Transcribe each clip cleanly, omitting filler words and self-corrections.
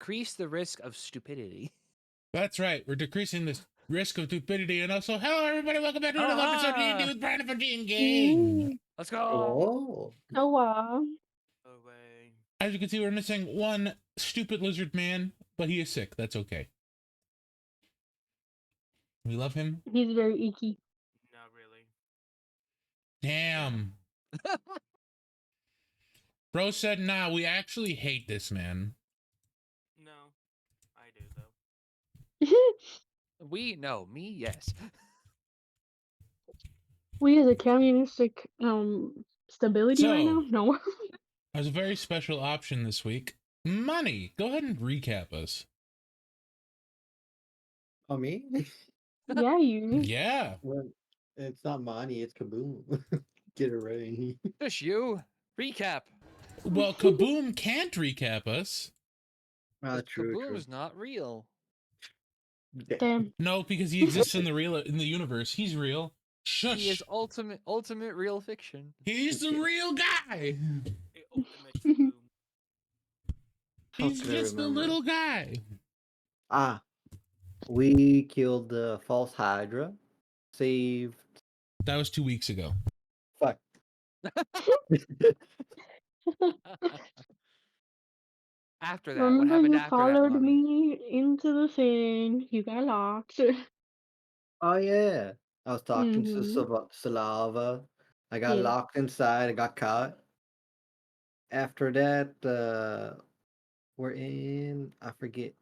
decrease the risk of stupidity. That's right. We're decreasing the risk of stupidity. And also, hello, everybody. Welcome back to another episode of D&D with Brandon for G and Gang. Let's go. Oh. Oh wow. Away. As you can see, we're missing one stupid lizard man, but he is sick. That's okay. We love him. He's very icky. Not really. Damn. Bro said, nah, we actually hate this man. No, I do though. Me, yes. We as a communistic stability right now? So- No. As a very special option this week, Money. Go ahead and recap us. Oh, me? Yeah, you. Yeah. Well, it's not money, it's Kaboom. Get it right. Just you. Recap. Well, Kaboom can't recap us. Ah, true, Kaboom true. is not real. Damn. No, because he exists in the universe. He's real. Shush. He is ultimate real fiction. He's the real guy. Ultimate Kaboom. He's How could I just the remember? little guy. Ah, we killed the false Hydra. Saved. That was 2 weeks ago. Fuck. After that, what Remember happened you after followed that? Money? me into the thing. You got locked. Oh, yeah. I was talking to Mhm. Salava. I got Yeah. locked inside. I got caught. After that, we're in. I forget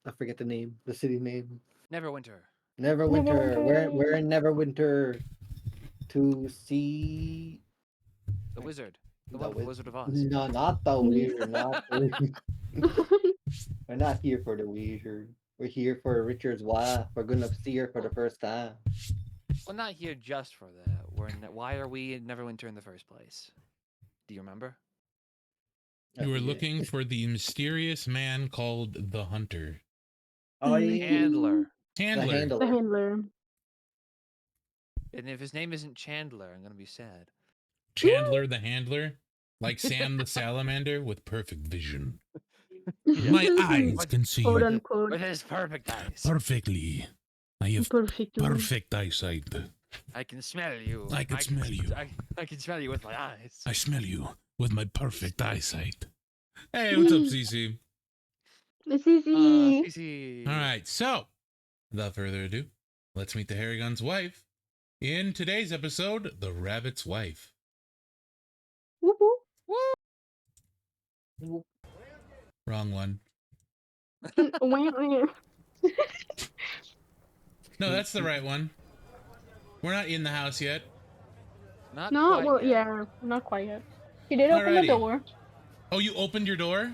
the name. The city name. Neverwinter. Neverwinter. We're Neverwinter. in Neverwinter to see The wizard. The the wonderful Wizard of Oz. No, not the wizard. Not the We're not here for the wizard. We're here for Richard's wife. We're gonna see her for the first time. Well, not here just for that. Why are we in Neverwinter in the first place? Do you remember? I You were forget. looking for the mysterious man called the Hunter. Oh, Mhm. yeah. Handler. The Handler. handler. The handler. And if his name isn't Chandler, I'm gonna be sad. Chandler the Handler. Like Sam the Salamander with perfect vision. Yeah. My eyes can see Quote you unquote. With his perfect eyes. perfectly. I have Perfect. perfect eyesight. I can smell you. I can smell you. I can smell you with my eyes. I smell you with my perfect eyesight. Hey, what's up, CC? It's easy. CC. All right, so without further ado, let's meet the Harrigan's wife. In today's episode, the Rabbit's Wife. Whoop, whoop. Wrong one. Wah, wah. No, that's the right one. We're not in the house yet. Not No, quite well, yet. yeah, not quite yet. He did open the Alrighty. door. Oh, you opened your door?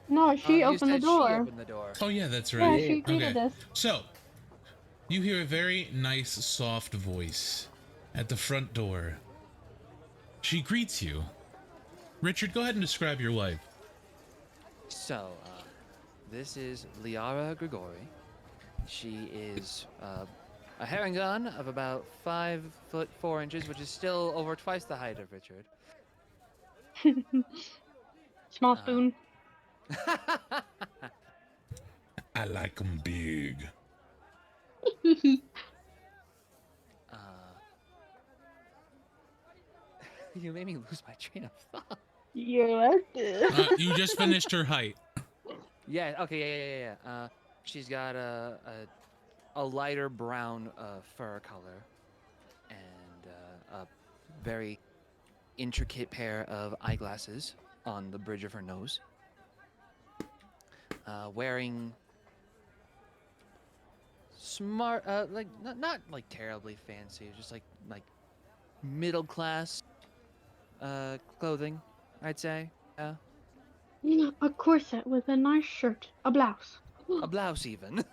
No, she You opened the said door. She opened the door. Oh, yeah, that's Yeah, right. she greeted us. So, you hear a very nice, soft voice at the front door. She greets you. Richard, go ahead and describe your wife. So, this is Liara Grigori. She is a herringon of about 5'4", which is still over twice the height of Richard. Small spoon. I like 'em big. You made me lose my train of thought. Yeah. You just finished her height. Yeah. Okay. Yeah. She's got a lighter brown fur color, and a very intricate pair of eyeglasses on the bridge of her nose. Wearing smart, like not like terribly fancy, just like middle class clothing, I'd say. You know, a corset with a nice shirt, a blouse. A blouse even.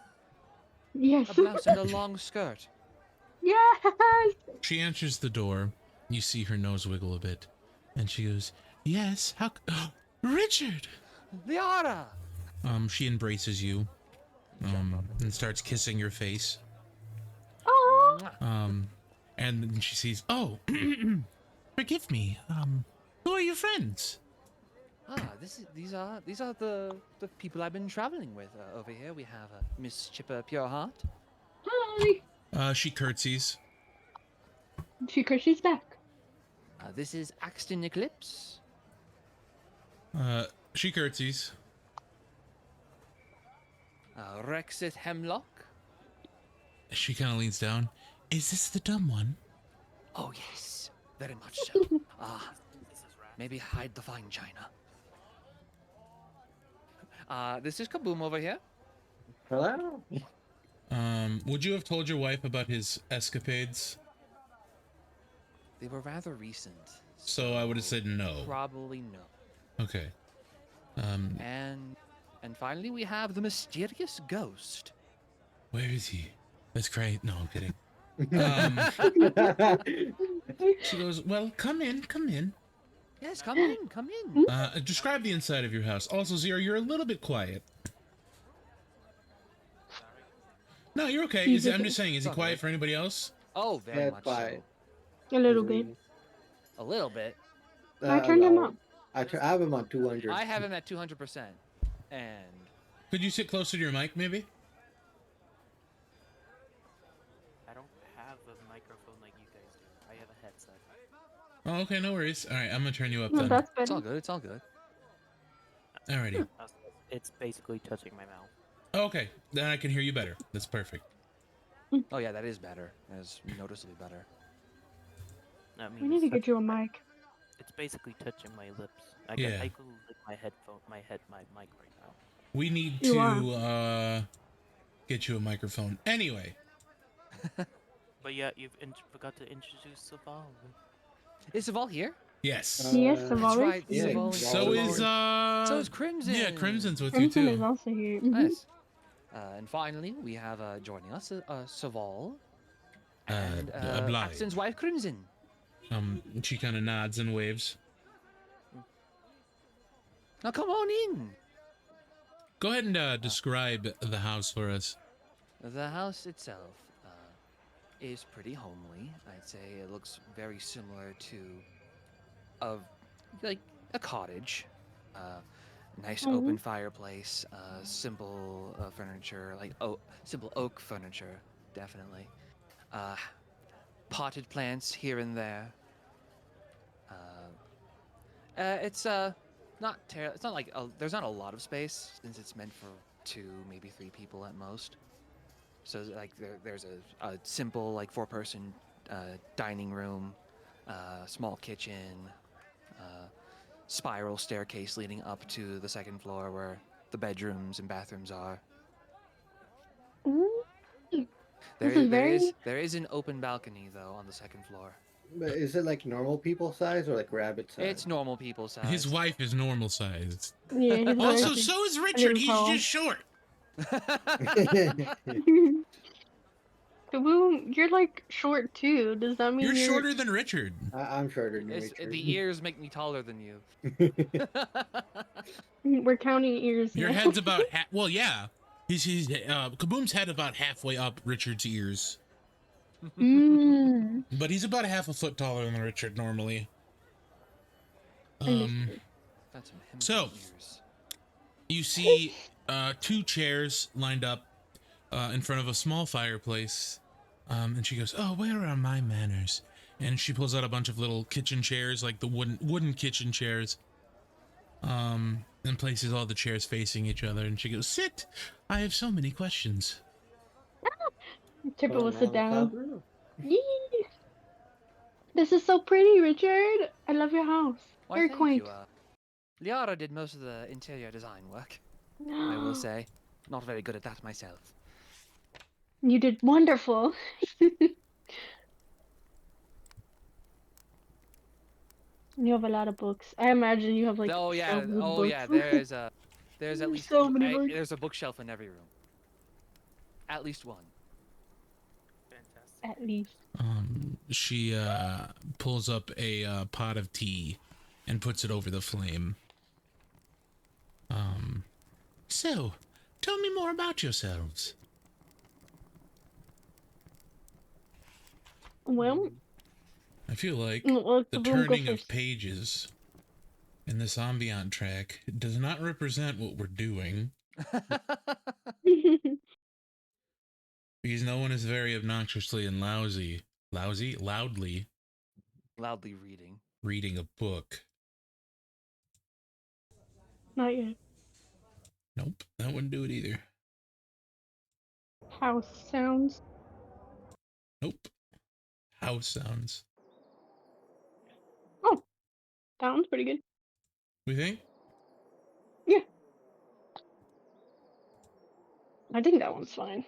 Yes. A blouse and a long skirt. Yes. She answers the door. You see her nose wiggle a bit. And she goes, yes, how... Richard! Liara! She embraces you. And starts kissing your face. Oh. And then she sees, oh, forgive me. Who are your friends? These are the people I've been traveling with over here. We have Miss Chipper Pureheart. Hi. She curtsies. She's back. This is Axton Eclipse. She curtsies. Rexit Hemlock. She kind of leans down. Is this the dumb one? Oh yes, very much so. Maybe hide the fine china. This is Kaboom over here. Hello. Would you have told your wife about his escapades? They were rather recent. So I would have said no. Probably no. Okay. And finally we have the mysterious ghost. Where is he? That's great. No, I'm kidding. She goes, well, come in. Yes, come in. Describe the inside of your house. Also, Zero, you're a little bit quiet. No, you're okay. I'm just saying, is he quiet for anybody else? Oh, very much quiet. so. A little bit. A little bit. I turned him up. I have him on 200. I have him at 200%. And Could you sit closer to your mic, maybe? I don't have a microphone like you guys do. I have a headset. Oh, okay, no worries. All right, I'm gonna turn you up No, then. that's it's better. all good. It's all good. Alrighty. It's basically touching my mouth. Okay, then I can hear you better. That's perfect. Oh yeah, that is better. That is noticeably better. I mean, We need to it's get you a mic. It's basically touching my lips. I Yeah. could lick my mic right now. We need You to get you a microphone. Anyway. But yeah, you've forgot to introduce Saval. Is Saval here? Yes. Yes, That's Saval is right. here. Saval So is So is Crimson. Yeah, Crimson's with Crimson you is too. also here. Nice. And finally, we have joining us Saval and Oblige. Axton's wife Crimson. She kind of nods and waves. Now come on in. Go ahead and describe the house for us. The house itself is pretty homely. I'd say it looks very similar to a cottage. Nice open fireplace, simple furniture, simple oak furniture, definitely. Potted plants here and there. It's it's not like there's not a lot of space since it's meant for 2, maybe 3 people at most. So like there's a simple like 4-person dining room, small kitchen, spiral staircase leading up to the 2nd floor where the bedrooms and bathrooms are. There is an open balcony though on the 2nd floor. But is it like normal people size or like rabbit size? It's normal people size. His wife is normal sized. Yeah, his Also, wife is so is a Richard. little He's tall. just short. Kaboom, you're like short too. Does that mean You're shorter than Richard. I'm shorter than Richard. The ears make me taller than you. We're counting ears Your now. head's about well, yeah. He's Kaboom's head about halfway up Richard's ears, but he's about half a foot taller than Richard normally. Understood. That's some So- ears. You see 2 chairs lined up in front of a small fireplace, and she goes, "Oh, where are my manners?" And she pulls out a bunch of little kitchen chairs, like the wooden kitchen chairs, and places all the chairs facing each other. And she goes, "Sit. I have so many questions." Chipper will sit down. Room. Yee. This is so pretty, Richard. I love your house. Why, Very thank quaint. you. Liara did most of the interior design work, I will say. Not very good at that myself. You did wonderful. You have a lot of books. I imagine you have like Oh yeah, shelves with oh books. yeah. There's at least So many books. there's a bookshelf in every room. At least one. Fantastic. At least. She pulls up a pot of tea and puts it over the flame. So, tell me more about yourselves. Well, I feel like well, the Kaboom, go turning of first. pages And this ambient track does not represent what we're doing because no one is very obnoxiously and loudly Loudly reading. reading a book. Not yet. Nope, that wouldn't do it either. House sounds. Nope. House sounds. Oh, that one's pretty good. We think? Yeah. I think that one's fine.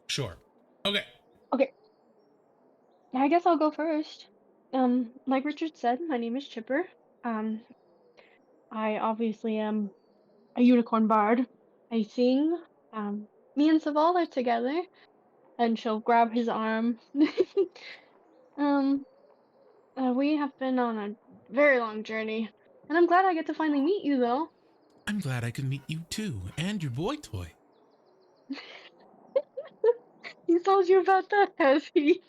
Sure. Okay. Okay. I guess I'll go first. Like Richard said, my name is Chipper. Um, I obviously am a unicorn bard. I sing. Me and Saval are together, and she'll grab his arm. um, we have been on a very long journey, and I'm glad I get to finally meet you, though. I'm glad I could meet you too, and your boy toy. He told you about that, has he?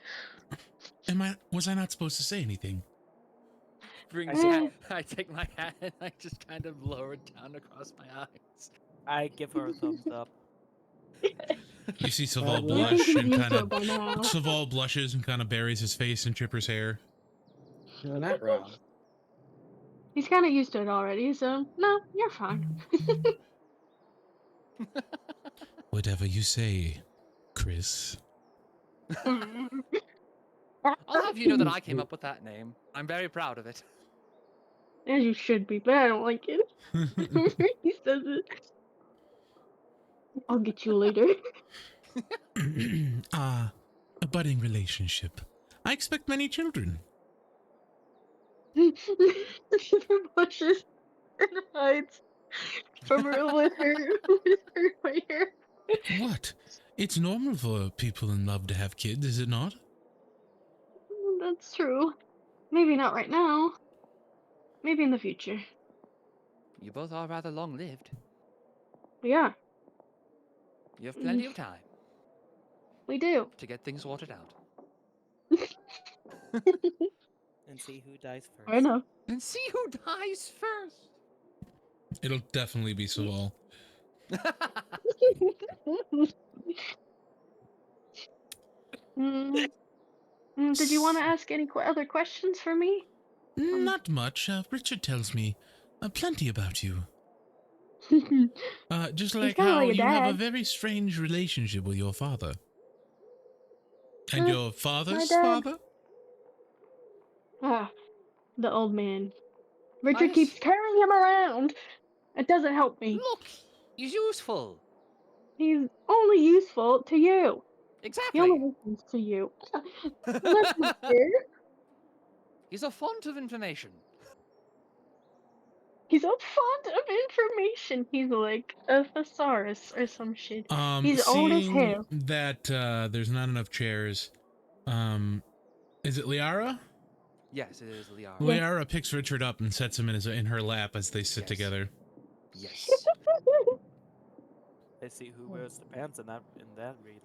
Was I not supposed to say anything? Brings Eh, I take my hat and I just kind of lower it down across my eyes. I give her a thumbs up. You see I Saval I think blush he's and used kind to of it by now. Saval blushes and kind of buries his face in Chipper's hair. You're not wrong. He's kind of used to it already, so no, you're fine. Whatever you say, Chris. I'll have you know that I came up with that name. I'm very proud of it. As you should be, but I don't like it. He says it. I'll get you later. A budding relationship. I expect many children. She blushes and hides from her with her hair. What? It's normal for people in love to have kids, is it not? That's true. Maybe not right now. Maybe in the future. You both are rather long lived. Yeah, You have plenty of time we do. to get things sorted out. And see who dies I first. know. And see who dies first. It'll definitely be Saval. Mm, did you want to ask any other questions for me? Not much. Richard tells me plenty about you. Just He's like kind of how like a you have a dad. very strange relationship with your father. And Uh, your my father's dad. father? Ah, the old man. Richard Nice. keeps carrying him around. It doesn't help me. Look, he's useful. He's only useful to you. He Exactly. only listens to you. That's not fair. He's a font of information. He's a font of information. He's like a thesaurus or some shit. He's old as Seeing hell. that there's not enough chairs, is it Liara? Yes, it is Liara. Yeah. Liara picks Richard up and sets him in her lap as they sit Yes. together. Yes. I see who wears the pants in that It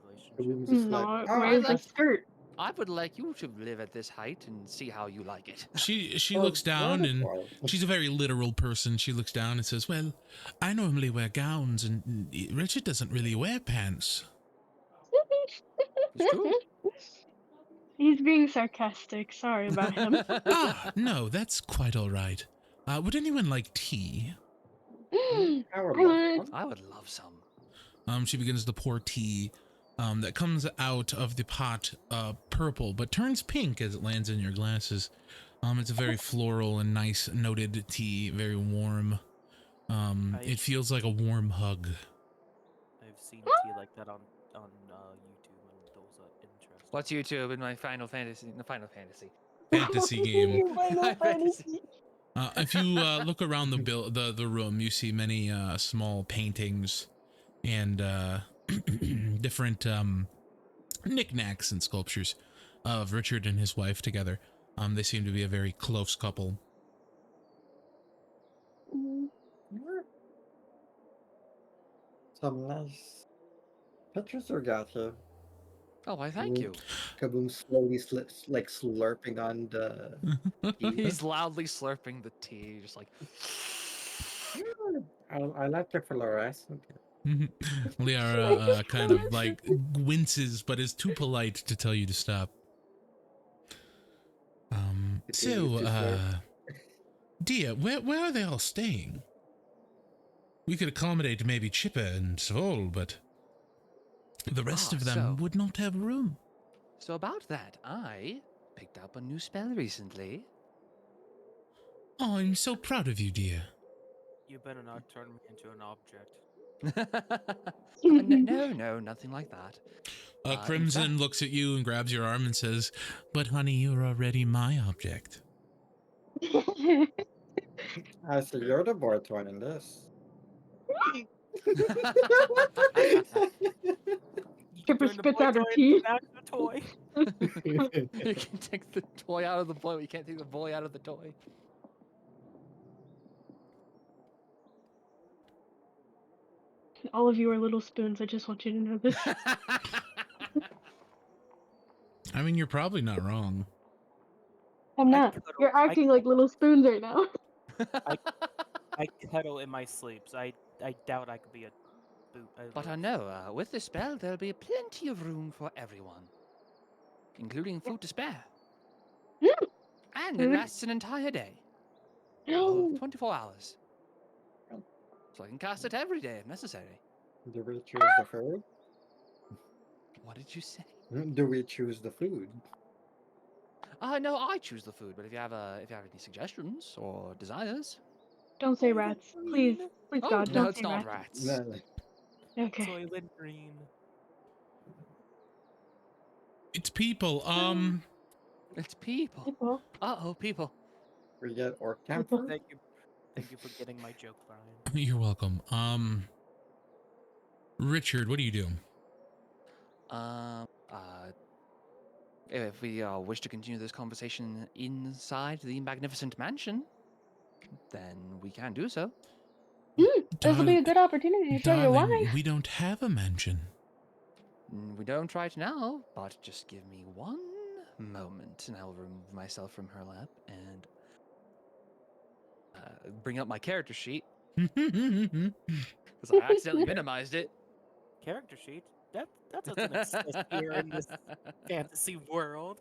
relationship. was just like, No, oh, where's the like- skirt? I would like you to live at this height and see how you like it. She oh, looks down and wonderful. she's a very literal person. She looks down and says, "Well, I normally wear gowns, and Richard doesn't really wear pants." It's true. He's being sarcastic. Sorry about him. No, that's quite all right. Would anyone like tea? I I would would. love I would love some. She begins to pour tea that comes out of the pot purple, but turns pink as it lands in your glasses. It's a very floral and nice noted tea, very warm. It feels like a warm hug. I've seen tea like that on YouTube, and those are interesting. What's YouTube in my Final Fantasy? The Final Fantasy. Fantasy game. Final Fantasy. If you look around the room, you see many small paintings and different knickknacks and sculptures of Richard and his wife together. They seem to be a very close couple. some nice pictures are got here. Oh, why thank you. Kaboom slowly slips, like slurping on the tea. He's loudly slurping the tea, just like. I like it for fluorescent. Liara kind of like winces, but is too polite to tell you to stop. The tea is too slurp. Dia, where are they all staying? We could accommodate maybe Chipper and Svol, but the rest of them would not have room. So about that, I picked up a new spell recently. Oh, I'm so proud of you, dear. You better not turn me into an object. No, nothing like that. Crimson looks at you and grabs your arm and says, "But honey, you're already my object." I see you're the bored one in this. You can Chipper turn the spits boy out her toy into teeth. an actual toy. You can take the toy out of the boy, but you can't take the boy out of the toy. All of you are little spoons. I just want you to know this. I mean, you're probably not wrong. I'm not. You're acting like little spoons right now. I cuddle in my sleeps. I doubt I could be a boot. But I know, with this spell, there'll be plenty of room for everyone, including food to spare. And it Food? lasts an entire day. Oh, 24 hours. So I can cast it every day if necessary. Do we choose the food? What did you say? Do we choose the food? No, I choose the food, but if you have any suggestions or desires. Don't say rats. Please. Please, Oh, God, no, don't it's say not rats. rats. No. Okay. Soylent Green. It's people. It's people. People. Uh-oh, people. We get orc People. camphor. Thank you for getting my joke, Brian. You're welcome. Richard, what do you do? If we wish to continue this conversation inside the magnificent mansion, then we can do so. This will be a good opportunity to show you why. Darling, we don't have a mansion. We don't right now, but just give me one moment, and I'll remove myself from her lap and bring up my character sheet because I accidentally minimized it. Character sheet? That doesn't exist here in this fantasy world.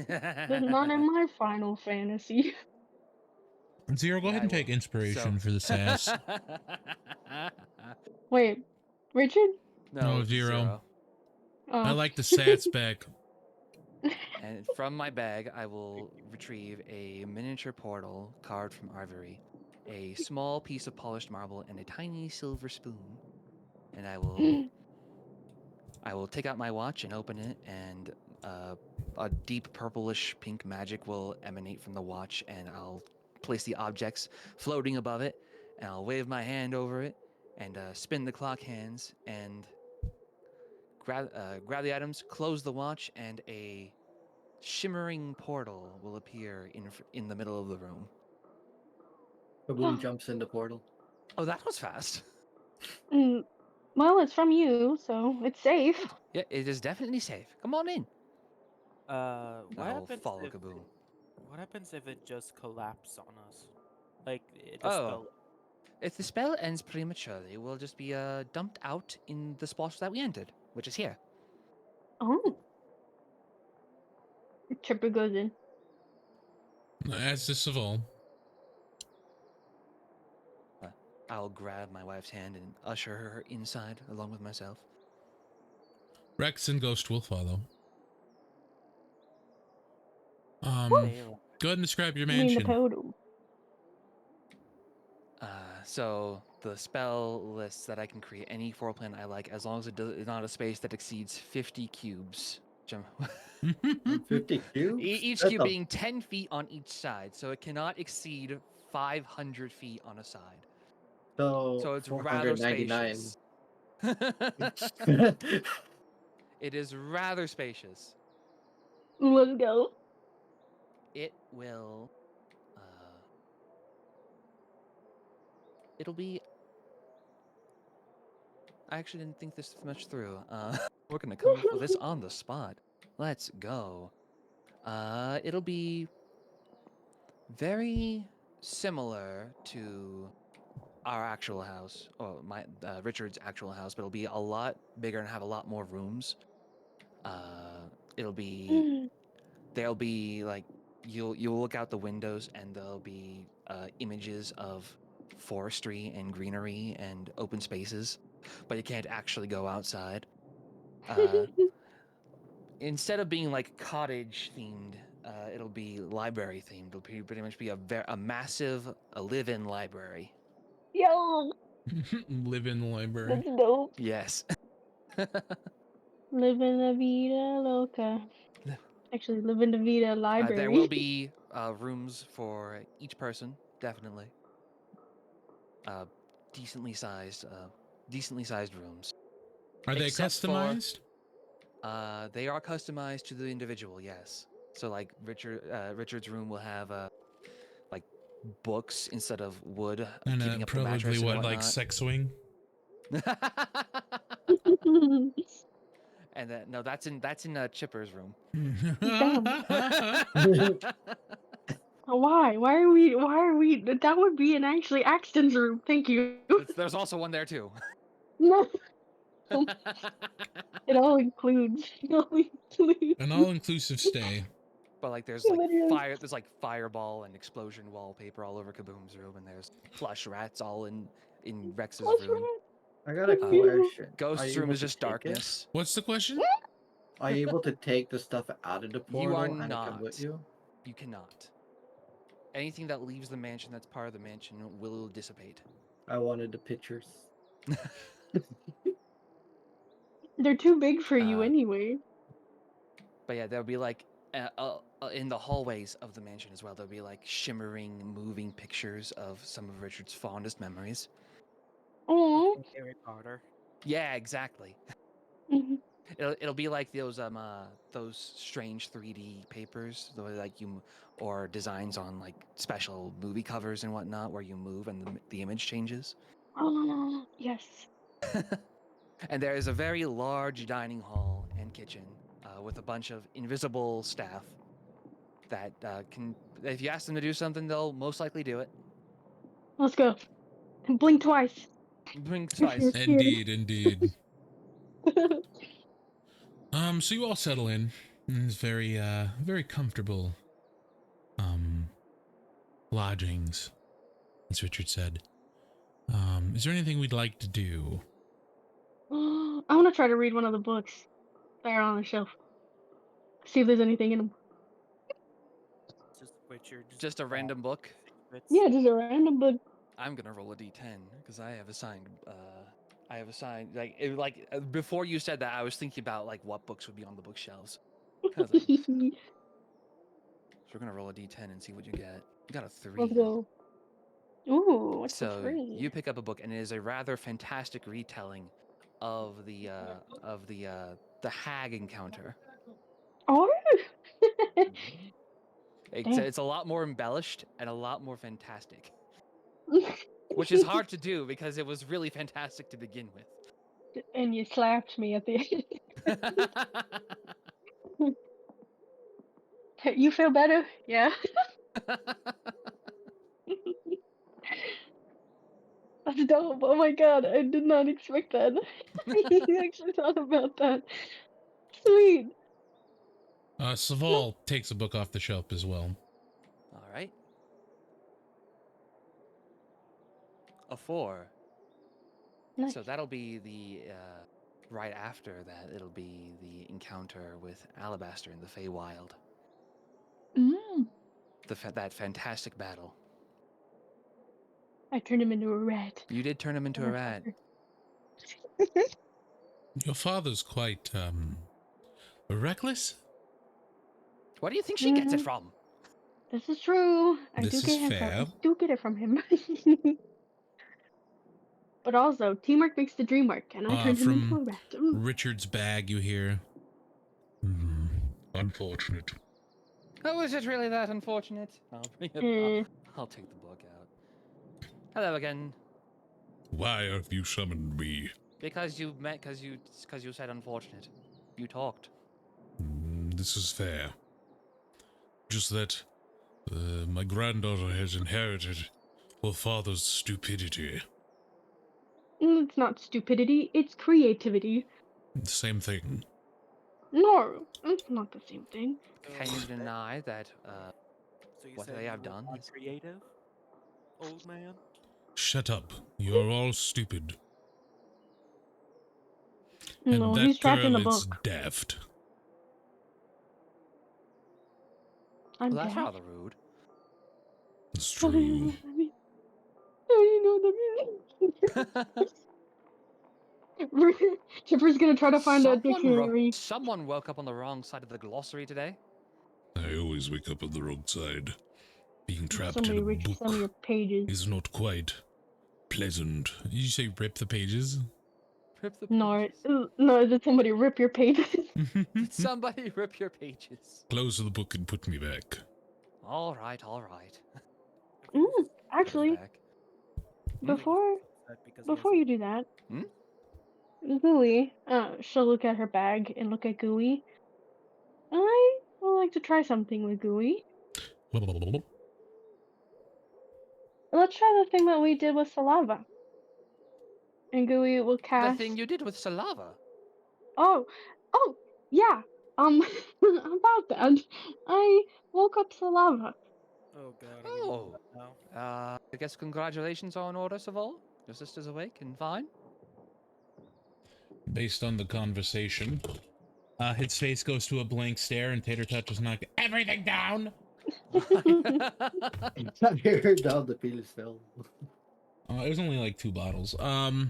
There's none in my Final Fantasy. Zero, go ahead and take inspiration for the sass. Wait, Richard? No, Zero. Oh. I like the sass back. And from my bag, I will retrieve a miniature portal carved from ivory, a small piece of polished marble, and a tiny silver spoon. And I will take out my watch and open it, and a deep purplish pink magic will emanate from the watch, and I'll place the objects floating above it, and I'll wave my hand over it, and spin the clock hands, and grab the items, close the watch, and a shimmering portal will appear in the middle of the room. Kaboom jumps in the portal. Oh, that was fast. Well, it's from you, so it's safe. Yeah, it is definitely safe. Come on in. What I'll happens follow if Kaboom. what happens if it just collapses on us? Like the Oh. spell. If the spell ends prematurely, we'll just be dumped out in the spot that we entered, which is here. Oh. Chipper goes in. As does Savol. I'll grab my wife's hand and usher her inside along with myself. Rex and Ghost will follow. Go ahead and describe your mansion. I mean the totem. So the spell lists that I can create any floor plan I like, as long as it is not a space that exceeds 50 cubes. 50 cubes? Each cube being 10 feet on each side, so it cannot exceed 500 feet on a side. So it's rather spacious. It is rather spacious. Let's go. It will. It'll be. I actually didn't think this much through. We're gonna come up with this on the spot. Let's go. It'll be very similar to our actual house, or my Richard's actual house, but it'll be a lot bigger and have a lot more rooms. It'll be there'll be like you'll look out the windows and there'll be images of forestry and greenery and open spaces, but you can't actually go outside. Instead of being like cottage themed, it'll be library themed. It'll pretty much be a massive live-in library. Yo, Live in the library. that's dope. Yes. Living la vida loca. Actually, living la vida library. There will be rooms for each person, definitely. Decently sized rooms. Are they Except for- customized? They are customized to the individual, yes. So like Richard's room will have like books instead of wood, And keeping up the probably mattress and what, like whatnot. sex swing? And then no, that's in Chipper's room. Why? Why are we? That would be in actually Axton's room. Thank you. There's also one there too. No, it all includes. It all includes. An all-inclusive stay. But like there's Yeah, like literally. there's like fireball and explosion wallpaper all over Kaboom's room, and there's plush rats all in Rex's Plus room. I got a Beautiful. question. Are Ghost's you room able is to just take it? darkness. What's the question? Are you able to take the stuff out of the You are portal and it come with not. you? You cannot. Anything that leaves the mansion that's part of the mansion will dissipate. I wanted the pictures. They're too big for you Uh, anyway. But yeah, there'll be like in the hallways of the mansion as well. There'll be like shimmering, moving pictures of some of Richard's fondest memories. Oh. Fucking Harry Potter. Yeah, exactly. It'll be like those strange 3D papers, the way like or designs on like special movie covers and whatnot, where you move and the image changes. Oh, yes. And there is a very large dining hall and kitchen with a bunch of invisible staff that can, if you ask them to do something, they'll most likely do it. Let's go. And blink twice. Blink If you're twice. scared. Indeed. So you all settle in. It's very comfortable lodgings, as Richard said. Is there anything we'd like to do? I want to try to read one of the books that are on the shelf. See if there's anything in them. Just Witcher. Just a random book. Favorites. Yeah, just a random book. I'm gonna roll a d10 because I have assigned. Before you said that, I was thinking about like what books would be on the bookshelves. I was like, so we're gonna roll a d10 and see what you get. You got a 3. Let's go. Ooh, what's the So 3? you pick up a book, and it is a rather fantastic retelling of the hag encounter. Oh. It's a lot more embellished and a lot more fantastic, which is hard to do because it was really fantastic to begin with. And you slapped me at the end. You feel better? Yeah. That's dope. Oh my god, I did not expect that. You actually thought about that. Sweet. Saval takes a book off the shelf as well. All right. A 4. Nice. So that'll be the right after that. It'll be the encounter with Alabaster in the Feywild. That fantastic battle. I turned him into a rat. You did turn him into a rat. Your father's quite reckless. Where do you think she gets it from? This is true. This is fair. I do get it from him. But also, teamwork makes the dream work, and I turned him into a From rat. Richard's bag, you hear. Unfortunate. Oh, is it really that unfortunate? I'll bring it. I'll take the book out. Hello again. Why have you summoned me? Because you meant, because you said unfortunate. You talked. This is fair. Just that my granddaughter has inherited her father's stupidity. It's not stupidity, it's creativity. Same thing. No, it's not the same thing. Can you deny that So you what said they you have were done not is creative, old man? Shut up. You're all stupid. And No, that he's trapped in girl the is book. daft. I'm well, that's deaf. rather rude. It's What do you know true. what that means? How do you know what that means? Chipper's gonna try to find a dictionary. Someone woke up on the wrong side of the glossary today. I always wake up on the wrong side. Being trapped in Somebody a reach some of your book pages. is not quite pleasant. Did you say rip the pages? Rip the No, pages. no, did somebody rip your pages? Did somebody rip your pages? Close the book and put me back. All right, all right. I think he's Put him Actually, back. I think he's before upset because he before hasn't. you do that, Hmm? Gooey, she'll look at her bag and look at Gooey. I would like to try something with Gooey. Let's try the thing that we did with Salava. And Gooey will The cast. thing you did with Salava. Oh, yeah. About that, I woke up Salava. Oh god, are we doing that now? I guess congratulations are in order, Saval. Your sister's awake and fine. Based on the conversation, his face goes to a blank stare and Tater touches knock everything down. Have you heard down the pills fell? It was only like 2 bottles. The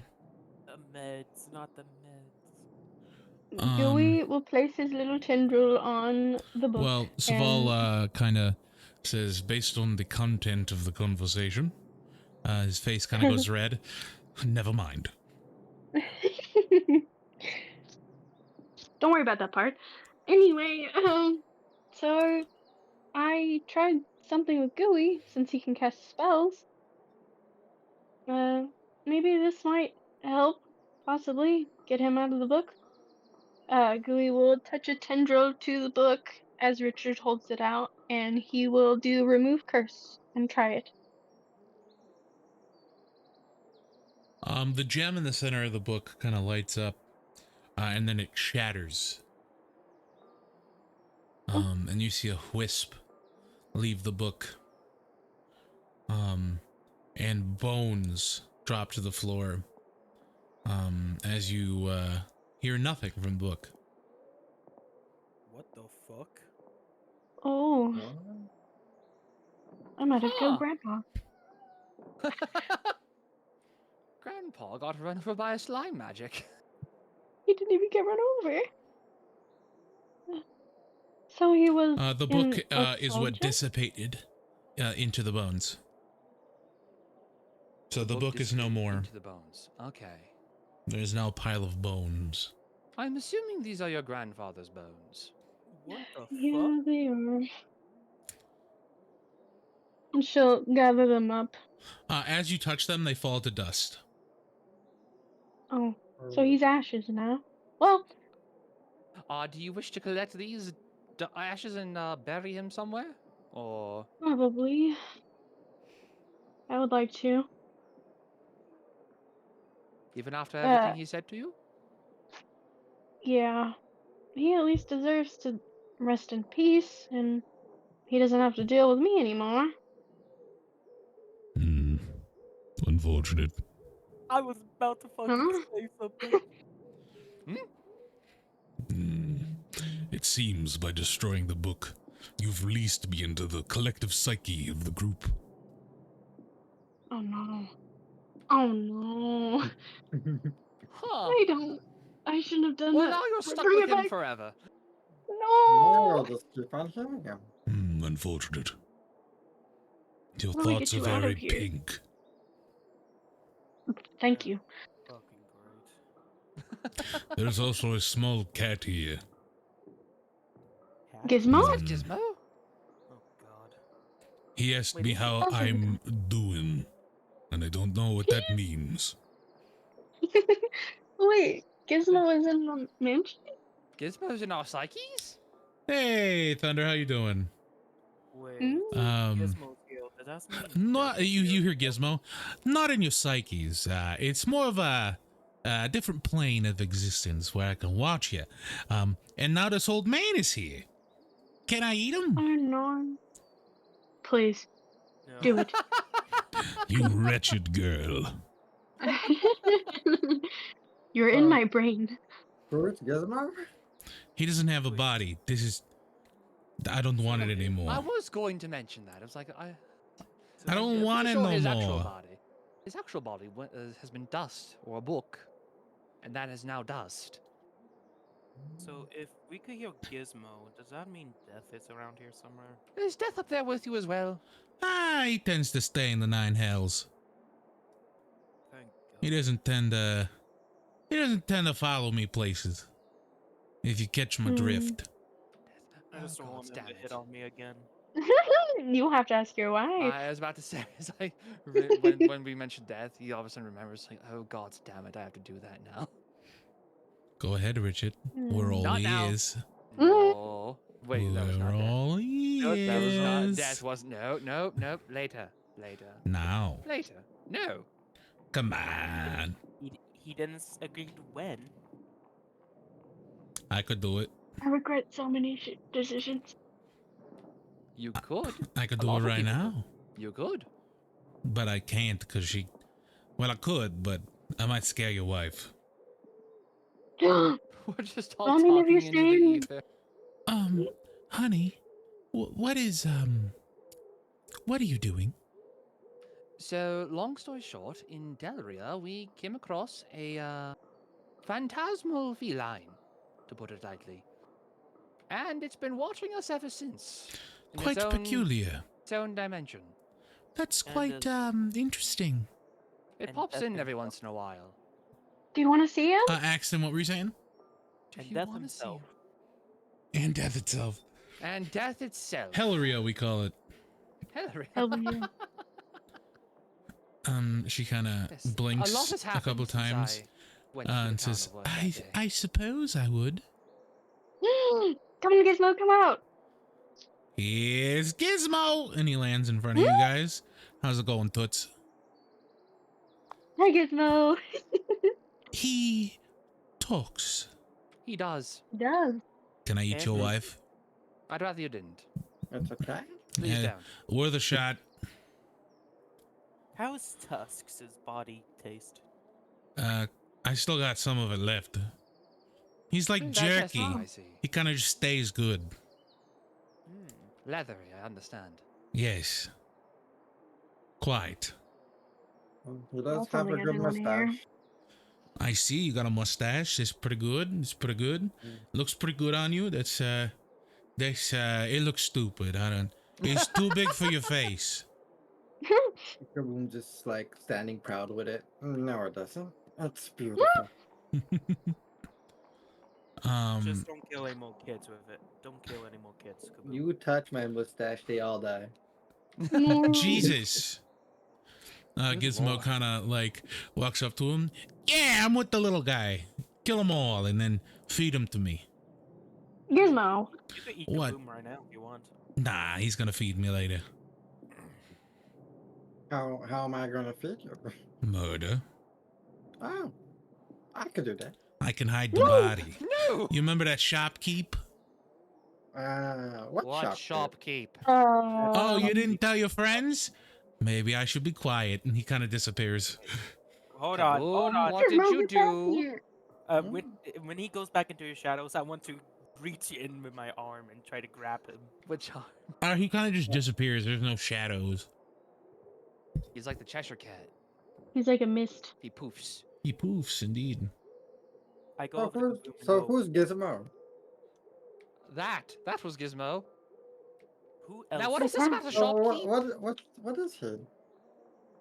meds, not the meds. Gooey will place his little tendril on the book. Well, and Saval kind of says, based on the content of the conversation, his face kind of goes red. Never mind. Don't worry about that part. Anyway, so I tried something with Gooey since he can cast spells. Maybe this might help, possibly, get him out of the book. Gooey will touch a tendril to the book as Richard holds it out, and he will do remove curse and try it. The gem in the center of the book kind of lights up, and then it shatters. And you see a wisp leave the book. And bones drop to the floor. As you hear nothing from the book. What the fuck? Oh, What? I might have killed Huh. Grandpa. Grandpa got run over by a slime magic. He didn't even get run over. So he was The in book a is what soldier? dissipated into the bones. So the book is no dissipated more. into the bones. Okay. There's now a pile of bones. I'm assuming these are your grandfather's bones. What the fuck? Yeah, they are. And she'll gather them up. As you touch them, they fall to dust. Oh, so he's ashes now. Well, Do you wish to collect these ashes and bury him somewhere? Or probably. I would like to. even after Uh, everything he said to you? yeah. He at least deserves to rest in peace, and he doesn't have to deal with me anymore. Unfortunate. I was about to fucking Huh? say something. It seems by destroying the book, you've released me into the collective psyche of the group. Oh no. Oh no. Huh. I shouldn't have done Well, that. now you're stuck Bring with it him back. forever. Yeah, No! just keep on showing him. Unfortunate. Your How do we thoughts get are you out very of here? pink. Thank you. Fucking great. There's also a small cat here. Cat? Gizmo? Is that Gizmo? Oh god. He asked Wait, me is how Sounds like a I'm doing, and I don't know what that means. Well, Wait, Gizmo is in the mansion? Gizmo's in our psyches? Hey, Thunder, how you doing? Wait, so Gizmo's here. Does that mean Not Death is you. here? You hear Gizmo? Not in your psyches. It's more of a different plane of existence where I can watch you. And now this old man is here. Can I eat him? Oh no. Please, No. do it. You wretched girl. You're in my brain. Where's Gizmo? He doesn't have a body. This is. I don't want it I anymore. was going to mention that. I was like, I I'm don't pretty want it sure no his actual more. body. His actual body has been dust or a book, and that is now dust. So if we could hear Gizmo, does that mean Death is around here somewhere? Is Death up there with you as well? He tends to stay in the nine hells. Thank God. He doesn't tend to. He doesn't tend to follow me places. If you catch my drift. I just don't God want him damn to it. hit on me again. You have to ask your wife. I was about to say, it's like when we mentioned Death, he all of a sudden remembers, like, oh God damn it, I have to do that now. Go ahead, Richard. We're all Not now. ears. No. Wait, that was We're not Death. all That was not ears. Death. Wasn't. No, no, no. Later. Now. Later. No. Come on. He didn't agree to when. I could do it. I regret so many decisions. You could. I could A do lot it of right people now. could. You could. But I can't because she. Well, I could, but I might scare your wife. We're just all I mean, if you're talking into the saying- ether. Honey, what are you doing? So, long story short, in Delaria, we came across a phantasmal feline, to put it lightly. And it's been watching us ever since. In Quite its own, peculiar. Its own dimension. That's And quite interesting. It And pops Death in every himself. once in a while. Do you want to see him? Axton, what were you saying? Do And you Death wanna see himself. him? And death itself. And death itself. Helleria, we call it. Hillary. Hell yeah. She kind of Yes. blinks A lot has a happened couple since times I went to the and town says, of work that day. I suppose I would. Come on, Gizmo, come out. Here's Gizmo! And he lands in front of you guys. How's it going, Toots? Hi, Gizmo. He talks. He does. He does. Can I eat And your does- wife? I'd rather you didn't. It's okay. Please Yeah, don't. worth a shot. How is Tusk's body taste? I still got some of it left. He's like Digestive, jerky. I see. He kind of just stays good. Leathery, I understand. Yes. Quite. He does That's have a something I good didn't wanna hear. mustache. I see you got a mustache. It's pretty good. It's pretty good. Looks pretty good on you. That's it looks stupid. I don't. It's too big for your face. Kaboom just like standing proud with it. No, it doesn't. That's beautiful. Just don't kill any more kids with it. Don't kill any more kids. Kaboom. You touch my mustache, they all die. Jesus. Good Gizmo lord. kind of like walks up to him. Yeah, I'm with the little guy. Kill them all and then feed them to me. Gizmo. You could eat What? Kaboom right now if you want. Nah, he's gonna feed me later. How am I gonna feed you? Murder. Oh, I could do that. I can hide the body. No! You remember that shopkeep? What, What shop? shopkeep? Oh, you didn't tell your friends? Maybe I should be quiet. And he kind of disappears. Hold on. Hold Kaboom, on. what did Gizmo, you get back do? here. When he goes back into your shadows, I want to reach in with my arm and try to grab him. Which He kind of just disappears. There's no shadows. he's like the Cheshire Cat. He's like a mist. He poofs. He poofs, indeed. I go So over to who's, Kaboom and so go, who's Gizmo? That was Gizmo. who else? Now what is this about a So shopkeep? what is he?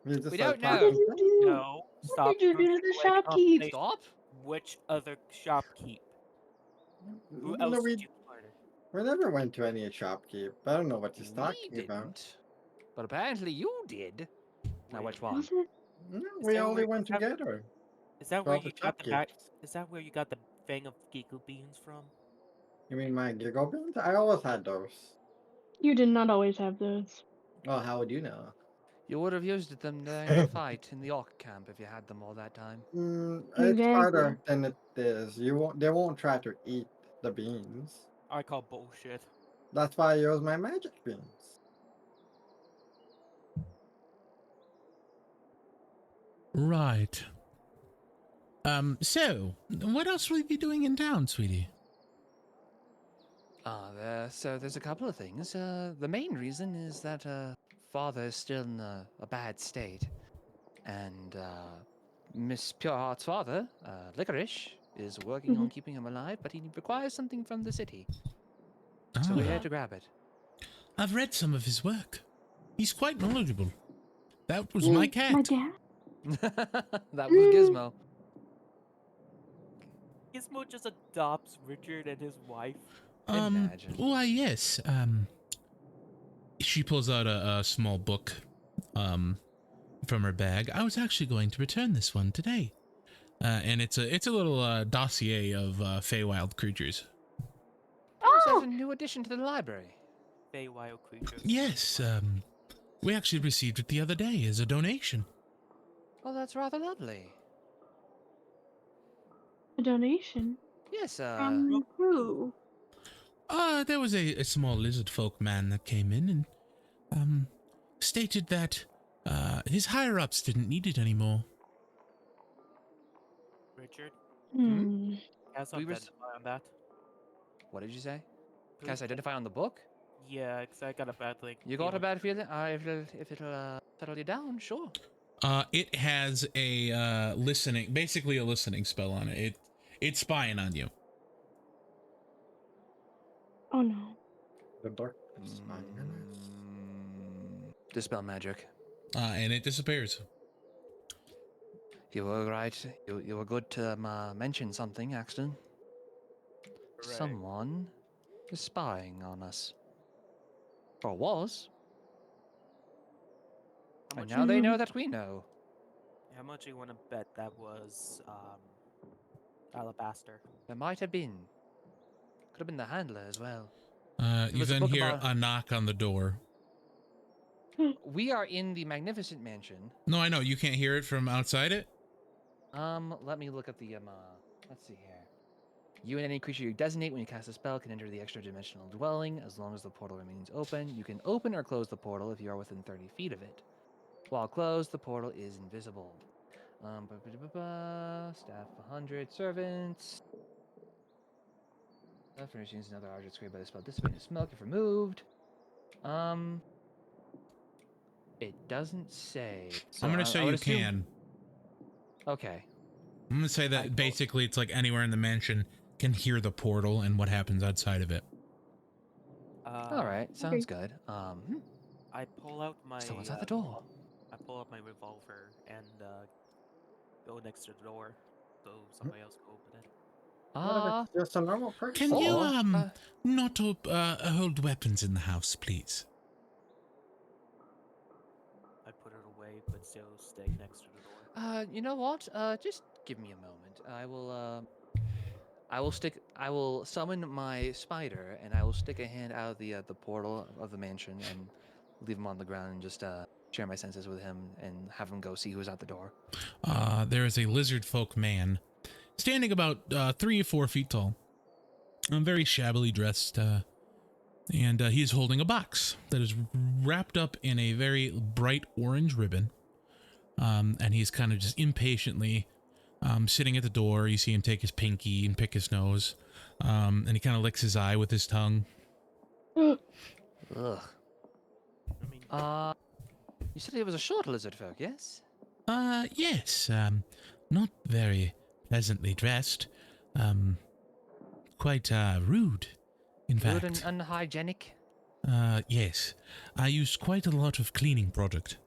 He's just We like don't know. What talking did you do? No, What stop. did you do to pushing the away shopkeep? conversation. Stop. Which other shopkeep? Who No, else we, did you murder? we never went to any shopkeep. I don't know what he's We talking about. didn't. But apparently you did. Now which one? Was it? No, Is we that only where- went have- together. Is that For where all the you got the shopkeepers. Is that where you got the fang of giggle beans from? You mean my giggle beans? I always had those. You did not always have those. Oh, how would you know? You would have used them during the fight in the orc camp if you had them all that time. It's Exactly. harder than it is. You won't. They won't try to eat the beans. I call bullshit. That's why I use my magic beans. Right. So, what else will you be doing in town, sweetie? So there's a couple of things. The main reason is that father is still in a bad state, and Miss Pureheart's father, Licorice, is working on keeping him alive, but he requires something from the city. So we're here Ah, to grab it. I've read some of his work. He's quite knowledgeable. That was my My cat. dad? That was Gizmo. Gizmo just adopts Richard and his wife. Imagine. Why, yes. She pulls out a small book, from her bag. I was actually going to return this one today. And it's a little dossier of Feywild creatures. Oh, is Oh! that a new addition to the library? Feywild creatures. Yes, we actually received it the other day as a donation. Oh, that's rather lovely. A donation? Yes, From who? There was a small lizard folk man that came in and, stated that, his higher-ups didn't need it anymore. Richard, cast We identify on that. What did you say? Please Cast identify on the book? Yeah, because I got a bad thing. You got a bad feeling? If it'll settle you down, sure. It has a, listening, basically a listening spell on it. It's spying on you. Oh no. The dark is spying on us. Dispel magic. And it disappears. You were right. You were good to mention something, Axton. Correct. Someone is spying on us. Or was. How And much, now they know that we know. how much you want to bet that was Alabaster? There might have been. Could have been the handler as well. You was a then book hear about- a knock on the door. We are in the Magnificent Mansion. No, I know, you can't hear it from outside it? Let me look at the, let's see here. You and any creature you designate when you cast a spell can enter the extra-dimensional dwelling as long as the portal remains open. You can open or close the portal if you are within 30 feet of it. While closed, the portal is invisible. Staff 100, servants. Furnishings and other objects created by the spell dissipate smoke if removed. It doesn't say. So I'm gonna I say would you assume- can. Okay. I'm gonna say that basically it's like anywhere in the mansion can hear the portal and what happens outside of it. All right. Sounds good. I pull out my. So what's at the door? I pull out my revolver and go next to the door, so somebody else can open it. What if it's just a normal person? Can you, Or, not hold weapons in the house, please? I put it away, but still stay next to the door. You know what? Just give me a moment. I will summon my spider, and I will stick a hand out of the portal of the mansion and leave him on the ground and just share my senses with him and have him go see who's at the door. There is a lizard folk man standing about 3 or 4 feet tall. Very shabbily dressed, and he is holding a box that is wrapped up in a very bright orange ribbon. And he's kind of just impatiently sitting at the door. You see him take his pinky and pick his nose, and he kind of licks his eye with his tongue. Ugh. I mean, You said it was a short lizard folk, yes? Yes, not very pleasantly dressed. Quite rude, in Rude fact. and unhygienic. Yes. I used quite a lot of cleaning product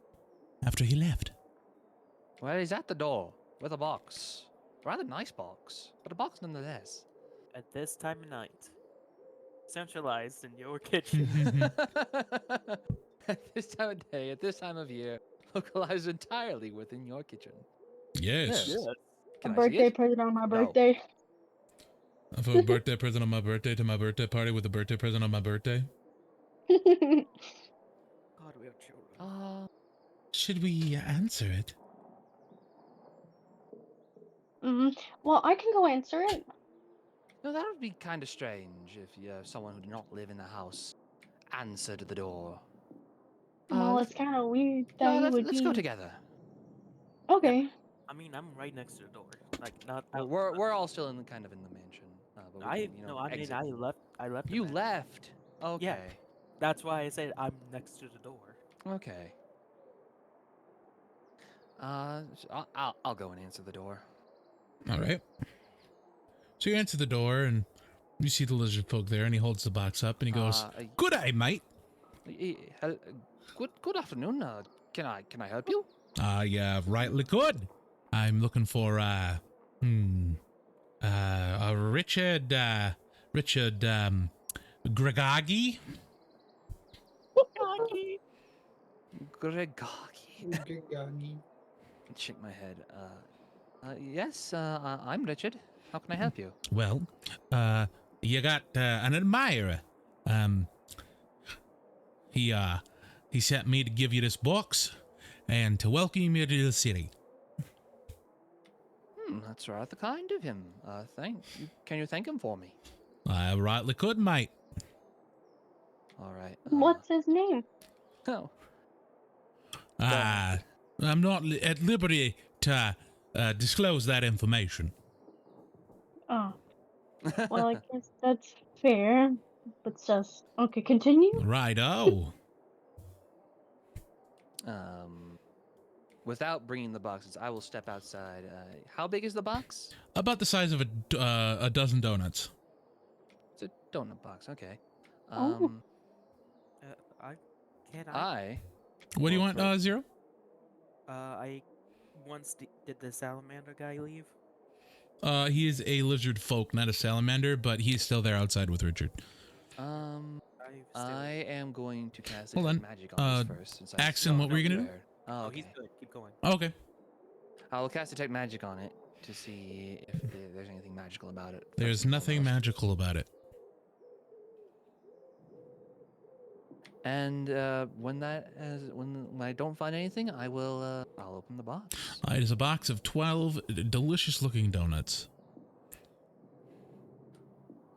after he left. Well, he's at the door with a box. Rather nice box, but a box nonetheless. at this time of night, centralized in your kitchen. At this time of day, at this time of year, localized entirely within your kitchen. Yes. Yes. Can I see birthday it? present on my No. birthday. For a birthday present on my birthday to my birthday party with a birthday present on my birthday. God, we have children. Should we answer it? Well, I can go answer it. No, that would be kind of strange if someone who did not live in the house answered the door. Well, Let's, it's kind of weird that he would let's go be. together. Okay. I mean, I'm right next to the door. Like, not Well, out. we're all still in the kind of in the mansion, but we can No, I mean, exit. I left. You the man. left. Okay. Yeah. That's why I said I'm next to the door. Okay. I'll go and answer the door. All right. So you answer the door and you see the lizard folk there, and he holds the box up and he goes, "Good day, mate." Good afternoon. Can I help you? Yeah, rightly good. I'm looking for Richard Gregagi. Gregagi. Shake my head. Yes. I'm Richard. How can I help you? Well, you got an admirer. He sent me to give you this box and to welcome you to the city. That's rather kind of him. Thank you. Can you thank him for me? I rightly could, mate. All right. What's his name? Oh. I'm not at liberty to disclose that information. Oh. Well, I guess that's fair. But just okay. Continue. Righto. Without bringing the boxes, I will step outside. How big is the box? About the size of a dozen donuts. It's a donut box. Okay. Oh. What do you want, Zero? I once did the salamander guy leave? He is a lizard folk, not a salamander, but he's still there outside with Richard. I am going to cast Hold on. magic on this first. Since Axon, what were you gonna do? Oh, okay. He's good. Keep going. Okay. I will cast detect magic on it to see if there's anything magical about it. There's nothing magical about it. And when I don't find anything, I'll open the box. It is a box of 12 delicious-looking donuts.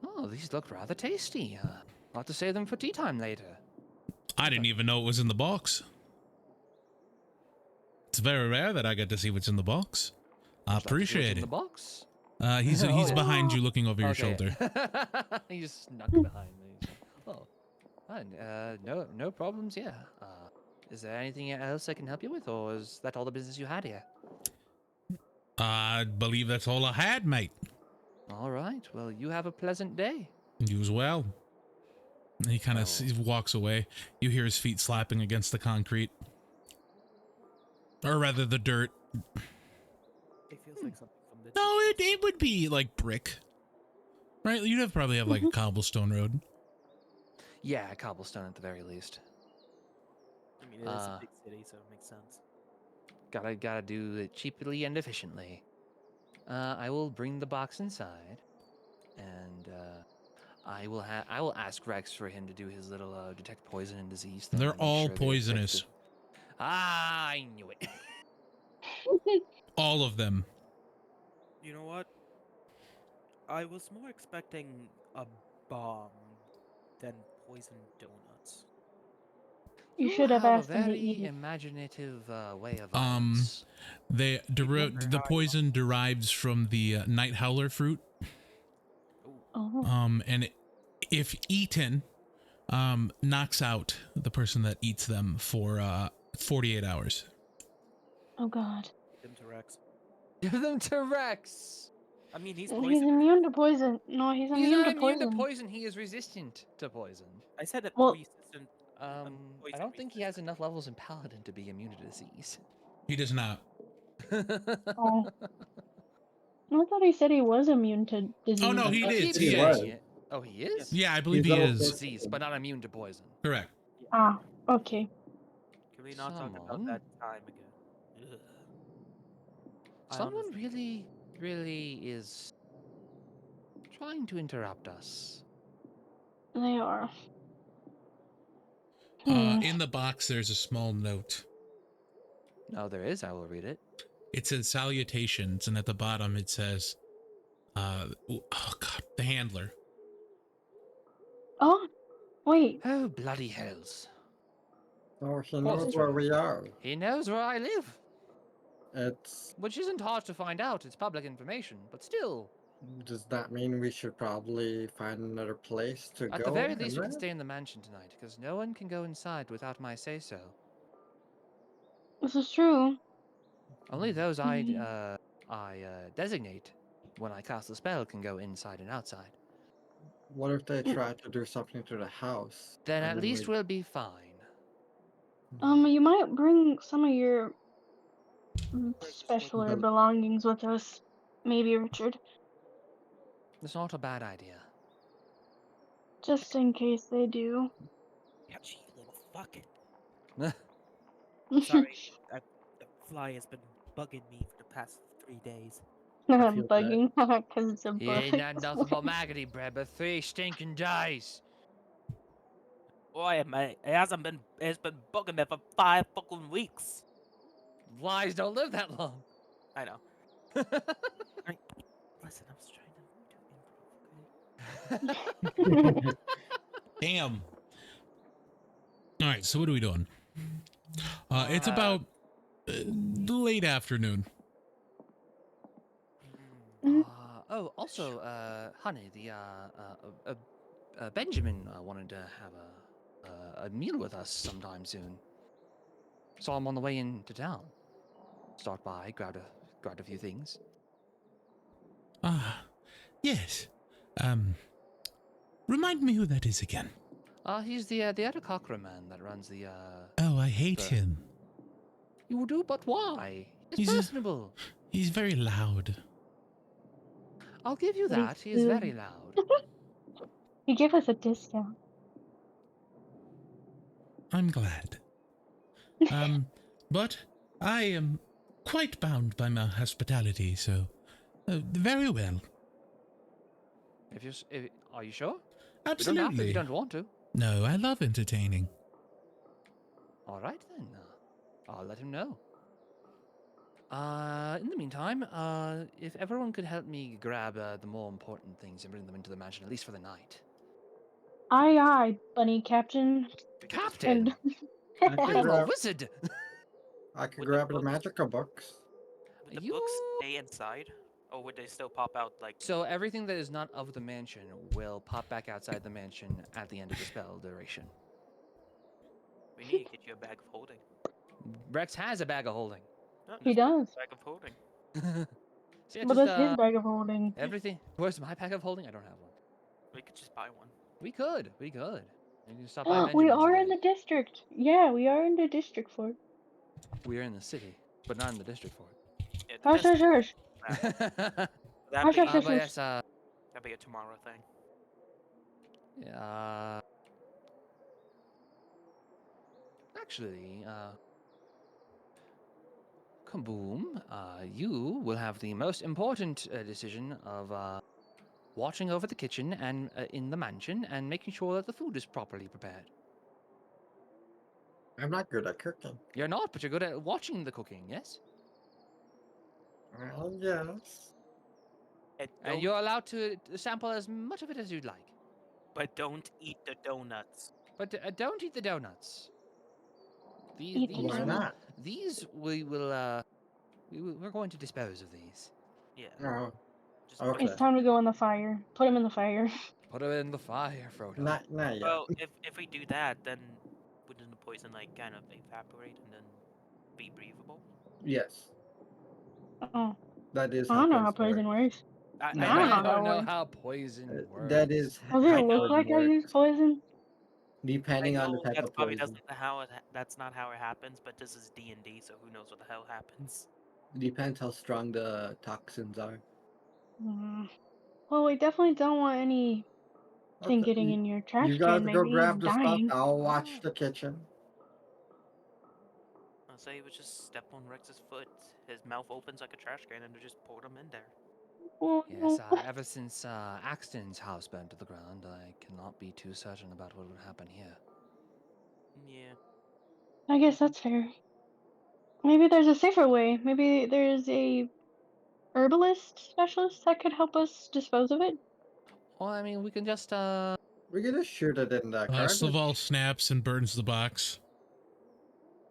Oh, these look rather tasty. I'll have to save them for tea time later. I didn't even know it was in the box. It's very rare that I get to see what's in the box. I appreciate it. In the box? He's behind you, looking over your shoulder. He just snuck behind me. Oh, fine. No problems. Yeah. Is there anything else I can help you with, or is that all the business you had here? I believe that's all I had, mate. All right. Well, you have a pleasant day. You as well. He kind of walks away. You hear his feet slapping against the concrete. Or rather, the dirt. It feels like something from the... No, it would be like brick. Right? You'd probably have like a cobblestone road. Yeah, cobblestone at the very least. I mean, it is a big city, so it makes sense. Gotta do it cheaply and efficiently. I will bring the box inside, and I will ask Rex for him to do his little detect poison and disease thing. They're all poisonous. I knew it. All of them. You know what? I was more expecting a bomb than poisoned donuts. You should have asked a him to very eat it. imaginative way of violence. The poison derives from the night howler fruit. Oh. And if eaten, knocks out the person that eats them for 48 hours. Oh God. Give them to Rex. Give them to Rex. I mean, he's He's poisoned. immune to poison. No, he's immune to poison. Immune to poison. He is resistant to poison. I said that resistant. I don't think he has enough levels in Paladin to be immune to disease. He does not. Oh. I thought he said he was immune to disease. Oh no, he did. He is. Oh, he is? Yeah, I believe he is. Disease, but not immune to poison. Correct. Ah, okay. Can we not talk about that time again? Ugh. Someone really really is trying to interrupt us. They are. In the box, there's a small note. No, there is. I will read it. It says salutations, and at the bottom it says, oh God, the handler. Oh, wait. Oh, bloody hells. Oh, he What's knows true? where we are. He knows where I live. It's. Which isn't hard to find out. It's public information. But still, Does that mean we should probably find another place to at go? the very least, and we can rest? stay in the mansion tonight, because no one can go inside without my say-so. This is true. Only those I Mm. designate when I cast a spell can go inside and outside. What if they try to do something to the house? Then and at least we... we'll be fine. You might bring some of your specialer The- belongings with us. Maybe, Richard. It's not a bad idea. Just in case they do. Yeah, gee, little fuck. Sorry, the fly has been bugging me for the past 3 days. I feel bad. Bugging because it's a He bug. ain't had nothing but maggoty bread but 3 stinking days. Boy, mate, it's been bugging me for 5 fucking weeks. Flies don't live that long. I know. Listen, I was trying to do improv, okay? Damn. All right, so what are we doing? It's about late afternoon. Mm, Also, honey, the Benjamin wanted to have a meal with us sometime soon. Saw him on the way into town. Stopped by, grabbed a few things. Yes. Remind me who that is again. He's the other cockroach man that runs the Oh, I hate the- him. You do, but why? It's He's a- personable. He's very loud. I'll give you But he's that. He is good. very loud. He gave us a discount. I'm glad. But I am quite bound by my hospitality, so very well. Are you sure? You don't have to if Absolutely. you don't want to. No, I love entertaining. All right then. I'll let him know. In the meantime, if everyone could help me grab the more important things and bring them into the mansion, at least for the night. Aye, bunny captain. Captain, I I could am a grab, wizard. I could With the grab the books? magical books. Would the You- books stay inside? Or would they still pop out like... So everything that is not of the mansion will pop back outside the mansion at the end of the spell duration. We need to get you a bag of holding. Rex has a bag of holding. No, He just put does. a bag of holding. So yeah, But just, that's his bag of holding. everything. Where's my bag of holding? I don't have one. We could just buy one. We could. You can stop by We Benjamin's are in again. the district. Yeah, we are in the district fort. We are in the city, but not in the district fort. Yeah, Hush, depends hush, on hush. that. Hush, hush, That'd hush, But hush. yes, be a tomorrow thing. actually, Kaboom, you will have the most important decision of watching over the kitchen and in the mansion and making sure that the food is properly prepared. I'm not good at cooking. You're not, but you're good at watching the cooking, yes? Well, yes. And And you're allowed to sample as much of it as you'd like. but don't eat the donuts. But don't eat the donuts. Eat the Why not? We're going to dispose of these. Yeah. No, Just put okay. It's time to go in the fire. Put him in the fire. Put them in the fire, Frodo. Not yet. Well, if we do that, then wouldn't the poison like kind of evaporate and then be breathable? Yes, Oh, that is I how don't know how poison poison works. works. No, I don't I know how don't it know works. how poison works. That is Does how it look poison like I use works. poison? Depending I on the know type that's of probably poison. that's not how it happens, but this is D&D, so who knows what the hell happens. Depends how strong the toxins are. Mm. Well, we definitely don't want anything Okay, getting in your trash you can, guys go maybe, grab and the stuff. dying. I'll watch the kitchen. I'll say he would just step on Rex's foot. His mouth opens like a trash can and just pulled him in there. Yes, ever since Axton's house burned to the ground, I cannot be too certain about what would happen here. Yeah. I guess that's fair. Maybe there's a safer way. Maybe there's a herbalist specialist that could help us dispose of it. Well, I mean, we can just We're gonna shoot it in the Slaval garbage. snaps and burns the box.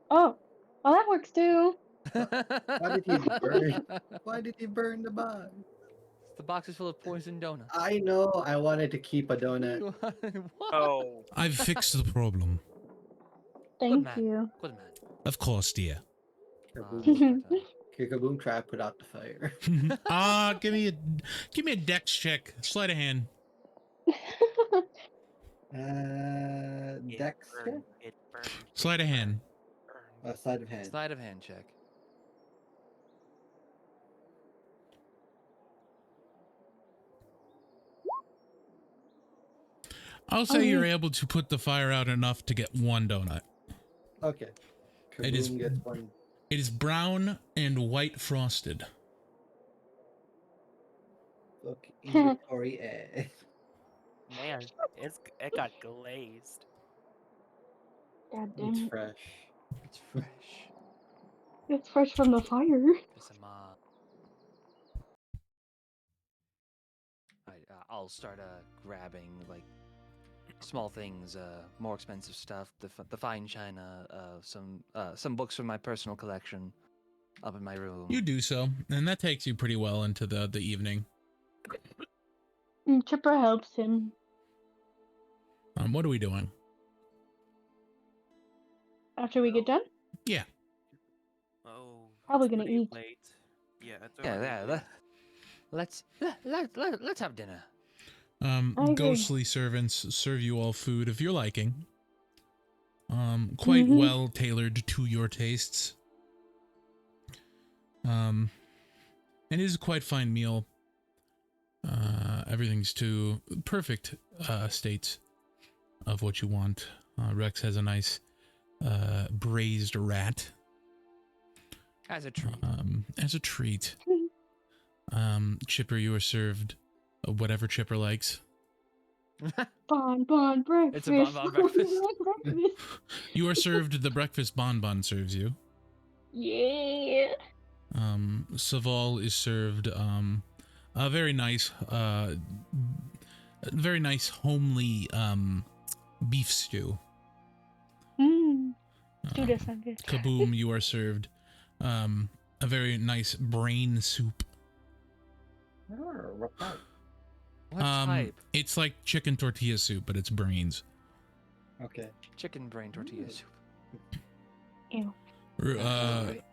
Oh, well, that works too. Why did he burn? Why did he burn the box? The box is full of poisoned donuts. I know. I wanted to keep a donut. What? Oh. I've fixed the problem. Good Thank man. you. Good man. Of course, dear. Kaboom! Kaboom! Try to put out the fire. Give me a dex check. Sleight of hand. It Dex check. burned. It burned. Sleight of hand. Burned. Sleight of hand. Sleight of hand check. I'll say you're able to put the fire out enough to get one donut. Okay. It is- Kaboom gets one. It is brown and white frosted. Look, inventory A. Man, it got glazed. God It's damn it. fresh. It's fresh. It's fresh from the fire. There's some, I'll start grabbing like small things, more expensive stuff, the fine china, some books from my personal collection, up in my room. You do so, and that takes you pretty well into the evening. And Chipper helps him. What are we doing? After we get done, Yeah. Oh. Probably it's gonna pretty eat. Late. Yeah. It's Yeah, already yeah. late. Let's have dinner. I agree. Ghostly servants serve you all food of your liking. Quite well tailored to your tastes. And it is a quite fine meal. Everything's to perfect states of what you want. Rex has a nice braised rat. As a treat. As a treat. Chipper, you are served whatever Chipper likes. Bon breakfast. It's a bon breakfast. Breakfast. You are served the breakfast bonbon serves you. Yeah. Saval is served a very nice homely beef stew. Stew does sound good. Kaboom, you are served a very nice brain soup. What type? What type? It's like chicken tortilla soup, but it's brains. Okay. Chicken brain tortilla soup. Ew.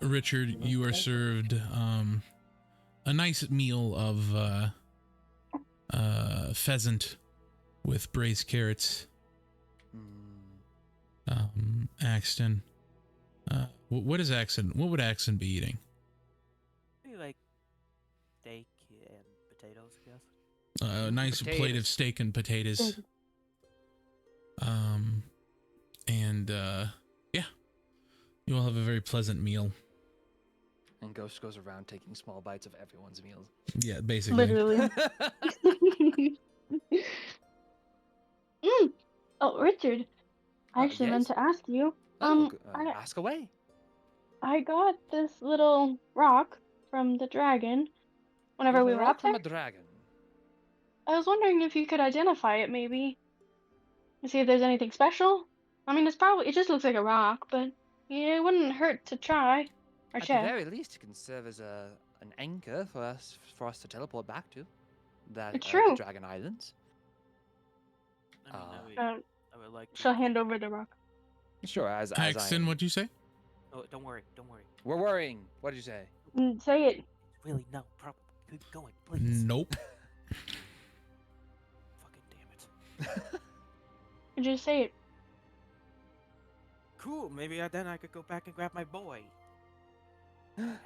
Richard, you are served a nice meal of pheasant with braised carrots. Axton. What is Axton? What would Axton be eating? Maybe like steak and potatoes, I guess. A nice plate of Potatoes. steak and potatoes. And yeah, you will have a very pleasant meal. And Ghost goes around taking small bites of everyone's meals. Yeah, basically. Literally. Oh, Richard. I actually meant yes? to ask you. Ask away. I got this little rock from the dragon whenever we were up from there. a dragon. I was wondering if you could identify it, maybe, and see if there's anything special. I mean, it just looks like a rock, but yeah, it wouldn't hurt to try or At the check. very least, it can serve as an anchor for us to teleport back to. It's The true. Dragon Islands. I mean, I would like to. She'll hand over the rock. Sure, as Axton, what'd you say? Oh, don't worry, don't worry. We're worrying. What did you say? Say it. Really, no, probably. Keep going, please. Nope. Fucking damn it. Just say it. Cool, maybe then I could go back and grab my boy.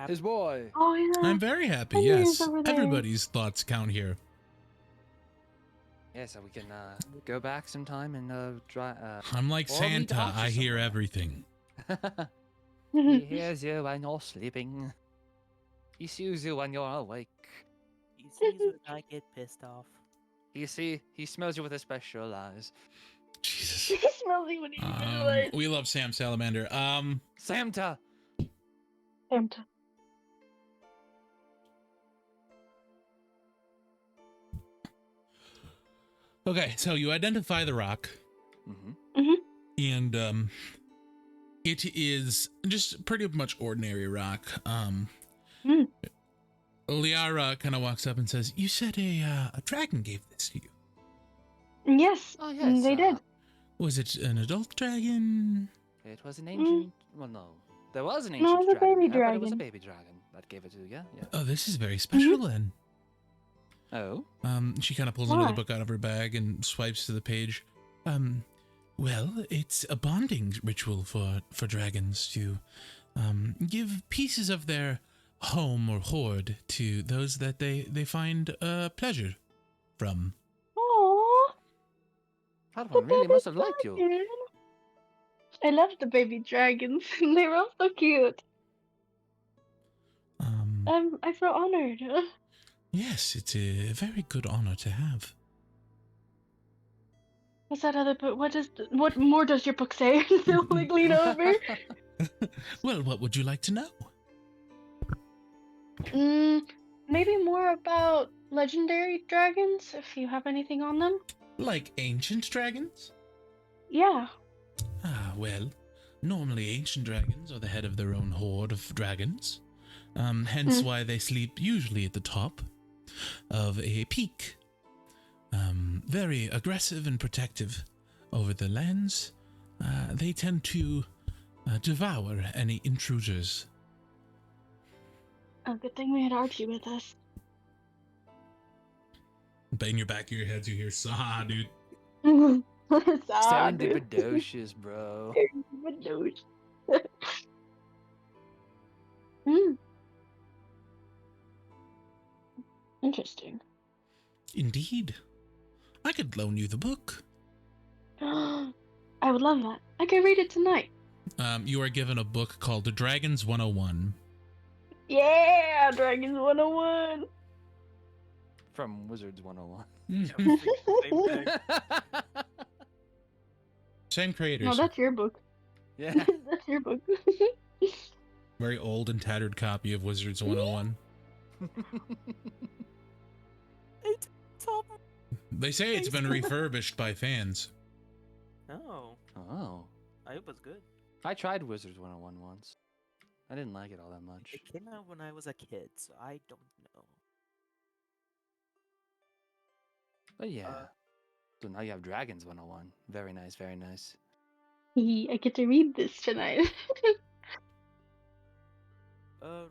His boy. Oh yeah. I'm very happy, He is yes. over there. Everybody's thoughts count here. Yeah, so we can go back sometime and I'm like or meet Santa, Archie I hear somewhere. everything. He hears you when you're sleeping. He sees you when you're awake. He sees when I get pissed off. He smells you with his special eyes. Jesus. He smells you when you realize. We love Sam Salamander. Samta! Samta. Okay, so you identify the rock, Mm-hmm. and it is just pretty much ordinary rock. Liara kind of walks up and says, "You said a dragon gave this to you. Yes. Oh, yes. They did. Was it an adult dragon?" It was an ancient. Well, no. There was an No, ancient it was a dragon, baby there, but it was a dragon. baby dragon that gave it to you, yeah? Oh, this is very special then. Oh? She kind of pulls another book out of her bag and swipes to the page. Well, it's a bonding ritual for dragons to give pieces of their home or hoard to those that they find pleasure from. Aww. That The one really baby must have liked you. dragon. I love the baby dragons. They were all so cute. I feel honored. Yes, it's a very good honor to have. What's that other book? What more does your book say? They'll like lean over. Well, what would you like to know? Maybe more about legendary dragons, if you have anything on them. Like ancient dragons? Yeah. Ah, well, normally ancient dragons are the head of their own horde of dragons. Hence why they sleep usually at the top of a peak. Very aggressive and protective over the lands. They tend to devour any intruders. Oh, good thing we had Archie with us. But in your back of your head, you hear "Saw, dude." Serendipitous, bro. Serendipitous. Interesting. Indeed. I could loan you the book. I would love that. I could read it tonight. You are given a book called The Dragons 101. Yeah, Dragons 101. From Wizards 101. Same thing. Same creators. No, that's your book. Yeah. That's your book. Very old and tattered copy of Wizards 101. It's top. They say it's been refurbished by fans. Oh, Oh. I hope it's good. I tried Wizards 101 once. I didn't like it all that much. It came out when I was a kid, so I don't know. But yeah. So now you have Dragons 101. Very nice, very nice. I get to read this tonight.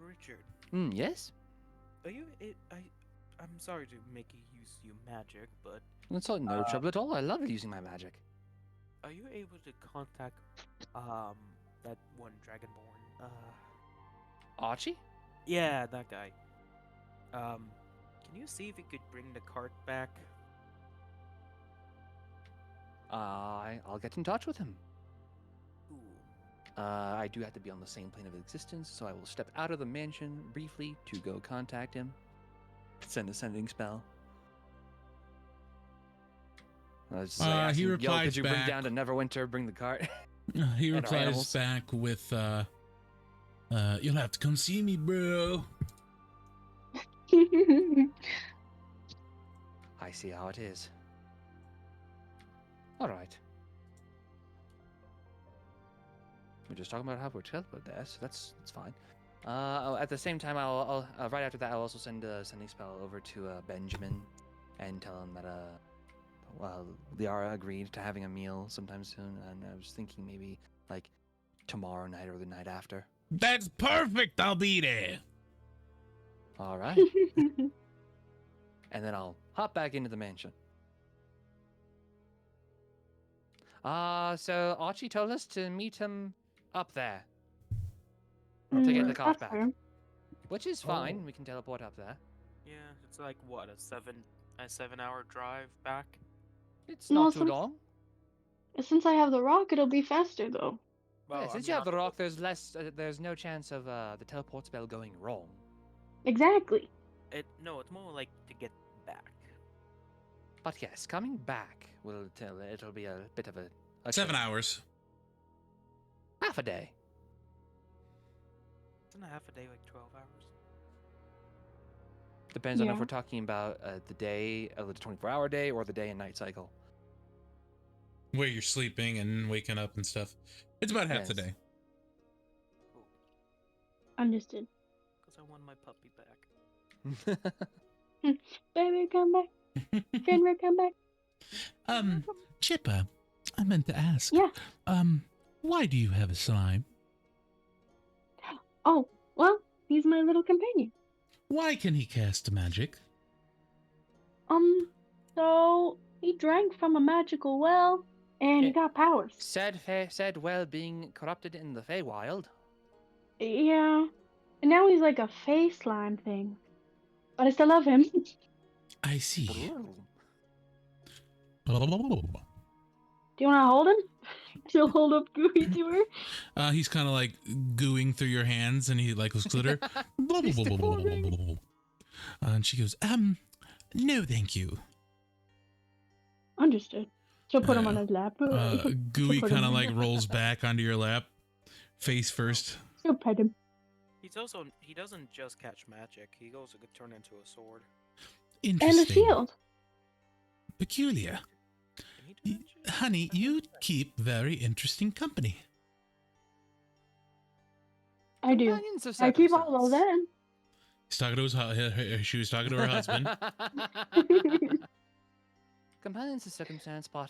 Richard, Yes? are you? I'm sorry to make you use your magic, but It's all no trouble at all. I love using my magic. are you able to contact that one Dragonborn? Archie? Yeah, that guy. Can you see if he could bring the cart back? I'll get in touch with him. Ooh. I do have to be on the same plane of existence, so I will step out of the mansion briefly to go contact him. Send a sending spell. He replies could you bring back- down to Neverwinter, bring the cart? He And our replies animals. back with, "You'll have to come see me, bro." I see how it is. Alright. We're just talking about how we're teleport there, so that's fine. At the same time, I'll right after that, I'll also send a sending spell over to Benjamin and tell him that Liara agreed to having a meal sometime soon, and I was thinking maybe like tomorrow night or the night after. That's perfect. I'll be there. All right, and then I'll hop back into the mansion. So Archie told us to meet him up there. Or to get the cart That's back. fair. Which is fine. We can teleport up there. Yeah, it's like what, a 7-hour drive back? It's No, not too since- long. Since I have the rock, it'll be faster though. Well, Yeah, I since mean, you have on the the rock, there's no chance of the teleport spell going wrong. Exactly. no, it's more like to get back. But yes, coming back it'll be a bit of a 7 trip. hours. Half a day. Isn't a half a day like 12 hours? Depends on if Yeah. we're talking about the day of the 24-hour day or the day and night cycle. Where you're sleeping and waking up and stuff. It's about half the Yes. day. Understood. Because I want my puppy back. Baby, come back. Fenrir, come back. Chipper, I meant to ask. Yeah. Why do you have a slime? Oh, well, he's my little companion. Why can he cast magic? So he drank from a magical well, and he Yeah. got powers. said well being corrupted in the Feywild. Yeah. And now he's like a face slime thing. But I still love him. I see. Do you want to hold him? She'll hold up Gooey to her. He's kind of like gooing through your hands, and he like looks at her. And she goes, no, thank you. Understood. She'll put him on his lap. Gooey She'll put kind him of in- like rolls back onto your lap, face first. She'll pet him. He doesn't just catch magic. He also could turn into a sword. And a Interesting. shield. Peculiar. Can he do magic? Honey, you keep very interesting company. I do. Companions of I keep all of circumstance. them. He's talking to she was talking to her husband. Companions of circumstance, but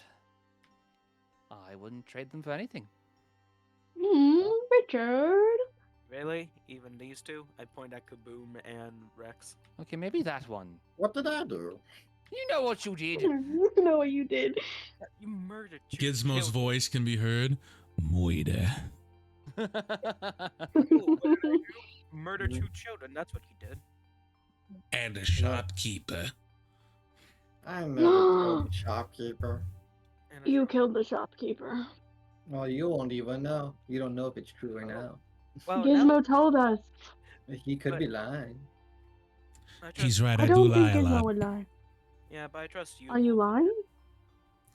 I wouldn't trade them for anything. Richard. Really? Even these two? I point at Kaboom and Rex. Okay, maybe that one. What did I do? You know what you did. You know what you did. You murdered two Gizmo's children. voice can be heard. Moida. Oh, what did I do? Murder two children. That's what you did. And a shopkeeper. I never killed the shopkeeper. And a You shop- killed the shopkeeper. Well, you won't even know. You don't know if it's true or Oh. not. Well, Gizmo told us. He could But- be lying. I trust, He's right, I I do don't lie think a Gizmo lot. would lie. Yeah, but I trust you. Are you more. lying?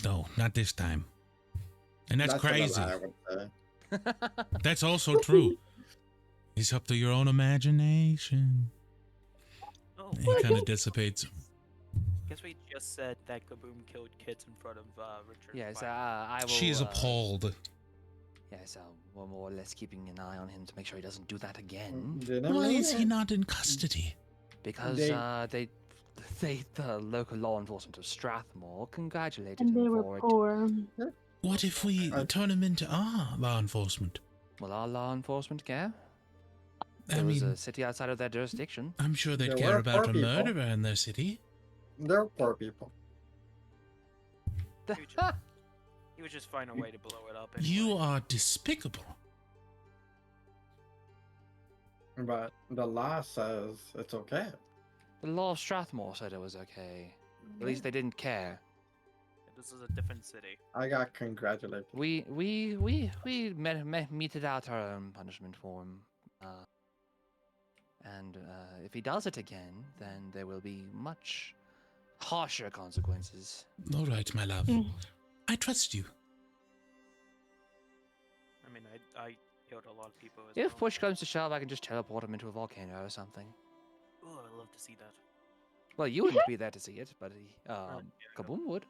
No, not this time. And that's what a crazy. lie would say. That's also true. It's up to your own imagination. Oh, And he kind of dissipates. guess we just said that Kaboom killed kids in front of Richard. Yes, Fine. I will. She is appalled. Yes, we're more or less keeping an eye on him to make sure he doesn't do that again. Didn't Why mean is he it. not in custody? Because the local law enforcement of Strathmore congratulated And they him were for it. poor. What if we turn him into our law enforcement? Will our law enforcement care? I It was mean, a city outside of their jurisdiction. I'm sure they'd There care were about poor a people. murderer in their city. They're poor people. He would just find a way to blow it up. You anyway. are despicable. But the law says it's okay. The law of Strathmore said it was okay. At least they didn't care. This is a different city. I got congratulated. We meted out our own punishment for him. And if he does it again, then there will be much harsher consequences. All right, my love. Mm. I trust you. I mean, I killed a lot of people as If well. push comes to shove, I can just teleport him into a volcano or something. Oh, I'd love to see that. Well, you wouldn't be there to see it, but yeah, I know. Kaboom would.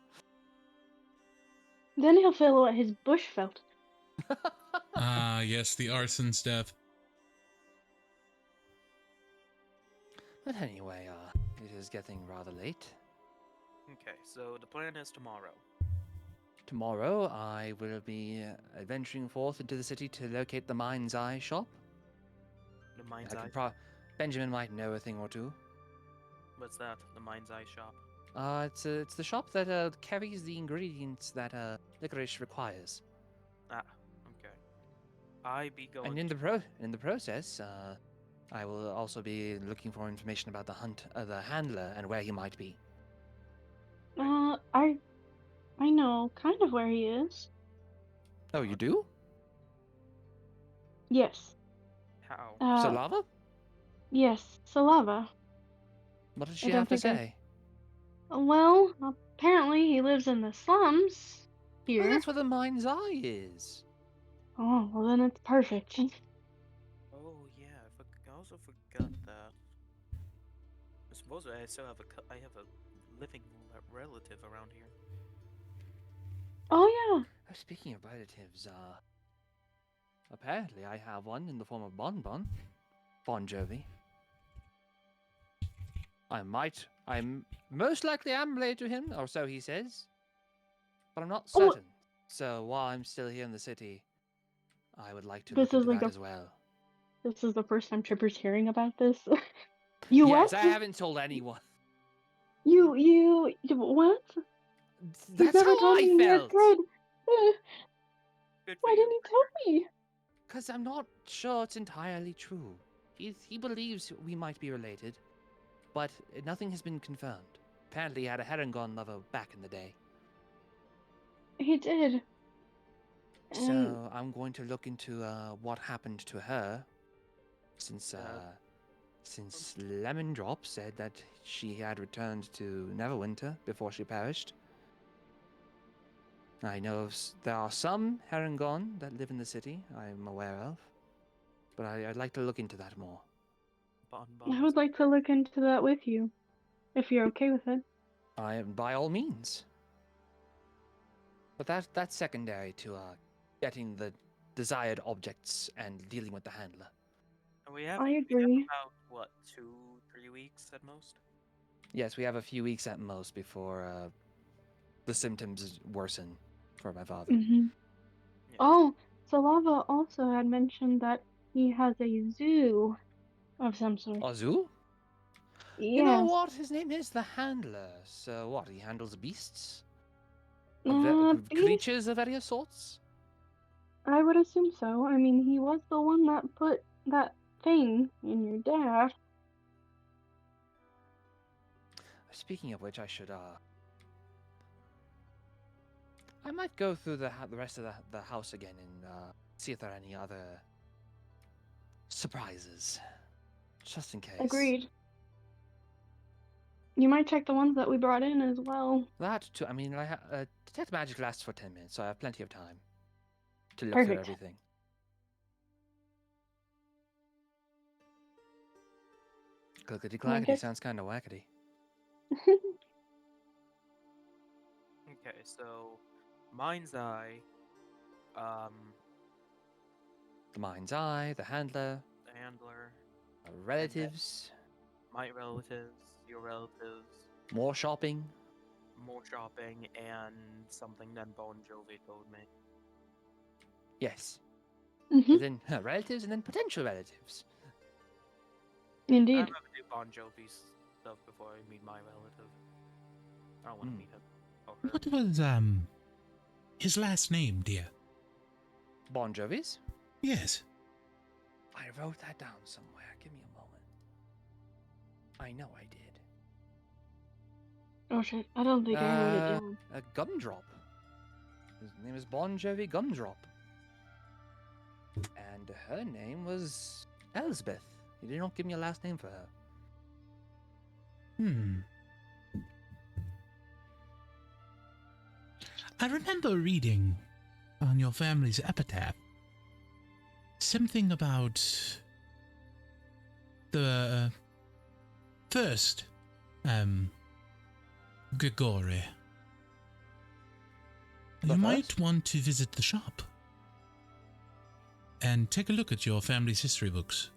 Then he'll feel what his bush felt. Ah, yes, the arson stuff. But anyway, it is getting rather late. Okay, so the plan is tomorrow. Tomorrow, I will be adventuring forth into the city to locate the Mind's Eye shop. The Mind's I Eye. could Benjamin might know a thing or two. What's that? The Mind's Eye shop. It's the shop that carries the ingredients that licorice requires. Ah, okay. I be going. And in the process, I will also be looking for information about the handler and where he might be. I know kind of where he is. Oh, you do? Yes. How? Salava? Yes, Salava. What did I she don't have to think I. say? Well, apparently he lives in the slums Oh, here. that's where the mind's eye is. Oh, well then it's perfect. Oh yeah, I also forgot that. I suppose I still have I have a living relative around here. Oh Oh, speaking of relatives, apparently I have one in the form of Bon Jovi. I'm most likely am related to him, or so he says, but I'm not yeah. Oh, certain. So while I'm still here in the city, I would like to this look is into like that a. as well. This is the first time Chipper's hearing about this. You Yes, what? I haven't told anyone. You what? You've That's never how told I me you're felt. good. Good for Why didn't you. you tell me? Because I'm not sure it's entirely true. He believes we might be related, but nothing has been confirmed. Apparently, he had a Herringon lover back in the day. He did. And So I'm going to look into what happened to her, since Lemon Drop said that she had returned to Neverwinter before she perished. I know there are some Herringon that live in the city, I'm aware of, but I'd like to look into that more. Bon I bons. would like to look into that with you, if you're okay with it. By all means. But that's secondary to getting the desired objects and dealing with the handler. And we have I we have agree. about what 3 weeks at most. Yes, we have a few weeks at most before the symptoms worsen for my father. Mm-hmm. Yeah. Oh, Salava also had mentioned that he has a zoo of some sort. Azu? You know Yes. what? His name is the Handler. So what? He handles beasts? Beast? Creatures of various sorts? I would assume so. I mean, he was the one that put that thing in your dad. Speaking of which, I might go through the rest of the house again and see if there are any other surprises. Just in case. Agreed. You might check the ones that we brought in as well. That too. I mean, detect magic lasts for 10 minutes, so I have plenty of time to look through Perfect. everything. Clickety I clackety guess. sounds kind of wackety. Okay, so mind's eye, um, The mind's eye, the handler, the handler, relatives, my relatives, your relatives, more shopping. more shopping, and something that Bon Jovi told me. Yes. Mm-hmm. And then relatives and then potential relatives. I'd Indeed. rather do Bon Jovi's stuff before I meet my relative. I don't want to meet him or her. What was his last name, dear? Bon Jovi's? Yes. I wrote that down somewhere. Give me a moment. I know I did. Oh shit, I don't think I wrote it down. A Gumdrop. His name is Bon Jovi Gumdrop. And her name was Elsbeth. He did not give me a last name for her. I remember reading on your family's epitaph something about the first Grigori. The You might first? want to visit the shop and take a look at your family's history books.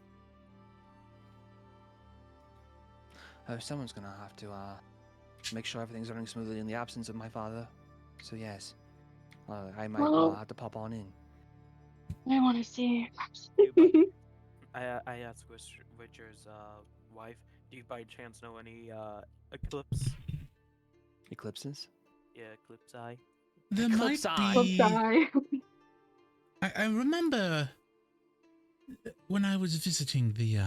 Someone's gonna have to make sure everything's running smoothly in the absence of my father. So yes, I might Well, have to pop on in. I want to see. You by, I asked Witcher's wife, do you by chance know any Eclipse? Eclipses? Yeah, Eclipse Eye. There Eclipse might Eye. Let's be. die. I remember when I was visiting the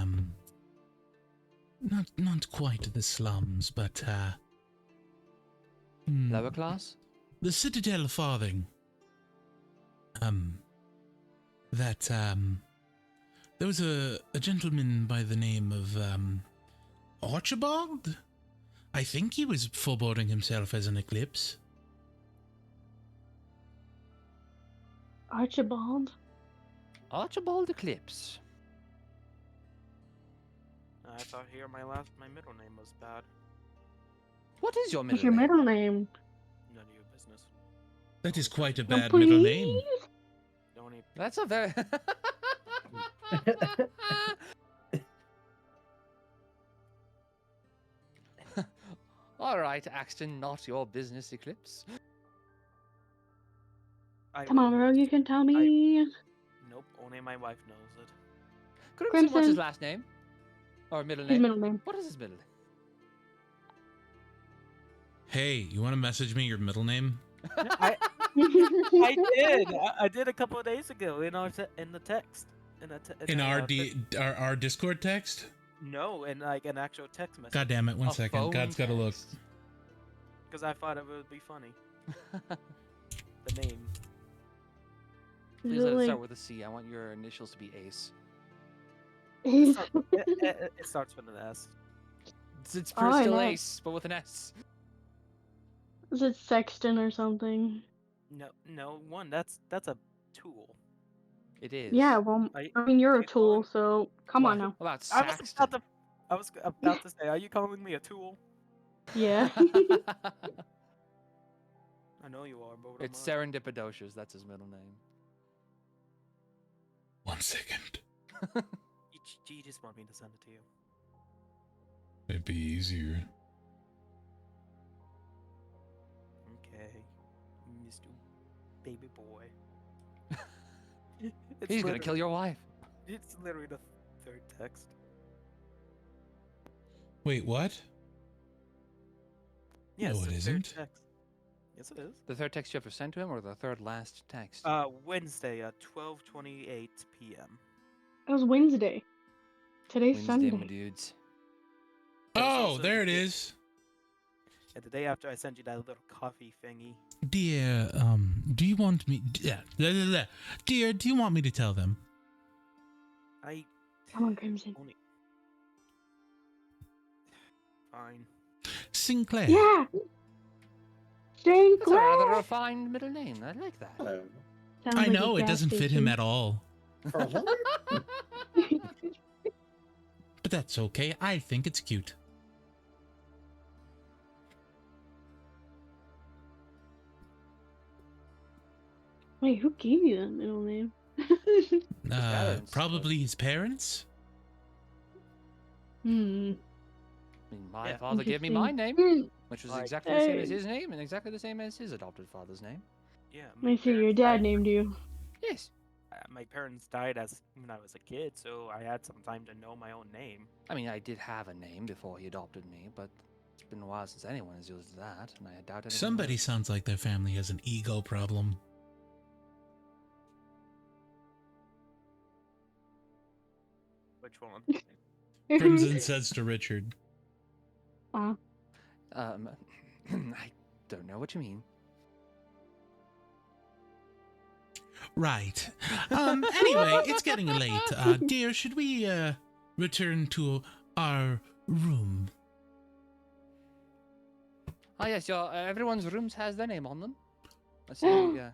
not quite the slums, but Lower class? the Citadel Farthing. That There was a gentleman by the name of Archibald. I think he was foreboding himself as an eclipse. Archibald. Archibald Eclipse. I thought here my middle name was bad. What is your middle What's your name? middle name? None of your business. That is quite a No, bad middle name. please? Don't even. That's a very. All right, Axton, not your business, Eclipse. Come on, bro, you can tell me. Nope, only my wife knows it. Crimson, what's his Crimson. last name? Or middle His name? middle name. What is his middle name? Hey, you want to message me your middle name? I did. I did a couple of days ago in the text. In our Discord text? No, in like an actual text message. God damn it! One A second. phone God's got to look. text. Because I thought it would be funny. The name. Please Is let it it like start with a C. I want your initials to be Ace. It, start, it starts with an S. It's Oh, I still know. Ace, but with an S. Is it Sexton or something? No, one. That's a tool. It is. Yeah, well, I I mean, you're a you tool, calling- so come on What now. about I was Saxton? about to say, are you calling me a tool? Yeah. I know you are, but It's I'm not. Serendipitocious. That's his middle name. 1 second. You just want me to send it to you. It'd be easier. Okay, Mr. Baby Boy. He's gonna kill your wife. It's literally the third text. Wait, what? Yes, No, it the third isn't. text. Yes, it is. The third text you ever sent to him, or the third last text? Wednesday at 12:28 p.m. It was Wednesday. Today's Wednesday, my Sunday. dudes. It was Oh, also there it the day- is. And the day after I sent you that little coffee thingy. Dear, do you want me? Dear, do you want me to tell them? I Come on, Crimson. only. Fine. Sinclair. Yeah! That's a rather Sinclair! refined middle name. I like that. Hello. Sounds I like a know it gas doesn't fit him station. at all, For a hundred? but that's okay. I think it's cute. Wait, who gave you that middle name? parents, Probably his parents. Hmm. I mean, my Yeah. father gave me my name, Hmm. which was Like- exactly the same as Hey. his name, and exactly the same as his adopted father's name. Yeah. I see your dad named you. Yes. My parents died when I was a kid, so I had some time to know my own name. I mean, I did have a name before he adopted me, but it's been a while since anyone has used that, and I doubt anyone Somebody will. sounds like their family has an ego problem. Which one? Crimson says to Richard. Aw. I don't know what you mean. Right. Anyway, it's getting late. Dear, should we return to our room? Oh yes, everyone's rooms has their name on them. I see. Yeah.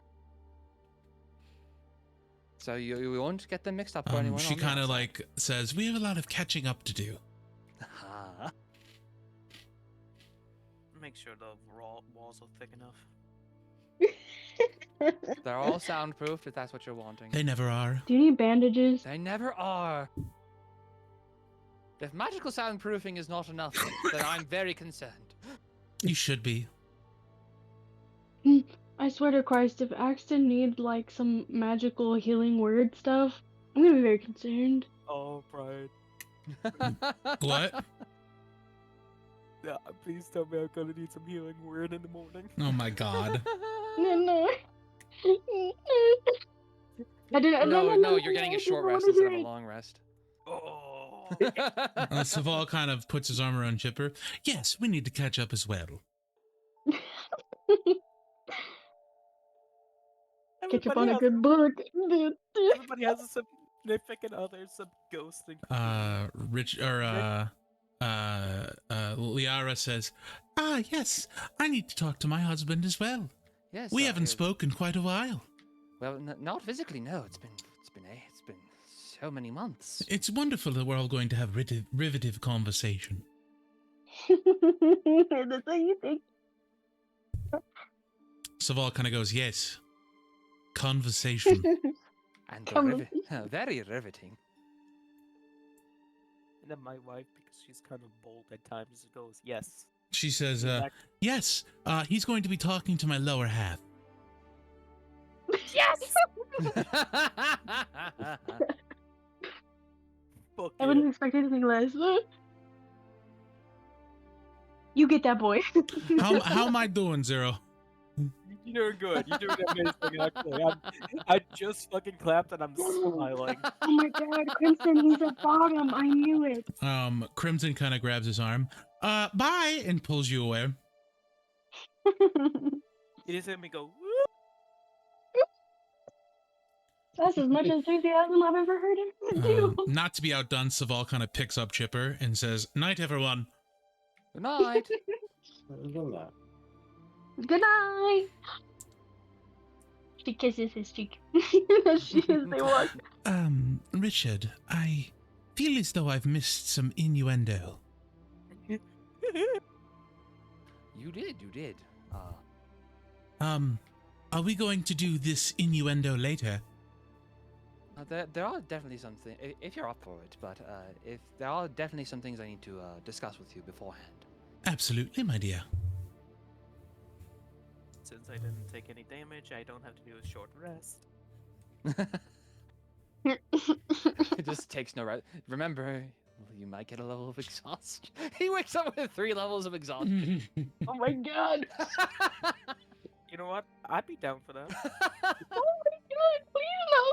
So you won't get them mixed up for anyone. She on the kind of outside. like says, "We have a lot of catching up to do." Ah. Make sure the walls are thick enough. They're all soundproofed if that's what you're wanting. They never are. Do you need bandages? They never are. If magical soundproofing is not enough, then I'm very concerned. You should be. I swear to Christ, if Axton need like some magical healing word stuff, I'm gonna be very concerned. Oh, pride. What? Yeah, please tell me I'm gonna need some healing word in the morning. Oh my god. No. I didn't. No, you're getting a I short didn't rest wanna instead of hear a it. long rest. Oh. Saval kind of puts his arm around Chipper. Yes, we need to catch up as well. Catch up Everybody on a has- good book. Everybody has a significant other, some ghosting. Liara says, "Ah, yes, I need to talk to my husband as well. Yes. We haven't spoken quite a while. Well, not physically. No, it's been so many months. It's wonderful that we're all going to have riveting conversation." That's what you think. Saval kind of goes, "Yes, conversation." And Conversation. very riveting. And then my wife, because she's kind of bold at times, goes, "Yes." She says, Exact- "Yes, he's going to be talking to my lower half." Yes! Fuck I it. wouldn't expect anything less. You get that, boy. How am I doing, Zero? You're doing good. You're doing amazing, actually. I just fucking clapped and I'm smiling. Oh my god, Crimson, he's at bottom. I knew it. Crimson kind of grabs his arm. Bye, and pulls you away. You just hear me go, "Woo!" That's as much enthusiasm I've ever heard him do. Not to be outdone, Saval kind of picks up Chipper and says, "Night, everyone." Good night. Good night. She kisses his cheek as they walk. Richard, I feel as though I've missed some innuendo. You did. Are we going to do this innuendo later? There are definitely some things, if you're up for it, but if there are definitely some things I need to discuss with you beforehand. Absolutely, my dear. Since I didn't take any damage, I don't have to do a short rest. It just takes no rest. Remember, you might get a level of exhaustion. He wakes up with 3 levels of exhaustion. Oh my god. You know what? I'd be down for that. Oh my god, please no.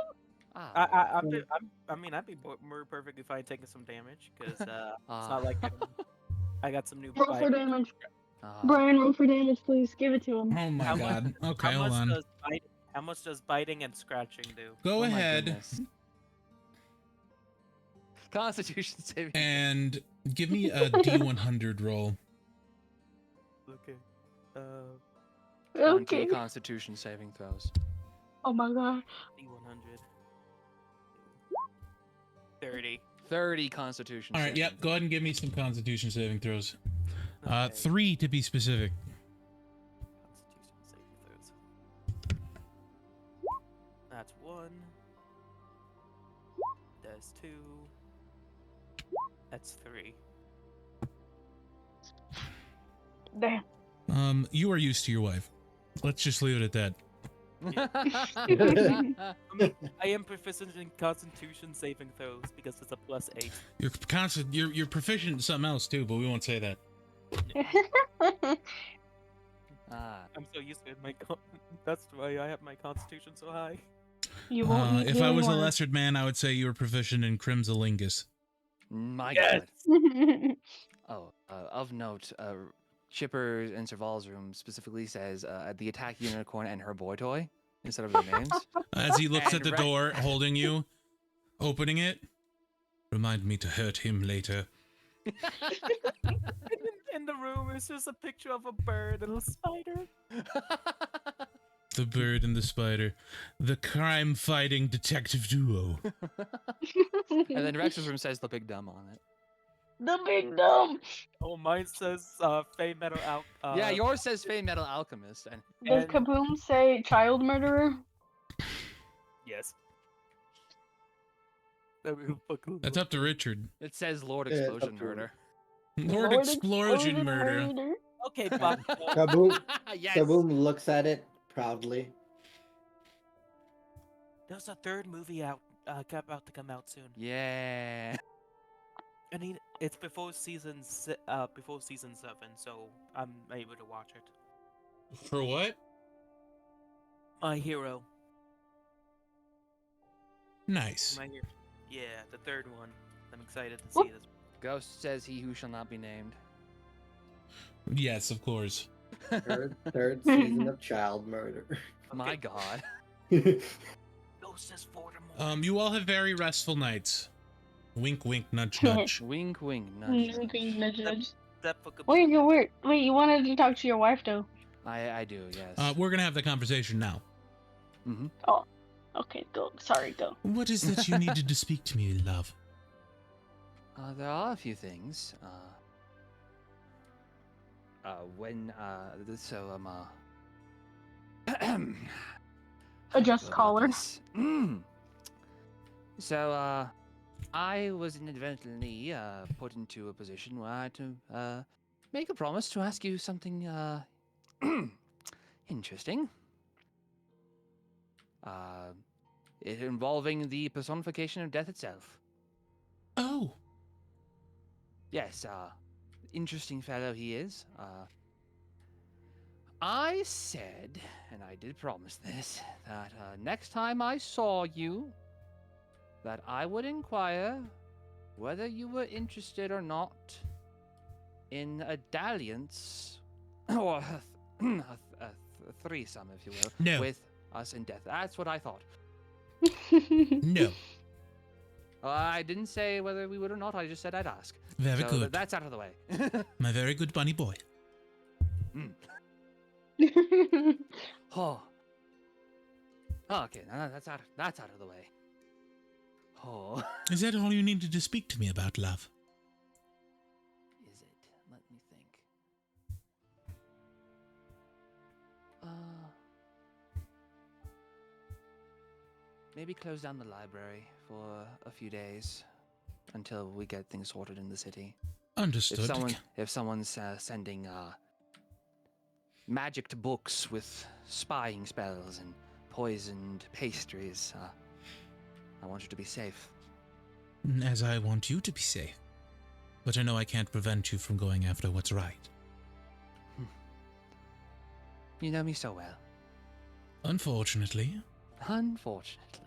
I'd be more perfectly fine taking some damage because it's not like I got some new. Roll for bite. damage. Brian, roll for damage, please. Give it to him. Oh my How god. much- Okay, hold on. How much does biting and scratching do? Go Oh my ahead goodness. Constitution saving. and give me a D100 roll. Okay. 20 Okay. Constitution saving throws. Oh my god. D100. 30. 30 Constitution. All right, saving yep. Go ahead and give me some Constitution saving throws. Okay. 3 to be specific. Constitution saving throws. That's 1. That's 2. That's 3. Damn. You are used to your wife. Let's just leave it at that. I am proficient in Constitution saving throws because it's a +8. You're proficient in something else too, but we won't say that. I'm so used to it. That's why I have my Constitution so high. You won't need If I was a healing lesser man, I would say you were proficient in Crimsolingus. My Yes. god. words. Oh, of note, Chipper in Serval's room specifically says the attack unicorn and her boy toy instead of their names. As he looks And at the door, holding you, opening it. Remind me to hurt him later. In the room is just a picture of a bird and a spider. The bird and the spider. The crime-fighting detective duo. And then Rex's room says the big dumb on it. The big dumb. Oh, mine says Fey Metal Out. Yeah, yours says Fey Metal Alchemist. And Does And- Kaboom say child murderer? Yes. That would fucking- That's up to Richard. it says Lord Yeah, Explosion up to Murder. Lord Explosion Murder. Okay, but Kaboom. Yes. Kaboom looks at it proudly. there's a third movie out about to come out soon. Yeah. I mean, it's before season 7, so I'm able to watch it. For what? My Hero. Nice. My Hero. Yeah, the third one. I'm excited to see this. Ghost says he who shall not be named. Yes, of course. Third season of child murder. My Okay. god. Ghost closest Voldemort. You all have very restful nights. Wink, wink, nudge, nudge. Wink, wink, nudge, nudge. That book of Wait, you wanted to talk to your wife though. I do, yes. We're gonna have the conversation now. Mm-hmm. Oh, okay, go. Sorry, go. What is that you needed to speak to me, love? There are a few things. Adjust how do I go about collar. this? So, I was inadvertently put into a position where I had to make a promise to ask you something interesting. It involving the personification of death itself. Oh, Yes, interesting fellow he is. I said, and I did promise this, that next time I saw you, that I would inquire whether you were interested or not in a dalliance, or a threesome, if you will, No. with us in death. That's what I thought. no. I didn't say whether we would or not, I just said I'd ask. Very So good. that's out of the way. My very good bunny boy. Oh. Okay, now that's out of the way. Oh. Is that all you needed to speak to me about, love? Is it? Let me think. Maybe close down the library for a few days until we get things sorted in the city. Understood. If someone's sending magicked books with spying spells and poisoned pastries, I want you to be safe. As I want you to be safe. But I know I can't prevent you from going after what's right. You know me so well. Unfortunately. Unfortunately.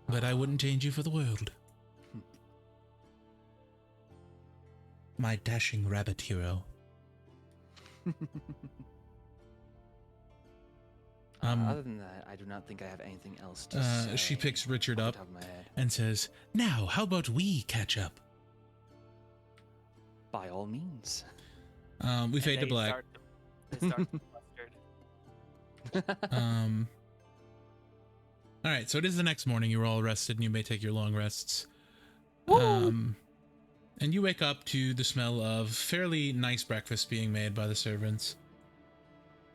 But I wouldn't change you for the world. My dashing rabbit hero. Other than that, I do not think I have anything else to say. She picks Richard off up the top of my head. and says, "Now, how about we catch up?" By all means. We fade to black. They start to mustard. All right, so it is the next morning. You're all rested, and you may take your long rests. Woo! And you wake up to the smell of fairly nice breakfast being made by the servants.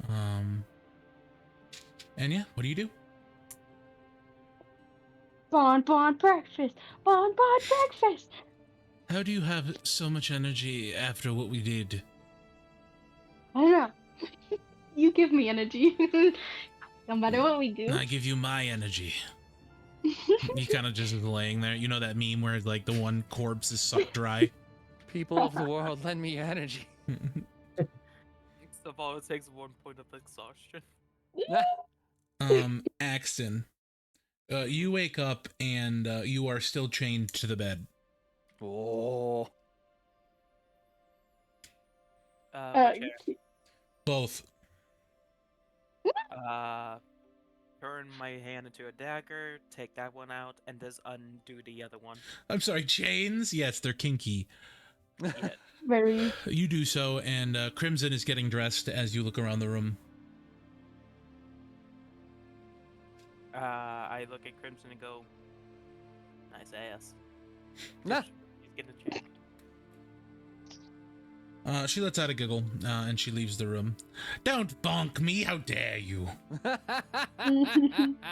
And yeah, what do you do? Bon breakfast! Bon breakfast! How do you have so much energy after what we did? I don't know. You give me energy. No matter what we do. I give you my energy. He kind of just is laying there. You know that meme where like the one corpse is sucked dry? People of the world, lend me your energy. First of all, it takes 1 point of exhaustion. Axton, you wake up and you are still chained to the bed. Oh. Which hair? Both. Turn my hand into a dagger, take that one out, and just undo the other one. I'm sorry, chains? Yes, they're kinky. Yeah. Very. You do so, and Crimson is getting dressed as you look around the room. I look at Crimson and go, nice ass. Nah. He's getting changed. She lets out a giggle, and she leaves the room. Don't bonk me, how dare you?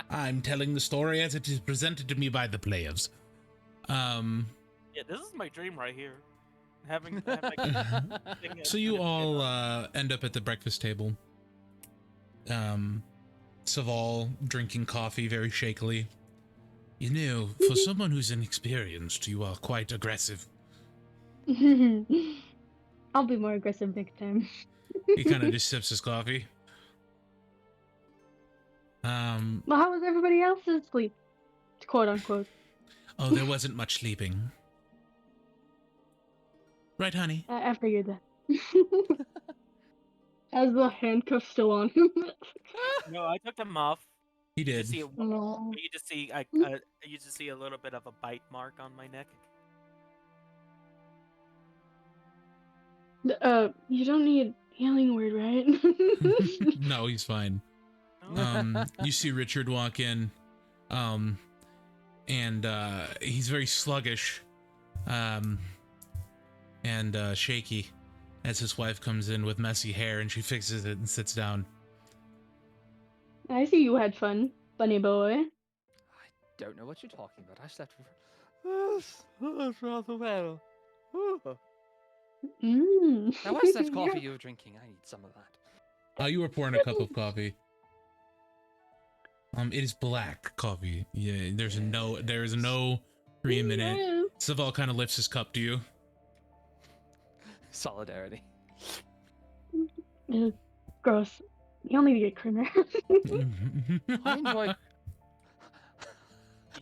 I'm telling the story as it is presented to me by the players. Yeah, this is my dream right here. Having So you all end up at the breakfast table. Saval drinking coffee very shakily. You know, for someone who's inexperienced, you are quite aggressive. I'll be more aggressive next time. He kind of just sips his coffee. Well, how was everybody else's sleep? Quote unquote. Oh, there wasn't much sleeping. Right, honey? I figured that. Has the handcuffs still on him? No, I took them off. He You did. just see a, No. you just see a little bit of a bite mark on my neck. You don't need healing word, right? No, he's fine. No? You see Richard walk in, and he's very sluggish, and shaky as his wife comes in with messy hair, and she fixes it and sits down. I see you had fun, bunny boy. I don't know what you're talking about. I slept rather well. Now, what's that coffee you were drinking? I need some of that. You were pouring a cup of coffee. It is black coffee. Yeah, there's no cream in it. Yeah. Saval kind of lifts his cup to you. Solidarity. Ew, gross. You don't need to get creamer. I enjoy. You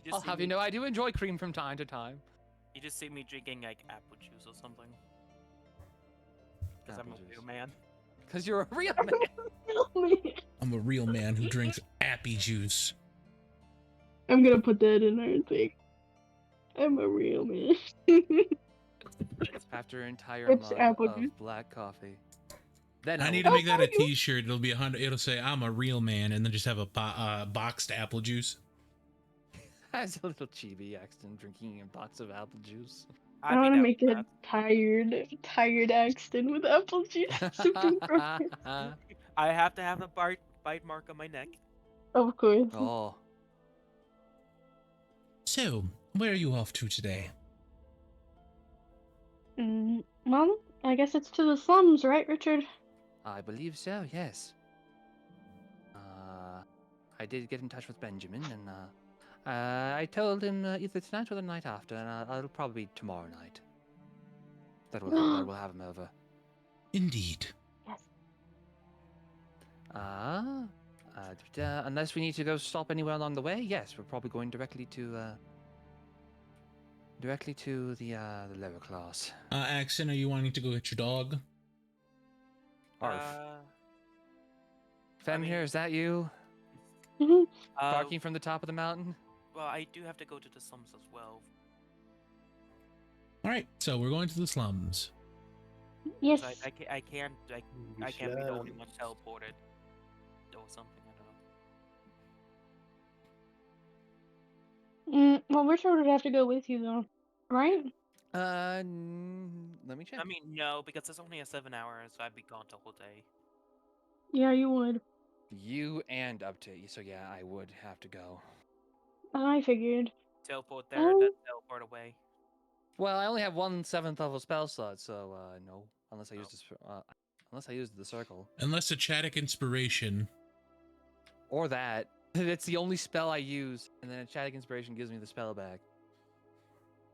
just I'll see have me, you know, I do enjoy cream from time to time. You just see me drinking like apple juice or something. Because I'm Apple a real juice. man. Because you're a real man. I'm a real man who drinks appy juice. I'm gonna put that in our thing. I'm a real man. After an entire It's mug apple of juice. black coffee. Then I will need to be- make that a T-shirt. It'll be 100. It'll say "I'm a real man" and then just have a boxed apple juice. As a little chibi accident drinking a box of apple juice. I want to make it tired Axton with apple juice. Super gross. I have to have a bite mark on my neck. Of course. Oh, So, where are you off to today? Well, I guess it's to the slums, right, Richard? I believe so, yes. I did get in touch with Benjamin, and I told him either tonight or the night after, and it'll probably be tomorrow night. That we'll have him over. Indeed. Yes. Unless we need to go stop anywhere along the way, yes, we're probably going directly to the lower class. Axon, are you wanting to go get your dog? Arf. I Fem here, mean- is that you? Uh, Barking from the top of the mountain? well, I do have to go to the slums as well. All right, so we're going to the slums. Yes. So I can't We I can't be the only should. one teleported or something. I don't know. Well, Richard would have to go with you, though, right? Let me check. I mean, no, because it's only a 7 hours, so I'd be gone the whole day. Yeah, you would. You and up to so yeah, I would have to go. I figured. Teleport there, Oh. then teleport away. Well, I only have one 7th level spell slot, so no, unless I Oh. use this, unless I use the circle Unless a Chadic inspiration. or that. It's the only spell I use, and then a Chadic inspiration gives me the spell back.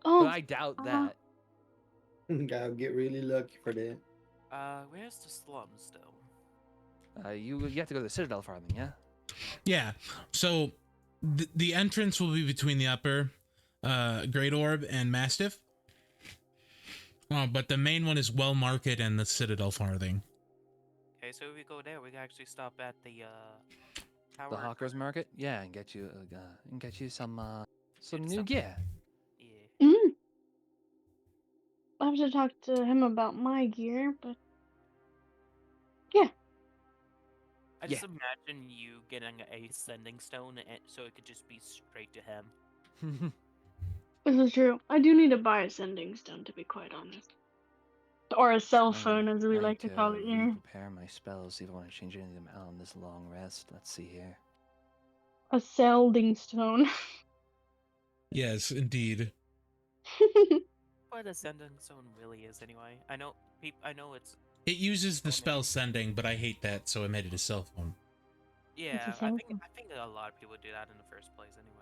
Oh, But I doubt that. Gotta get really lucky for that. Where's the slums though? You have to go to the Citadel farming, yeah. Yeah. So the entrance will be between the upper Great Orb and Mastiff. But the main one is Well Market and the Citadel farthing. Okay, so if we go there, we can actually stop at the tower. The Hawker's Market, yeah, and get you some Get new some- gear. Yeah. I have to talk to him about my gear, but I just Yeah. imagine you getting a sending stone, so it could just be straight to him. this is true. I do need to buy a sending stone, to be quite honest. Or a cell phone, as we I like need to call it here. Prepare my spells, see if I want to change any of them out on this long rest. Let's see here. A selding stone. Yes, indeed. What a sending stone really is, anyway. I know it's It uses the spell sending, but I hate that, so I made it a cell phone. yeah. I cell think phone. a lot of people do that in the first place, anyway.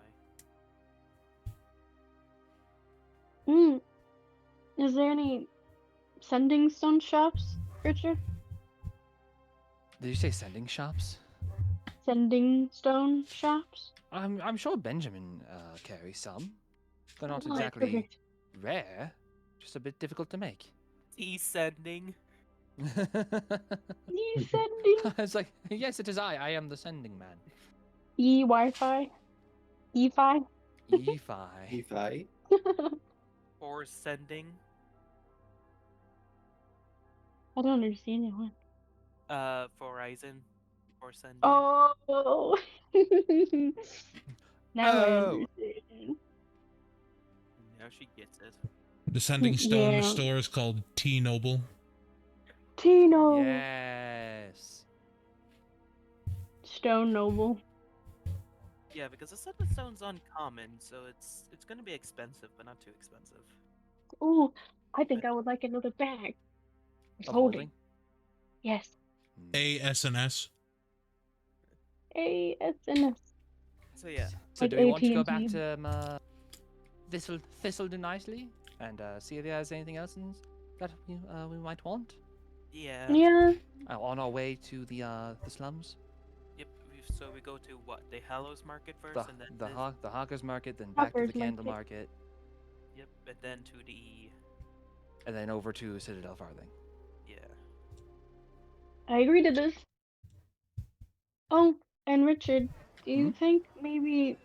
Is there any sending stone shops, Richard? Did you say sending shops? Sending stone shops? I'm sure Benjamin carries some. They're not Alright, exactly perfect. rare, just a bit difficult to make. He's sending. You sending? I was like, yes, it is I. I am the sending man. Wi-Fi? E-Fi? E-Fi. E5. Or sending. I don't understand that one. Verizon. Or sending. Oh. Now I Oh. understand. Now she gets it. The sending stone Yeah. store is called T-Noble. Tino. Yes. Stone Noble. Yeah, because the sending stone's uncommon, so it's gonna be expensive, but not too expensive. Oh, I think I would like another bag. It's Of holding. holding? Yes. ASNS. ASNS. So yeah. So Like do we want to go AT&T. back to Thistledown nicely and see if there's anything else that we might want Yeah. Yeah. on our way to the slums? Yep. So we go to what? The Hallows Market The first, and then the Hawkers Market, then back to Hawkers the Candle Market. Market, Yep, and then to the and then over to Citadel Farthing. yeah. I agree to this. Oh, and Richard, do you Hmm? think maybe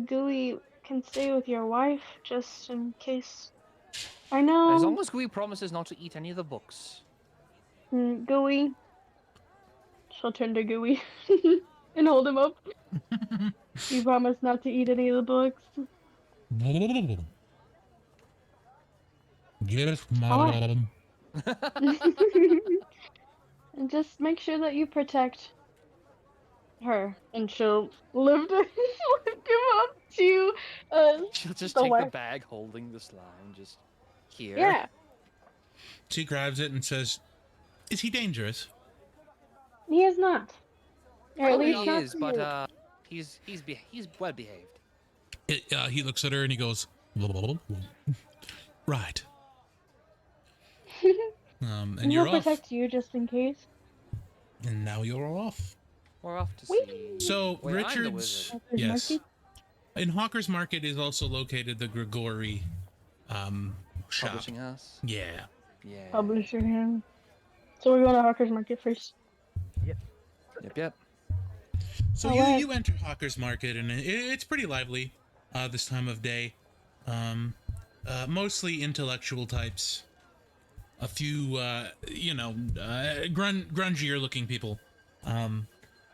Gooey can stay with your wife just in case? I As know. long as Gui promises not to eat any of the books. Gooey. She'll turn to Gooey and hold him up. You promise not to eat any of the books. Get it? Alright. And just make sure that you protect her, and she'll lift him up to She'll just the take the wife. bag holding the slime, just here. Yeah, She grabs it and says, "Is he dangerous?" he is not, or at Probably least he not is, to but you. he's well behaved. He looks at her and he goes, "Right." And And he'll you're off. protect you just in case. And now you're off. We're off to Whee! see. So Wait, I'm the Richard's, wizard. Hawker's yes, Market. in Hawker's Market is also located the Grigori shop. Publishing house. Yeah. Yeah. Publisher him. So we're going to Hawker's Market first. Yep. Yep. So Alright. you enter Hawker's Market and it's pretty lively this time of day. Mostly intellectual types. A few, grungier looking people.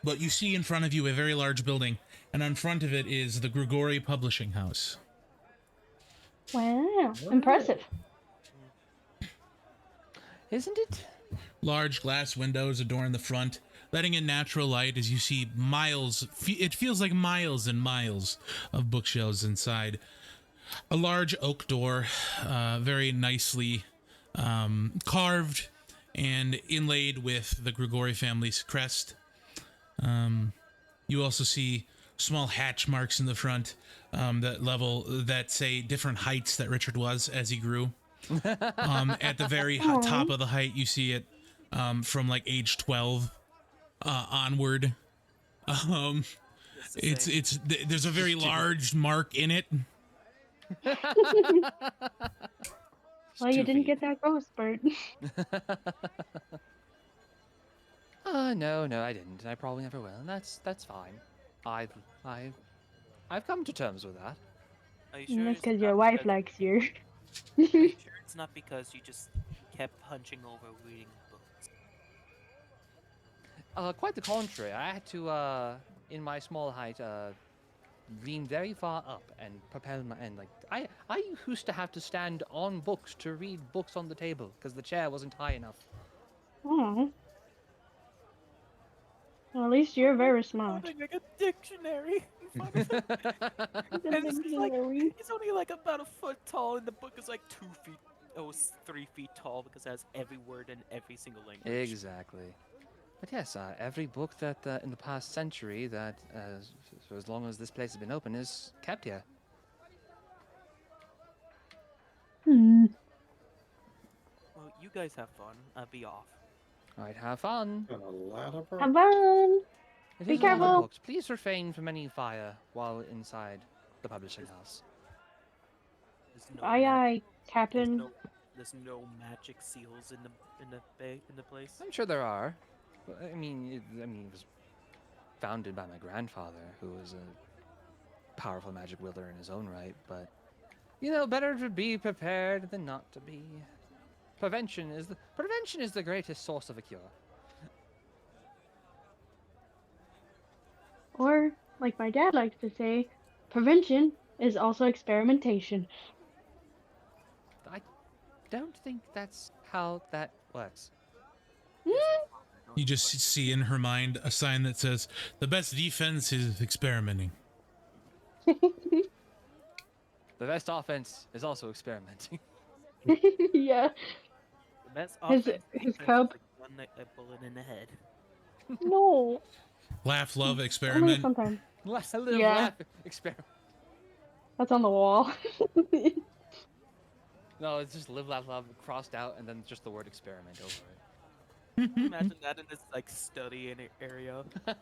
But you see in front of you a very large building, and in front of it is the Grigori Publishing House. Wow, impressive. Isn't it? Large glass windows adorn the front, letting in natural light as you see miles, it feels like miles and miles of bookshelves inside. A large oak door, very nicely carved and inlaid with the Grigori family's crest. You also see small hatch marks in the front that say different heights that Richard was as he grew. At the very top of the height, you see it from like age 12 onward. There's a very large mark in it. Well, you didn't get that growth spurt. No, I didn't. I probably never will, and that's fine. I've I've come to terms with that. Are you sure That's it's because not your wife because, likes you. are you sure it's not because you just kept punching over reading books? Quite the contrary. I had to, in my small height, lean very far up and propel my and like I used to have to stand on books to read books on the table because the chair wasn't high enough. Oh. Well, at least you're very smart. Holding like a dictionary in front of him. The And it's like dictionary. he's only like about a foot tall, and the book is like 2 feet, 3 feet tall because it has every word in every single language. Exactly. But yes, every book that in the past century that for as long as this place has been open is kept here. Hmm. Well, you guys have fun. I'll be off. All right, have fun. Got a lot of Have fun. It Be is a lot of careful. books. Please refrain from any fire while inside the publishing house. There's no Aye, aye, there's Captain. there's no magic seals in the place. I'm sure there are. But, I mean, it was founded by my grandfather, who was a powerful magic wielder in his own right. But better to be prepared than not to be. Prevention is the greatest source of a cure. Or, like my dad likes to say, prevention is also experimentation. I don't think that's how that works. Here's my father, don't You just fucking- see in her mind a sign that says, "The best defense is experimenting." The best offense is also experimenting. Yeah. The best His- offense his defense cub. is like one a bullet in the head. No. Laugh, love, Only experiment. sometimes. A little Yeah. laugh experiment. That's on the wall. No, it's just live, laugh, love crossed out, and then just the word experiment over Imagine that in this like study area. it.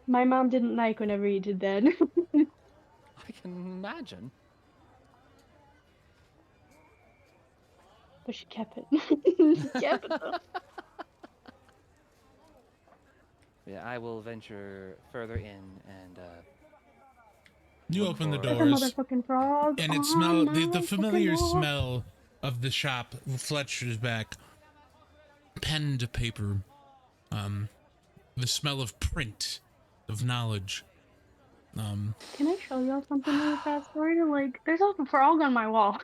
My mom didn't like whenever you did that. I can imagine. But she kept it. She kept it though. Yeah, I will venture further in and You Look open the for- Like a doors, motherfucking frog. and it on smell my the familiar fucking wall. smell of the shop. Fletcher's back. Pen to paper. The smell of print, of knowledge. Can I show y'all something really fast for you? Like, there's a frog on my wall.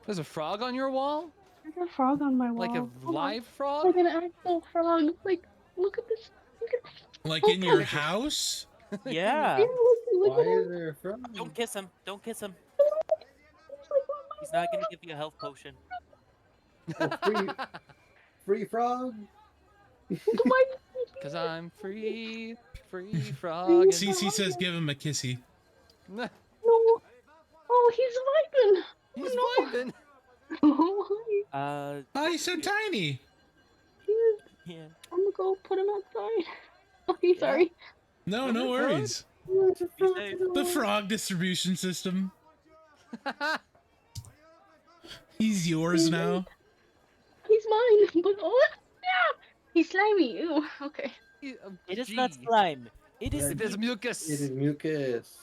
there's a frog on your wall, There's a frog on my wall. like a Hold on. live frog. Like an actual frog. Like, look at this. Look at this. Like in your Like a- house? Yeah. Yeah, look Why at is him. there a frog? Don't kiss him. Don't kiss him. He's like on my He's not gonna wall. give you a health potion. Oh, free frog? Why? Cause I'm free frog. Cece says give him a kissy. No. Oh, he's vibing. He's Oh, vibing. no. Oh, he's so tiny. Yeah. I'm gonna go put him outside. Okay, sorry. No, no Frog? worries. Be safe. The frog distribution system. He's yours now. He's mine. But oh, yeah. He's slimy. Ew. Okay. It is not slime. It is. It is mucus. It is mucus.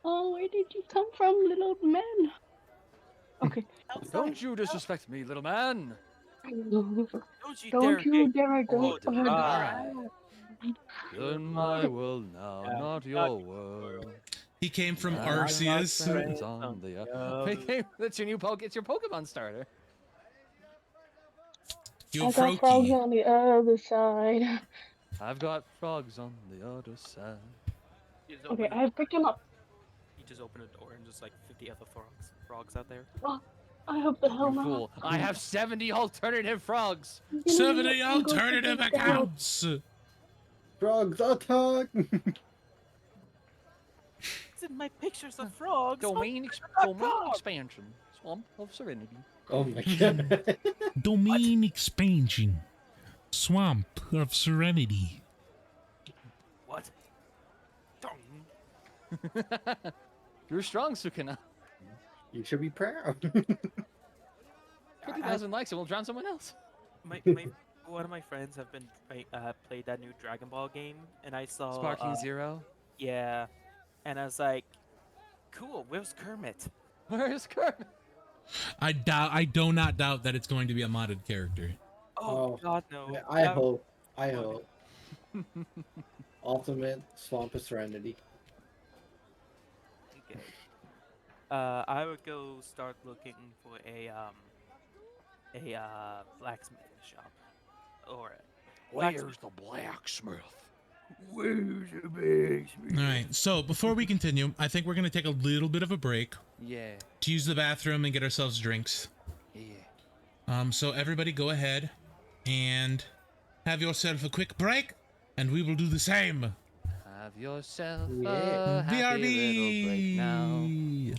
Oh, where did you come from, little man? Okay. outside. Don't you disrespect me, little man. Don't you Don't dare you get- dare go. Oh, die. You're in my world now, Yeah. not your world. He came from I've got Arceus. friends on the That's your new poke. It's your Pokemon starter. You I got frogs Froakie. on the other side. I've got frogs on the other side. You just Okay, open I picked him up. You just open a door and just like 50 other frogs out there. I hope the hell You not. fool. I have 70 alternative frogs. 70 I'm going to alternative take that. accounts. Frogs attack! It's in my pictures of frogs. Domain frog. expansion. Swamp of Serenity. Oh my god. Domain expansion. Swamp of Serenity. What? Dong. You're strong, Sukuna. You should be proud. 50,000 likes and we'll drown someone else. My one of my friends have been played that new Dragon Ball game, and I saw Sparking Zero. yeah, and I was like, cool. Where's Kermit? Where's Kermit? I do not doubt that it's going to be a modded character. Oh, Oh, God, no. I That- hope. I hope. Ultimate Swamp of Serenity. Okay. I would go start looking for a blacksmith shop, or Where's the blacksmith? where's the blacksmith? All right. So before we continue, I think we're going to take a little bit of a break Yeah. to use the bathroom and get ourselves drinks. Yeah. So everybody go ahead and have yourself a quick break, and we will do the same. Have yourself Yeah. a happy little break now. BRB.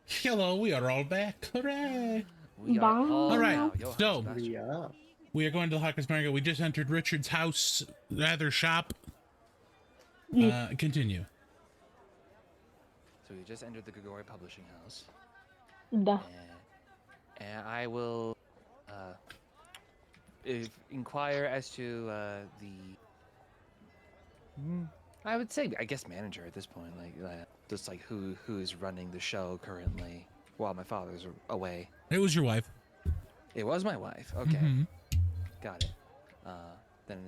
Hello, we are all back. Hooray! We are all All right, now Johann so- Sebastian. Yeah. We are going to the Hawker's Market. We just entered Richard's house, rather shop. Continue. So we just entered the Grigori Publishing House, Duh. and I will inquire as to I would say, I guess, manager at this point, just like who is running the show currently while my father's away. It was your wife. It was my wife. Okay, Mhm. got it. Then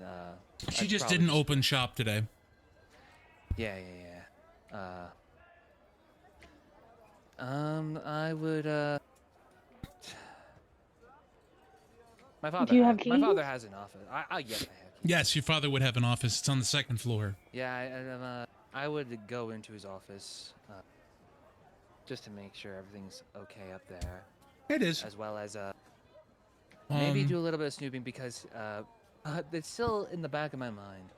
She I'd just probably didn't open shop today. Yeah. I would my father. Do you have my father keys? has an office. Yes, I have keys. Yes, your father would have an office. It's on the second floor. Yeah, I would go into his office just to make sure everything's okay up there, It is. as well as maybe Um, do a little bit of snooping because it's still in the back of my mind.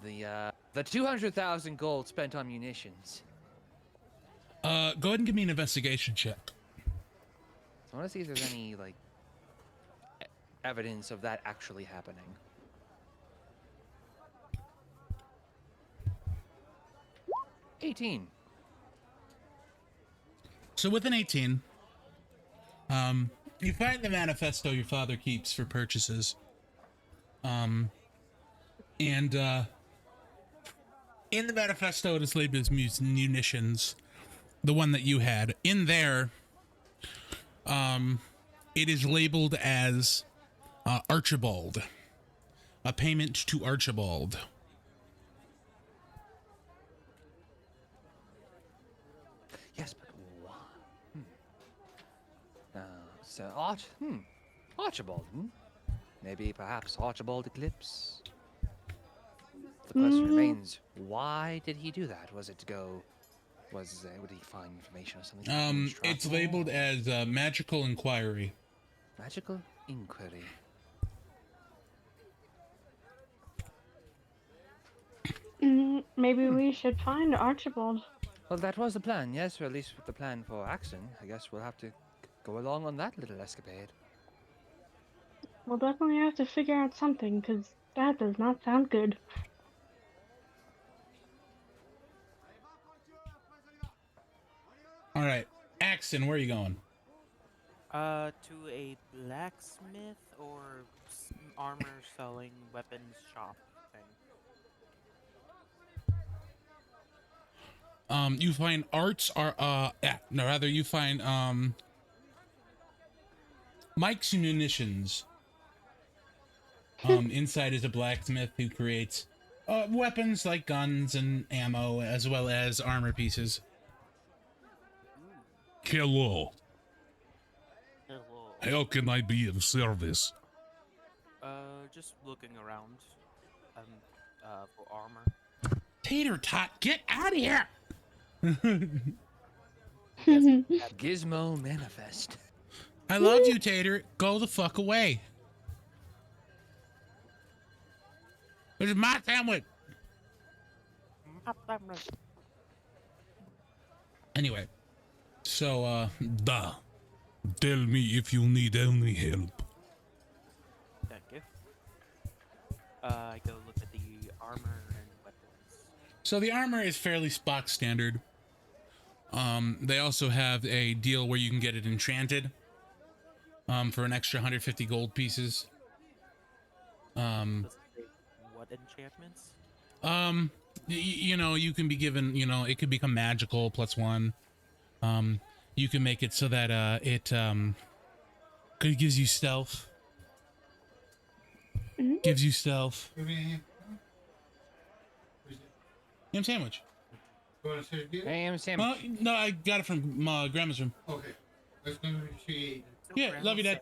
The 200,000 gold spent on munitions. Go ahead and give me an investigation check. I want to see if there's any evidence of that actually happening. $18. So with an 18, you find the manifesto your father keeps for purchases. And in the manifesto, it is labeled as munitions, the one that you had. In there, it is labeled as Archibald, a payment to Archibald. Yes, but why? Archibald. Maybe perhaps Archibald Eclipse. The question remains: why did he do that? Was it to go? Would he find information or something? It's labeled as Magical Inquiry. Magical Inquiry. Maybe we should find Archibald. Well, that was the plan, yes, or at least the plan for Axton. I guess we'll have to go along on that little escapade. We'll definitely have to figure out something, because that does not sound good. All right, Axton, where are you going? To a blacksmith or armor selling weapons shop thing. You find you find Mike's Munitions. Inside is a blacksmith who creates weapons like guns and ammo, as well as armor pieces. Hello. Hello. How can I be of service? Just looking around. For armor. Tater Tot, get out of here! Gizmo Manifest. I love you, Tater. Go the fuck away. This is my sandwich. Anyway, so Da. Tell me if you need any help. Thank you. I go look at the armor and weapons. So the armor is fairly Spock standard. They also have a deal where you can get it enchanted for an extra 150 gold pieces. Does it say what enchantments? You know, you can be given, you know, it could become magical +1. You can make it so that it gives you stealth. Gives you stealth. Ham sandwich. Ham sandwich. Well, no, I got it from Grandma's room. Okay. Let's go to Yeah, love you, Dad.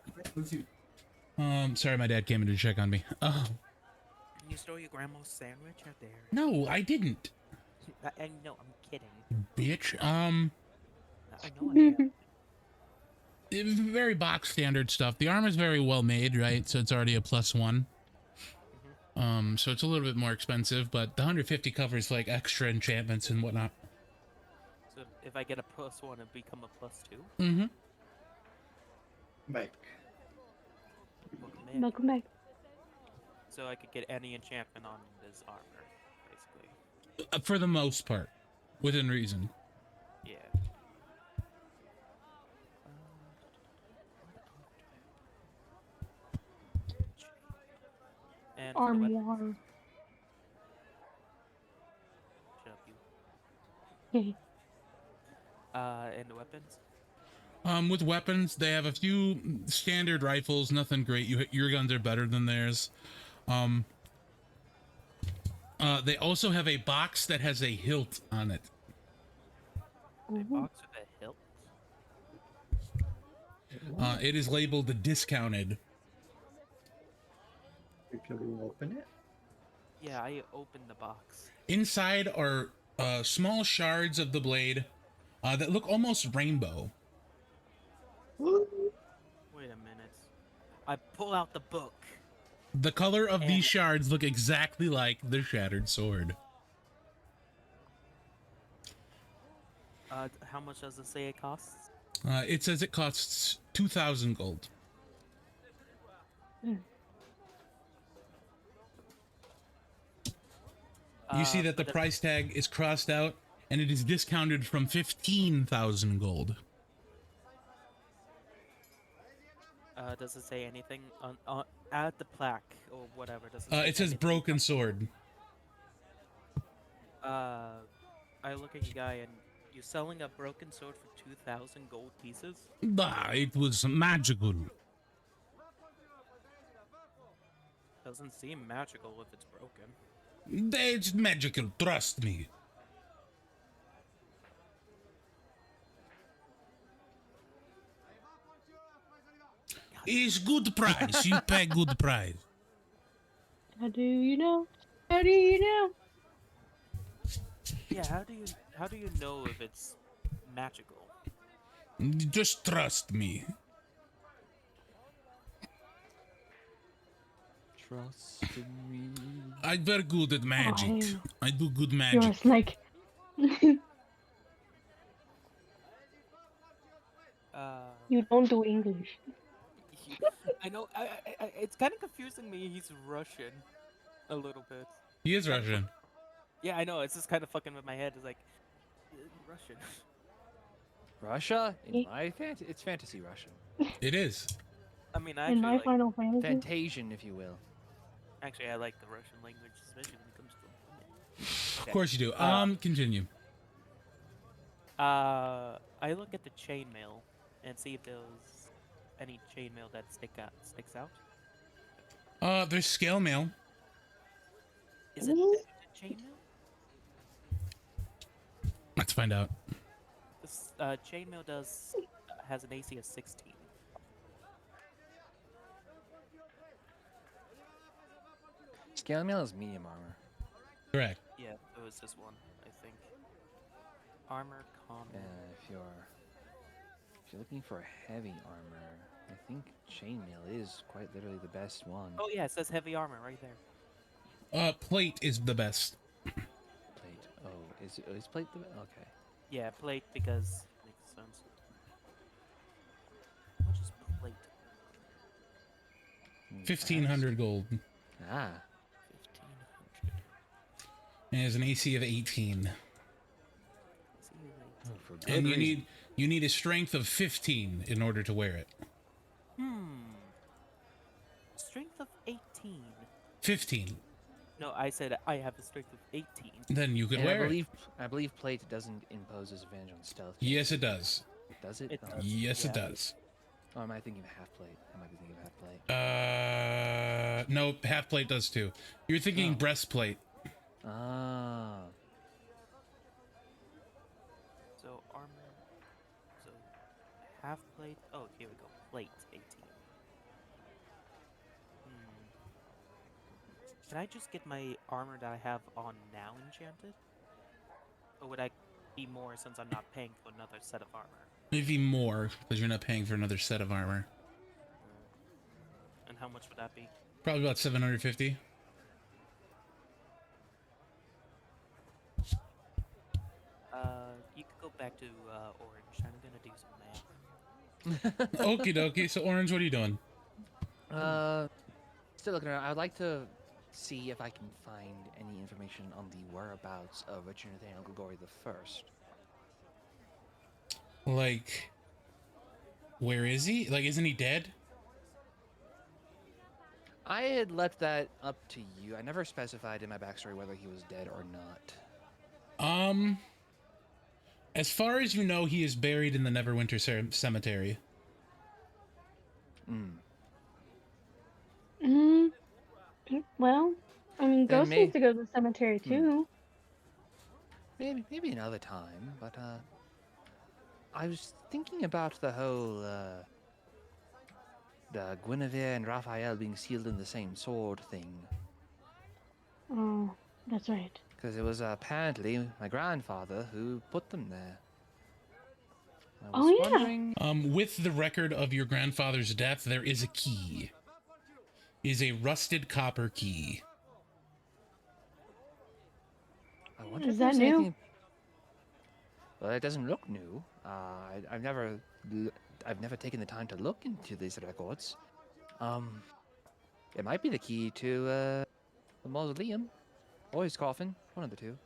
Sorry, my dad came in to check on me. Oh, You stole your grandma's sandwich out there. no, I didn't, I know, I'm kidding. bitch. I know I am. It's very box standard stuff. The armor's very well made, right? So it's already a +1. So it's a little bit more expensive, but the 150 covers like extra enchantments and whatnot. So if I get a +1, it become a +2. Mm-hmm. Back. Welcome back. Welcome back. So I could get any enchantment on this armor, basically. For the most part, within reason. Yeah. What armor do I have? And for the weapons, Armoire. shut up, you. Okay. And the weapons. With weapons, they have a few standard rifles, nothing great. Your guns are better than theirs. They also have a box that has a hilt on it. A Ooh. box with a hilt. It is labeled discounted. Can we open it? Yeah, I opened the box. Inside are small shards of the blade that look almost rainbow. Wait a minute. I pull out the book. The color of And- these shards look exactly like the shattered sword. How much does it say it costs? It says it costs 2,000 gold. You see that the but price tag is crossed out, and it is discounted from 15,000 gold. Does it say anything on at the plaque or whatever? Does it? It says anything broken sword. I look at you guy and you selling a broken sword for 2,000 gold pieces? Ah, it was magical. Doesn't seem magical if it's broken. It's magical, trust me. It's good price. You pay good price. How do you know? How do you know? Yeah, how do you know if it's magical? Just trust me. Trust in me. I'm very good at magic. Oh. I do good You're a magic. snake. You don't do English. I know. It's kind of confusing me. He's Russian, a little bit. He is Kinda fu- Russian. Yeah, I know. It's just kind of fucking with my head. It's like Russian. Russia? Eh? It's fantasy Russian. It is. I mean, In my actually, like, Final Fantasy. Fantasian, if you will. actually, I like the Russian language, especially when it comes to women. Of course you do. Continue. I look at the chainmail and see if there's any chainmail that sticks out. There's scale mail. Is it Ooh. dented chainmail? Let's find out. This chainmail has an AC of 16. Scale mail is medium armor. Correct. Yeah, it was this one, I think. Armor common. If you're looking for heavy armor, I think chainmail is quite literally the best one. Oh yeah, it says heavy armor right there. Plate is the best. Plate. Oh, is plate the okay? Yeah, plate because makes sense. How much is plate? 1,500 gold. Ah, 1,500. And it has an AC of 18. oh, for good And reason. you need a strength of 15 in order to wear it. Strength of 18. 15. No, I said I have a strength of 18. Then you could And wear I believe plate doesn't impose disadvantage on stealth. it. Yes, it does. Does it? It Oh, does. Yes, it Yeah. does. or am I thinking of half plate? I might be thinking of half plate. No, half plate does too. You're thinking Oh. breastplate. Ah. So armor. So half plate. Oh, here we go. Plate 18. Can I just get my armor that I have on now enchanted? Or would I be more since I'm not paying for another set of armor? Maybe more, because you're not paying for another set of armor. And how much would that be? Probably about 750. You could go back to Orange. I'm gonna do some math. Okie dokie. So, Orange, what are you doing? Still looking around. I'd like to see if I can find any information on the whereabouts of Richard Nathaniel Gregory the First. Like, where is he? Like, isn't he dead? I had left that up to you. I never specified in my backstory whether he was dead or not. As far as you know, he is buried in the Neverwinter Cemetery. Mm. Mm, well, I mean, Then Ghost needs to go to the cemetery too. Maybe another time, but I was thinking about the whole the Guinevere and Raphael being sealed in the same sword thing. Oh, that's right. Because it was apparently my grandfather who put them there. I was Oh, yeah. wondering. With the record of your grandfather's death, there is a key. Is a rusted copper key. I wonder Is if that there's new? anything. Well, it doesn't look new. I've never taken the time to look into these records. It might be the key to the mausoleum, or his coffin, one of the two.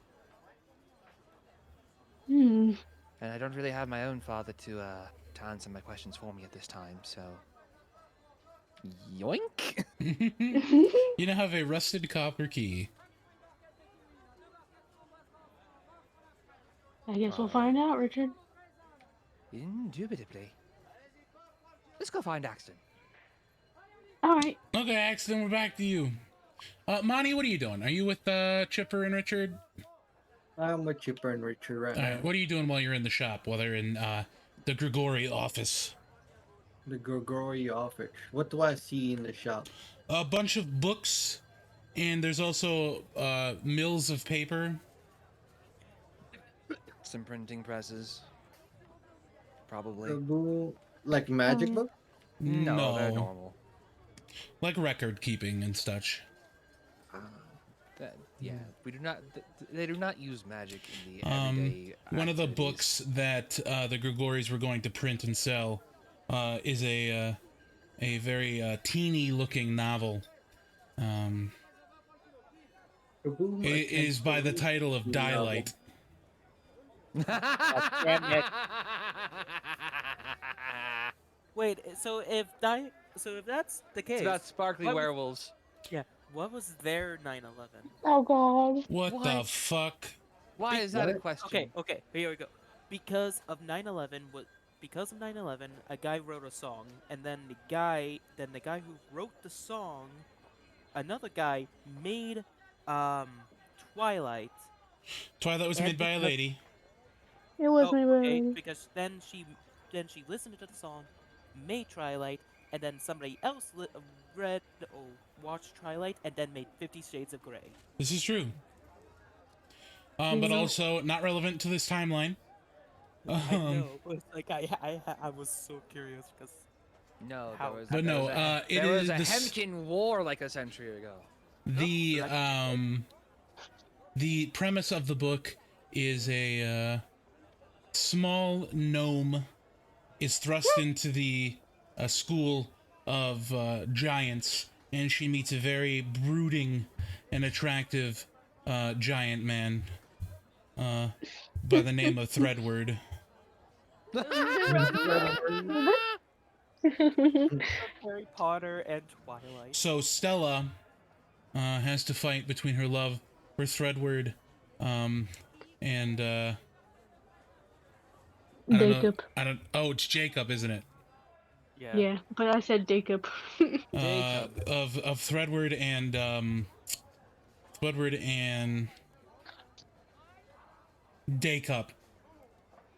Hmm. And I don't really have my own father to answer my questions for me at this time, so. Yoink! You now have a rusted copper key. I guess we'll find out, Richard. Indubitably. Let's go find Axton. All right. Okay, Axton, we're back to you. Monty, what are you doing? Are you with Chipper and Richard? I'm with Chipper and Richard right All now. right, what are you doing while you're in the shop, while they're in the Grigori office? The Gregory office. What do I see in the shop? A bunch of books, and there's also mills of paper. Some printing presses. Probably. Like magic book? No, they're normal. Like record keeping and such. Yeah, we do not. They do not use magic in the everyday. One of the books that the Gregories were going to print and sell is a very teeny-looking novel. It is by the title of Daylight. Damn it. Wait, so if that's the case, It's about sparkly werewolves. Yeah, what was their 9/11? Oh God. What the fuck? Why is that a question? Okay, here we go. Because of 9/11, a guy wrote a song, and then the guy who wrote the song, another guy made Twilight. Twilight was made by a lady. It was my okay, baby. because then she listened to the song, made Twilight, and then somebody else read or watched Twilight, and then made 50 Shades of Grey. This is true. But also not relevant to this timeline. I know, but like I was so curious because No, How- it there is was a the Hemkin War like a century ago. The premise of the book is a small gnome is thrust into the school of giants, and she meets a very brooding and attractive giant man by the name of Threadward. Harry Potter and Twilight. So Stella has to fight between her love for Threadward and Jacob. Oh, it's Jacob, isn't it? Yeah, but I said Jacob. Of Threadward and Daycup.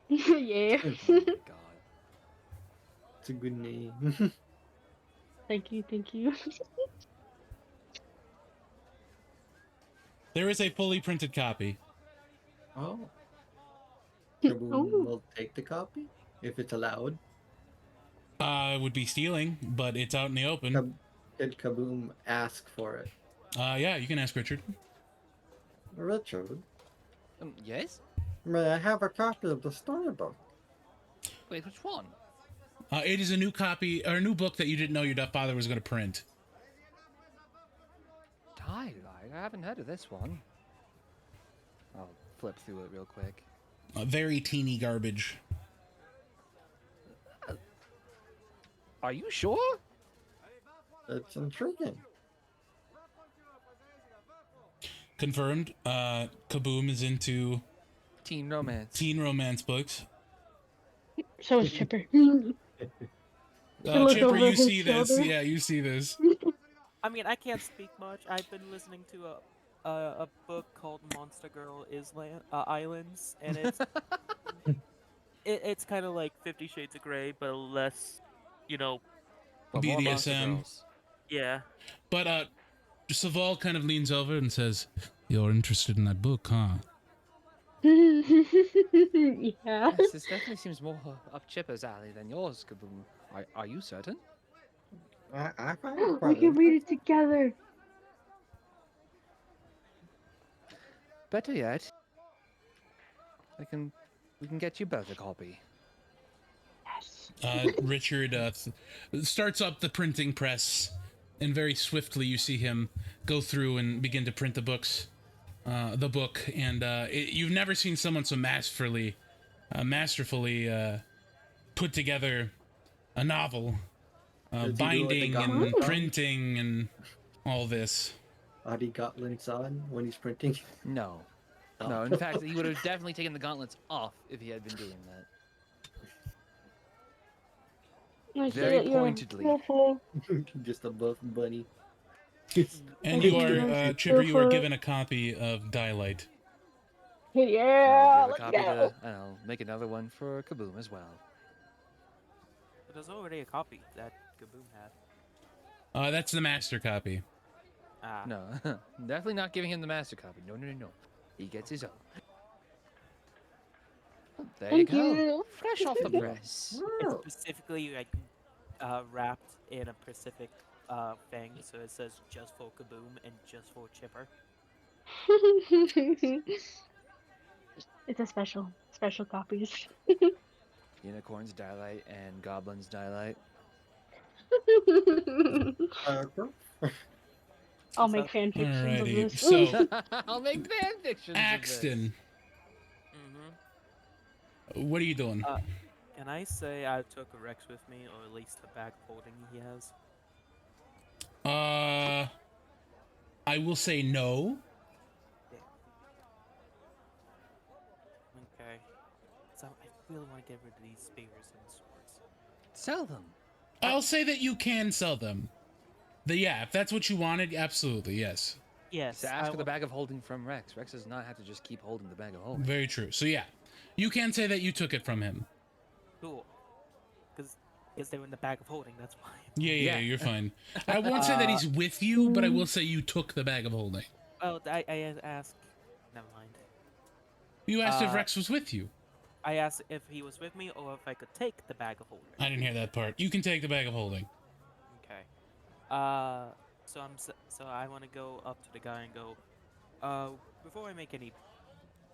Yeah. Oh my god. It's a good name. Thank you. There is a fully printed copy. Oh. Kaboom Ooh. will take the copy if it's allowed. It would be stealing, but it's out in the open. Did Kaboom ask for it? Yeah, you can ask Richard. Richard, Yes. May I have a copy of the storybook? Wait, which one? It is a new copy or a new book that you didn't know your father was going to print. Twilight? I haven't heard of this one. I'll flip through it real quick. Very teeny garbage. Are you sure? It's intriguing. Confirmed. Kaboom is into Teen romance. teen romance books. So is Chipper. He looked Chipper, over you his see this? shoulder. Yeah, you see this. I mean, I can't speak much. I've been listening to a book called Monster Girl Islands, and it's kind of like 50 Shades of Grey, but less, you know, But more Monster BDSM. Girls. yeah. But Saval kind of leans over and says, "You're interested in that book, huh?" Yeah. Yes, this definitely seems more up Chipper's alley than yours, Kaboom. Are you certain? I find it We quite can read it interesting. together. Better yet, we can get you both a copy. Yes. Richard starts up the printing press, and very swiftly you see him go through and begin to print the books. The book, and you've never seen someone so masterfully put together a novel, Does he do what the binding and Gatlin son? printing and all this. Adi Gatlin son when he's printing? No. Oh. No, in fact, he would have definitely taken the gauntlets off if he had been doing that. I see Very that you're pointedly. skillful. Just a buff bunny. And I you see are, you're Chipper, you are skillful. given a copy of Daylight. Yeah, I'll give a let's copy go. to, and I'll make another one for Kaboom as well. But there's already a copy that Kaboom had. That's the master copy. Ah. No, definitely not giving him the master copy. No, no, no, no. He gets his own. There Thank you go. you. Fresh off the press. It's specifically like wrapped in a specific thing, so it says just for Kaboom and just for Chipper. It's a special copies. Unicorns Daylight and Goblins Daylight. I'll What's make up? fan fictions of Alrighty, this. so I'll make fan fictions Axton, Mm-hmm. what are you doing? Can I say I took a Rex with me, or at least the bag of holding he has? I will say no. Okay. So I really want to get rid of these spears and swords. Sell them. I'll say that you can sell them. Yeah, if that's what you wanted, absolutely, yes. Yes. To ask for the bag of holding from Rex. Rex does not have to just keep holding the bag of holding. Very true. So yeah, you can say that you took it from him. Cool. Because they were in the bag of holding. That's why. Yeah, you're fine. I won't say that he's with you, but I will say you took the bag of holding. Oh, I asked. Never mind. You asked if Rex was with you. I asked if he was with me or if I could take the bag of holding. I didn't hear that part. You can take the bag of holding. Okay. So I want to go up to the guy and go, before I make any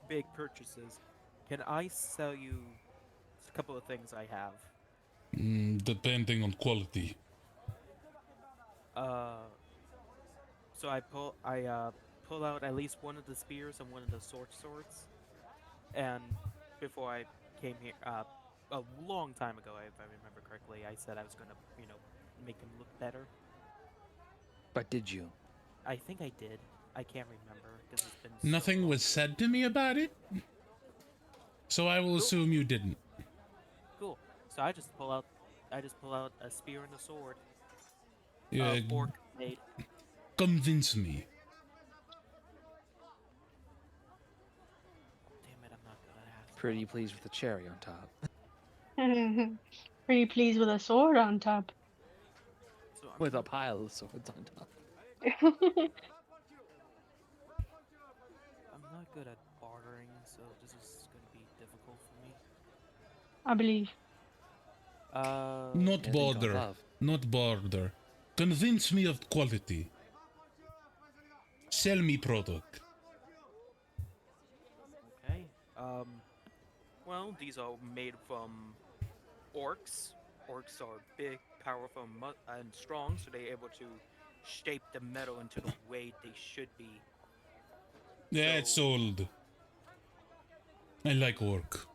big purchases, can I sell you a couple of things I have? Depending on quality. So I pull out at least one of the spears and one of the swords. And before I came here, a long time ago, if I remember correctly, I said I was gonna, make them look better. But did you? I think I did. I can't remember because it's been so Nothing long. was said to me about it, so I will assume you didn't. Cool. So I just pull out a spear and a sword. Yeah, Orc made. convince me. Damn it, I'm not good at ask. Pretty pleased with the cherry on top. Pretty pleased with a sword on top. So With a pile of swords on top. I'm not good at bartering, so this is going to be difficult for me. I believe. Not think border. I'll love. Not border. Convince me of quality. Sell me product. Okay. Well, these are made from orcs. Orcs are big, powerful, and strong, so they're able to shape the metal into the way they should be. That's So, old. I like orc.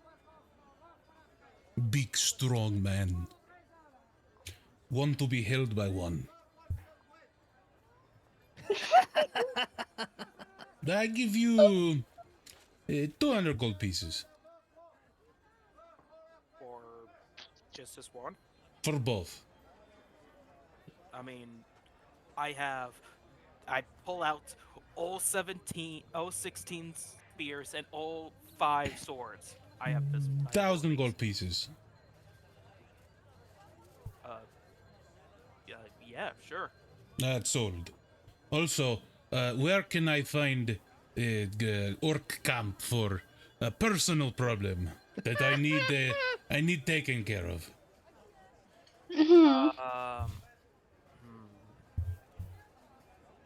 Big, strong man. Want to be held by one. I give you 200 gold pieces for just this one, for both. I mean, I pull out all 16 spears and all 5 swords. I have this. I have all 1,000 these. gold pieces. Uh, yeah, sure. That's sold. Also, where can I find orc camp for a personal problem that I need taken care of? Mhm. Hmm.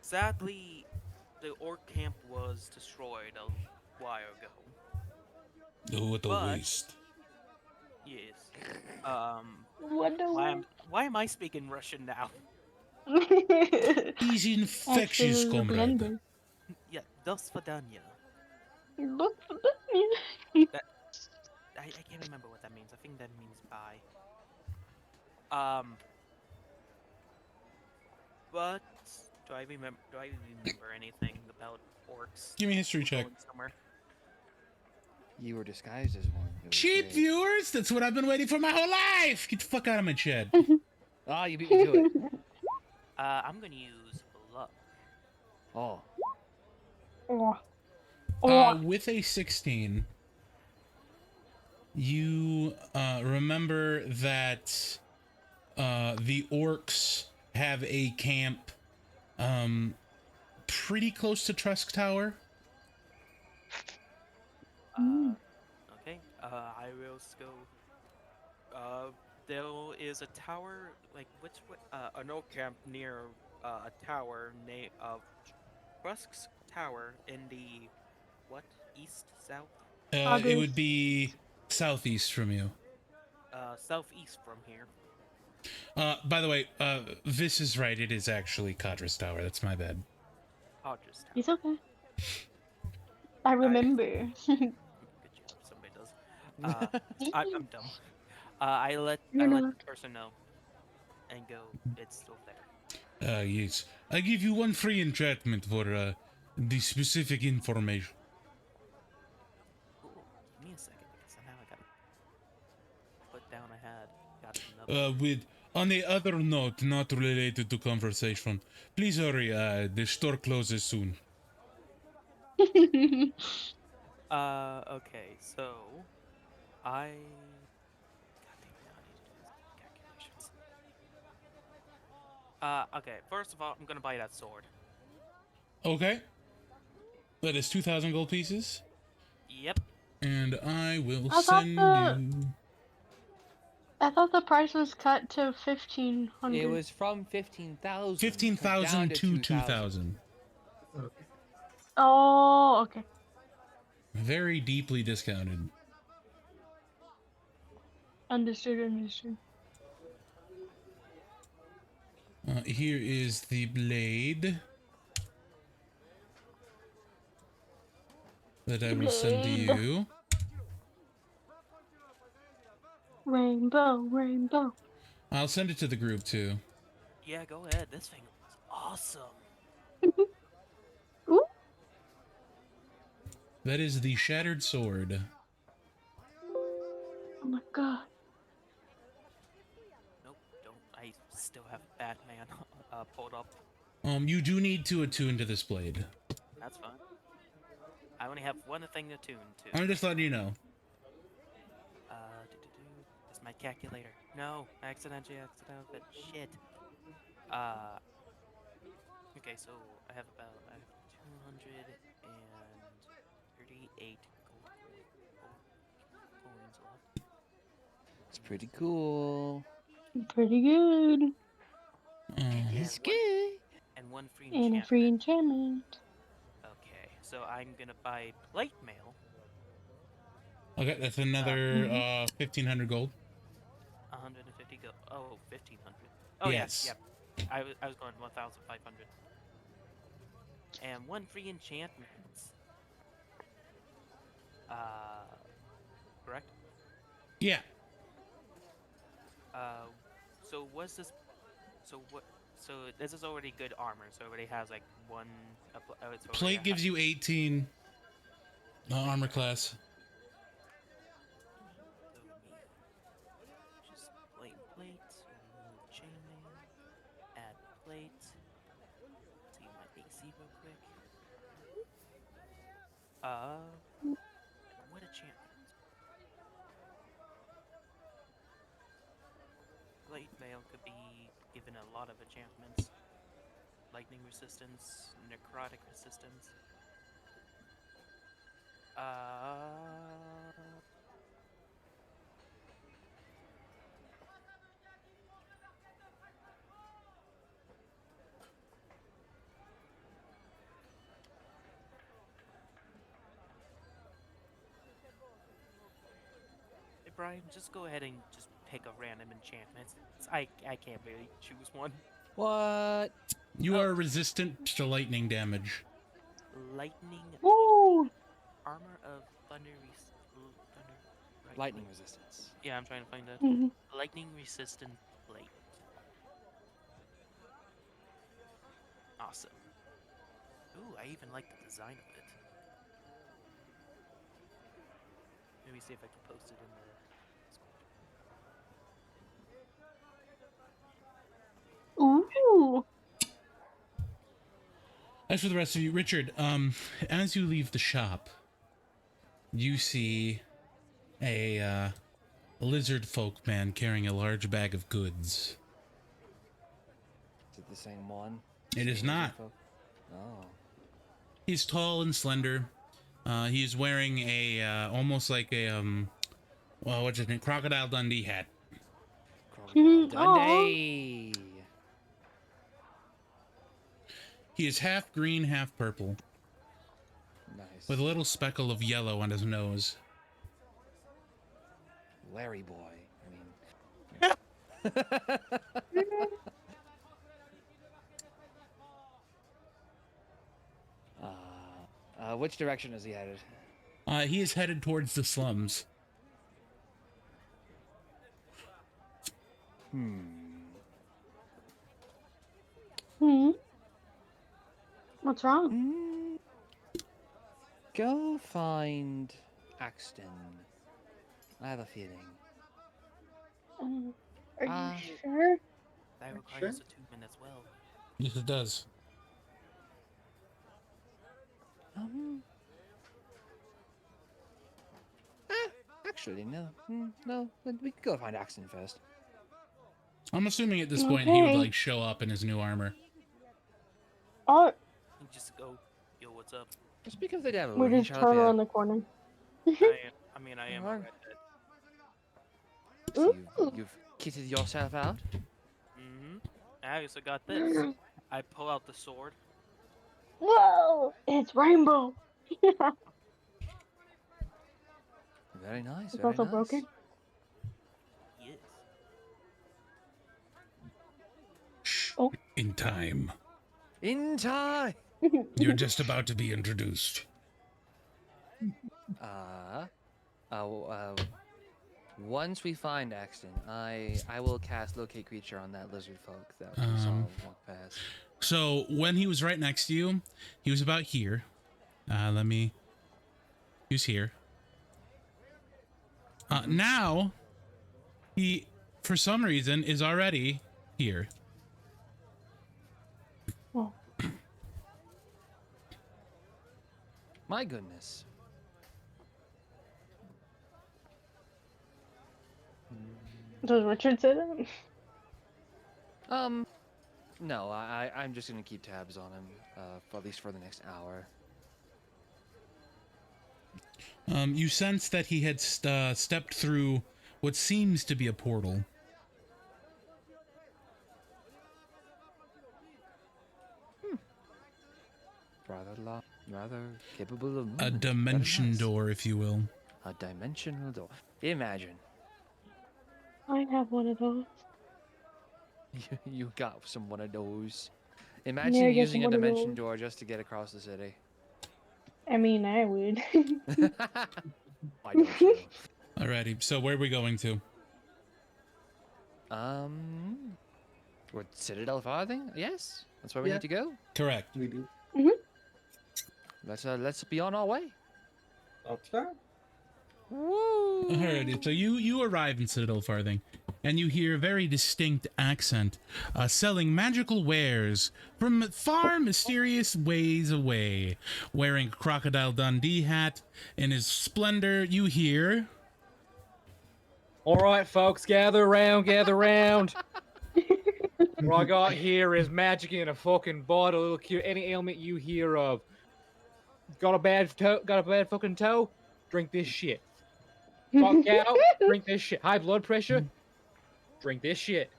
Sadly, the orc camp was destroyed a while ago. Oh, what a But waste. yes. Um, Wonder Woman. why am I speaking Russian now? He's Accent infectious, is a comrade. blender. Yeah, dos Vidania. Look for this. That I can't remember what that means. I think that means bye. Um, but do I remember anything about orcs Give me a history check. going somewhere? You were disguised as one. It was Cheap great. viewers? That's what I've been waiting for my whole life! Get the fuck out of my chat. Ah, you beat me to it. I'm gonna use luck. Oh, Oh. Oh. With a 16, you remember that the orcs have a camp pretty close to Trusk Tower. Uh, okay. I will go. There is a tower, like an old camp near a tower name of Brusk's Tower in the what east south It would August. be southeast from you. southeast from here. By the way, this is right. It is actually Kadra's Tower. That's my bad. Hodges Tower. It's okay. I remember. Good job. Somebody does. I'm dumb. I let You're the not. person know and go. It's still there. Yes. I give you one free enchantment for the specific information. Cool. Give me a second because somehow I got put down. I had got another. On the other note, not related to conversation, please hurry. The store closes soon. Okay. So I. God damn it! Now I need to do these calculations. Okay. First of all, I'm gonna buy that sword. Okay. That is 2,000 gold pieces. Yep. And I will I thought send the you. I thought the price was cut to it 1,500. was from 15,000. 15,000 to 2,000. 2,000. Okay. Oh, okay. Very deeply discounted. Understood. Understood. Here is the blade that I will send to Blade. you. Rainbow, rainbow. I'll send it to the group too. Yeah. Go ahead. This thing looks awesome. Ooh. That is the Shattered Sword. Oh my god. Nope. Don't. I still have Batman pulled up. You do need to attune to this blade. That's fine. I only have one thing to tune to. I'm just letting you know. That's my calculator. No, I accidentally exited out of it. Shit. Okay, so I have 238 gold coins left. It's pretty cool. Pretty good. It's good. And one free And a enchantment. free enchantment. Okay, so I'm gonna buy plate mail. Okay, that's another 1,500 gold. 150 go. Oh, 1,500. Oh Yes. yeah, yep. I was going 1,500. And one free enchantment. Correct. Yeah. Uh, so was this? So what? So this is already good armor. So it already has like one. Oh, it's already Plate gives you 18 armor class. Go me. Just plain plate. Remove chainmail. Add plate. See my AC real quick. What enchantment? Plate mail could be given a lot of enchantments. Lightning resistance, necrotic resistance. Uh, hey Brian, just go ahead and just pick a random enchantment. I can't really choose one. What? You Oh. are resistant to lightning damage. Lightning Woo! armor of thunder right Lightning plate. resistance. Yeah, I'm trying to find that. Mhm. Lightning resistant plate. Awesome. Ooh, I even like the design of it. Let me see if I can post it in the Discord. Ooh. As for the rest of you, Richard, as you leave the shop, you see a lizard folk man carrying a large bag of goods. Is it the same one? It is Same lizard not. folk? Oh. He's tall and slender. He's wearing a almost like a well, what's his name? Crocodile Dundee hat. Crocodile Aw. Dundee. He is half green, half purple, Nice. with a little speckle of yellow on his nose. Larry boy. I mean. Which direction is he headed? He is headed towards the slums. What's wrong? Go find Axton. I have a feeling. Are you Ah. sure? That requires a 2 minutes well. Yes, it does. Actually, no. No, we can go find Axton first. I'm assuming at this point he would Okay. like show up in his new armor. Oh, And just go, yo, what's up? Speak of the devil, we he just shall turn appear. around the corner. I am a Alright. redhead. So Ooh. you've kitted yourself out? Mm-hmm. I also got this. I pull out the sword. Whoa! It's rainbow. Very nice, It's very also nice. broken. Yes. Shh. Oh. In time. In time! You're just about to be introduced. Once we find Axton, I will cast Locate Creature on that lizard folk that we saw walk past. So when he was right next to you, he was about here. He was here. Now, he, for some reason, is already here. Oh. My goodness. Does Richard say that? No, I'm just gonna keep tabs on him, at least for the next hour. You sense that he had stepped through what seems to be a portal. Rather capable of A movement. dimension Very nice. door, if you will. A dimensional door. Imagine I have one of those. you got some one of those. Never Imagine get using a one of dimension those. door just to get across the city. I mean, I would. Why don't you? Alrighty, so where are we going to? We're Citadel Farthing? Yes, that's where we Yeah. need to go. Correct. We do. Let's be on our way. Okay. Woo! Alrighty, so you arrive in Citadel Farthing, and you hear a very distinct accent, selling magical wares from far mysterious ways away. Wearing a Crocodile Dundee hat, in his splendor, you hear... All right, folks, gather around, gather around. What I got here is magic in a fucking bottle. It'll cure any ailment you hear of. Got a bad fucking toe? Drink this shit. Got gout? Drink this shit. High blood pressure? Drink this shit.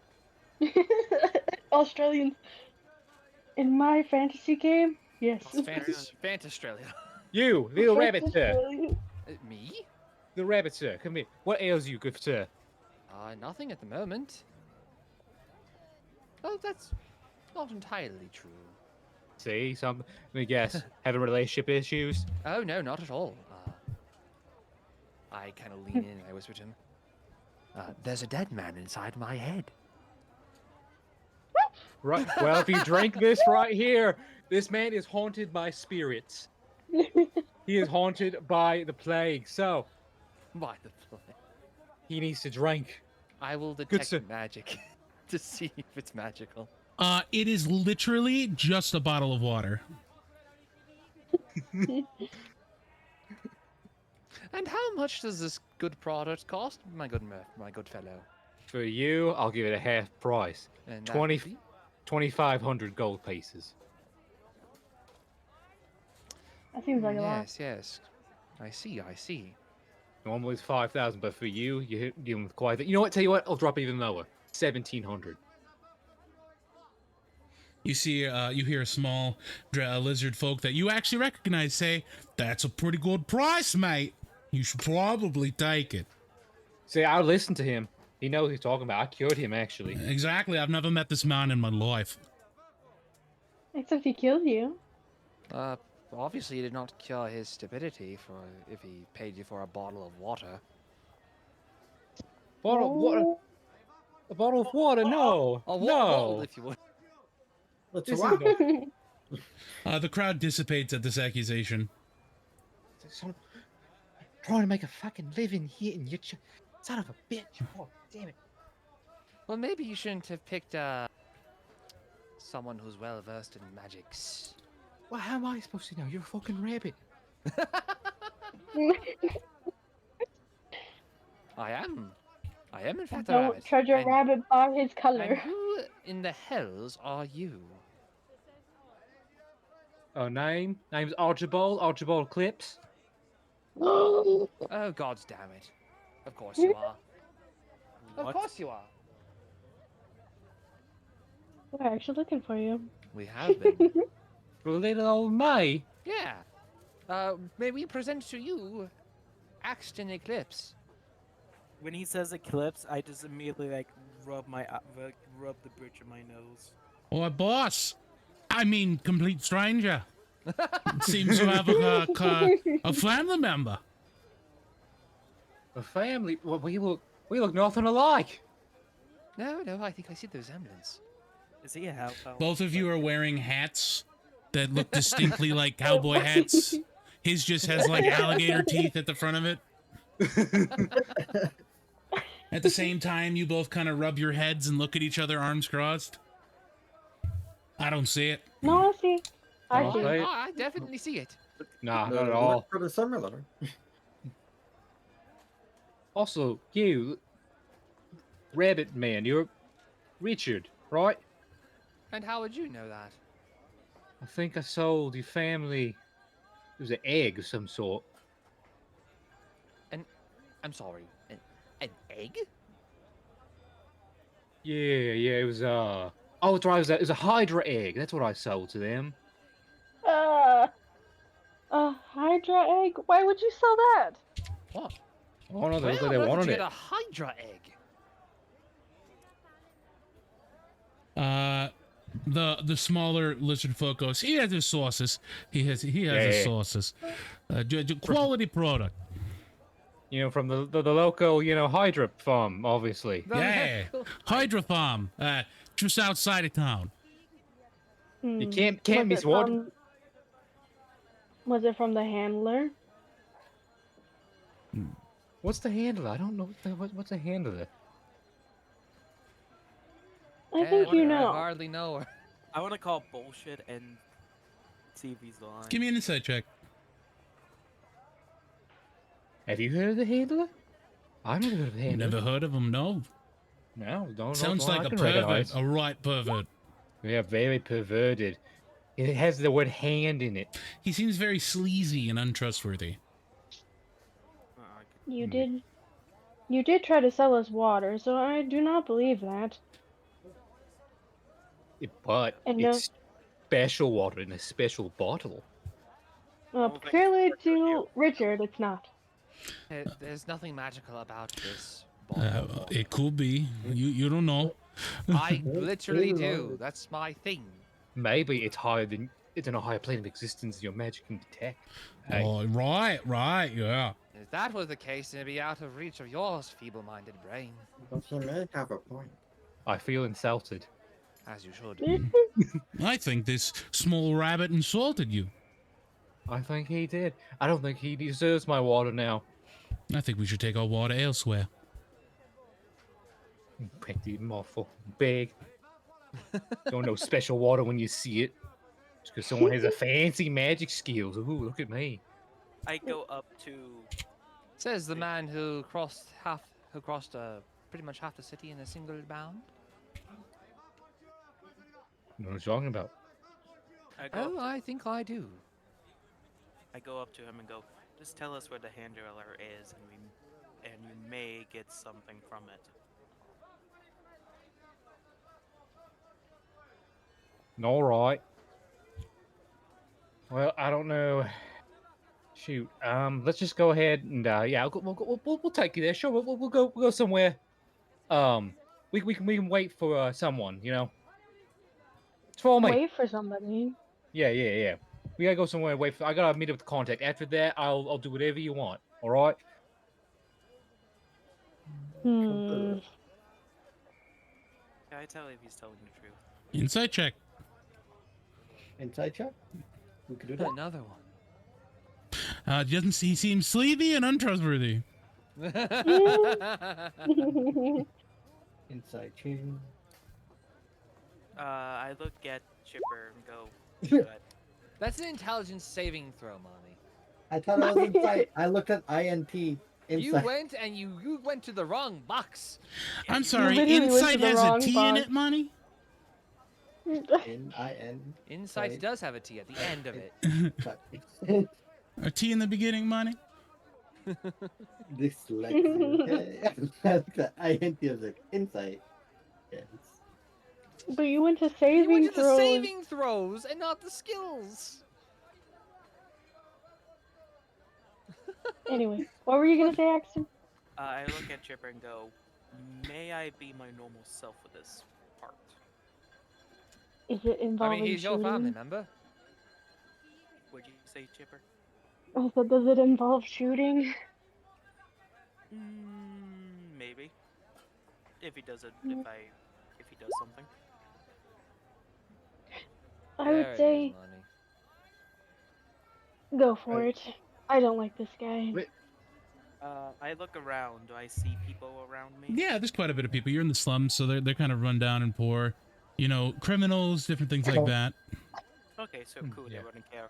Australians. In my fantasy game, yes. Fantastralia. You, little rabbit sir. Australian. Me? The rabbit sir, come here. What ails you, good sir? Nothing at the moment. Oh, that's not entirely true. See, something. Let me guess. Having relationship issues? Oh no, not at all. I kind of lean in and I whisper to him. There's a dead man inside my head. Right. Well, if you drink this right here, this man is haunted by spirits. He is haunted by the plague. So By the play. he needs to drink. I will sir. detect magic to see if it's magical. It is literally just a bottle of water. And how much does this good product cost, my good fellow? For you, I'll give it a half price. And that 20 would be- 2,500 gold pieces. That seems like a lot. Yes. I see. Normally it's 5,000, but for you, you deal with quite. You know what? Tell you what, I'll drop even lower. 1,700. You see, you hear a small lizard folk that you actually recognize say, "That's a pretty good price, mate. You should probably take it." See, I listened to him. He knows what he's talking about. I cured him, actually. Exactly. I've never met this man in my life. Except he killed you. Obviously he did not cure his stupidity if he paid you for a bottle of water. Bottle of water? A bottle of water? No. A no. bottle, if you would. Let's This rock. is The crowd dissipates at this accusation. Son, trying to make a fucking living here, and you son of a bitch! Oh, damn it! Well, maybe you shouldn't have picked someone who's well versed in magics. Well, how am I supposed to know? You're a fucking rabbit. I am in fact a Don't rabbit. judge a And- rabbit by his And color. who in the hells are you? Oh, name's Archibald. Archibald Clips. Oh, God damn it. Of course you are. Of What? course you are. We're actually looking for you. We have been. Little old May. Yeah. May we present to you Axton Eclipse? When he says eclipse, I just immediately rub the bridge of my nose. Oh, boss. I mean, complete stranger. Seems to have a family member. A family. Well, we look nothing alike. No, I think I see the resemblance. Is he a half elf? Both of you are wearing hats that look distinctly like cowboy hats. His just has like alligator teeth at the front of it. At the same time, you both kind of rub your heads and look at each other, arms crossed. I don't see it. No, I see. I Oh, see. hey. I definitely see it. Nah, not at all. For the summer letter. Also, you, rabbit man, you're Richard, right? And how would you know that? I think I sold your family. It was an egg of some sort. I'm sorry. An egg? Yeah, it was oh, it's right, it was a Hydra egg. That's what I sold to them. A Hydra egg? Why would you sell that? What? Oh no, they Where look like on they earth did wanted you it. get a Hydra egg? The smaller lizard folk goes. He has his sources. He has his Yeah. sources. Quality product. You know, from the local, Hydra farm, obviously. The Yeah, local Hydra Farm, just outside of town. You Hmm. can't miss what. Was it from the handler? What's the handler? I don't know what's a handler. I think you I know. hardly know her. I want to call bullshit and see if he's lying. Give me an insight check. Have you heard of the handler? I've never heard of the handler. Never heard of him. No. No, don't Sounds know. like I a can pervert. recognize. A right pervert. Yeah, very perverted. It has the word hand in it. He seems very sleazy and untrustworthy. I could- You did try to sell us water, so I do not believe that. But And it's special water in a special bottle. Well, thanks clearly for your to Richard, it's not. There's nothing magical about this bottle. It could be. You don't know. I literally do. That's my thing. Maybe it's in a higher plane of existence than your magic can detect. Hey, Oh, right, yeah. If that was the case, it'd be out of reach of yours, feeble-minded brain. But he may have a point. I feel insulted. As you should. I think this small rabbit insulted you. I think he did. I don't think he deserves my water now. I think we should take our water elsewhere. Petty mouthful. Big. Don't know special water when you see it. Just because someone has a fancy magic skills. Ooh, look at me. I go up to. Says the man who crossed pretty much half the city in a single bound. What are you talking about? I think I do. I go up to him and go, just tell us where the hand driller is, and you may get something from it. All right. Well, I don't know. Shoot. Let's just go ahead and yeah, we'll take you there. Sure, we'll go somewhere. We can wait for someone. It's for me. Wait for somebody. Yeah. We gotta go somewhere and wait for. I gotta meet up with the contact. After that, I'll do whatever you want. All right. Hmm. Can I tell if he's telling the truth? Insight check. Inside check? We could do that. Another one. He seems sleazy and untrustworthy. Inside check. I look at Chipper and go, "Good." That's an intelligence saving throw, mommy. I thought it was insight. I looked at INT. You Inside. went and you went to the wrong box. I'm sorry, literally went to Insight the has a wrong T in box. it, Money? N-I-N. Insight Right. does have a T at the end of it. A T in the beginning, Money? Dyslexia. The INT is like insight. Yes. But you went to You saving went to the throws. saving throws and not the skills. Anyway, what were you gonna say, Axton? I look at Chipper and go, "May I be my normal self for this part?" Is it I involving mean, he's your shooting? family member. Would you say, Chipper? I said, does it involve shooting? Maybe. If he does it, if he does something. I There would it say is, Money. go for it. I don't like this guy. Wait. I look around. Do I see people around me? Yeah, there's quite a bit of people. You're in the slums, so they're kind of run down and poor. You know, criminals, different things like that. Okay, so cool. Yeah. They wouldn't care.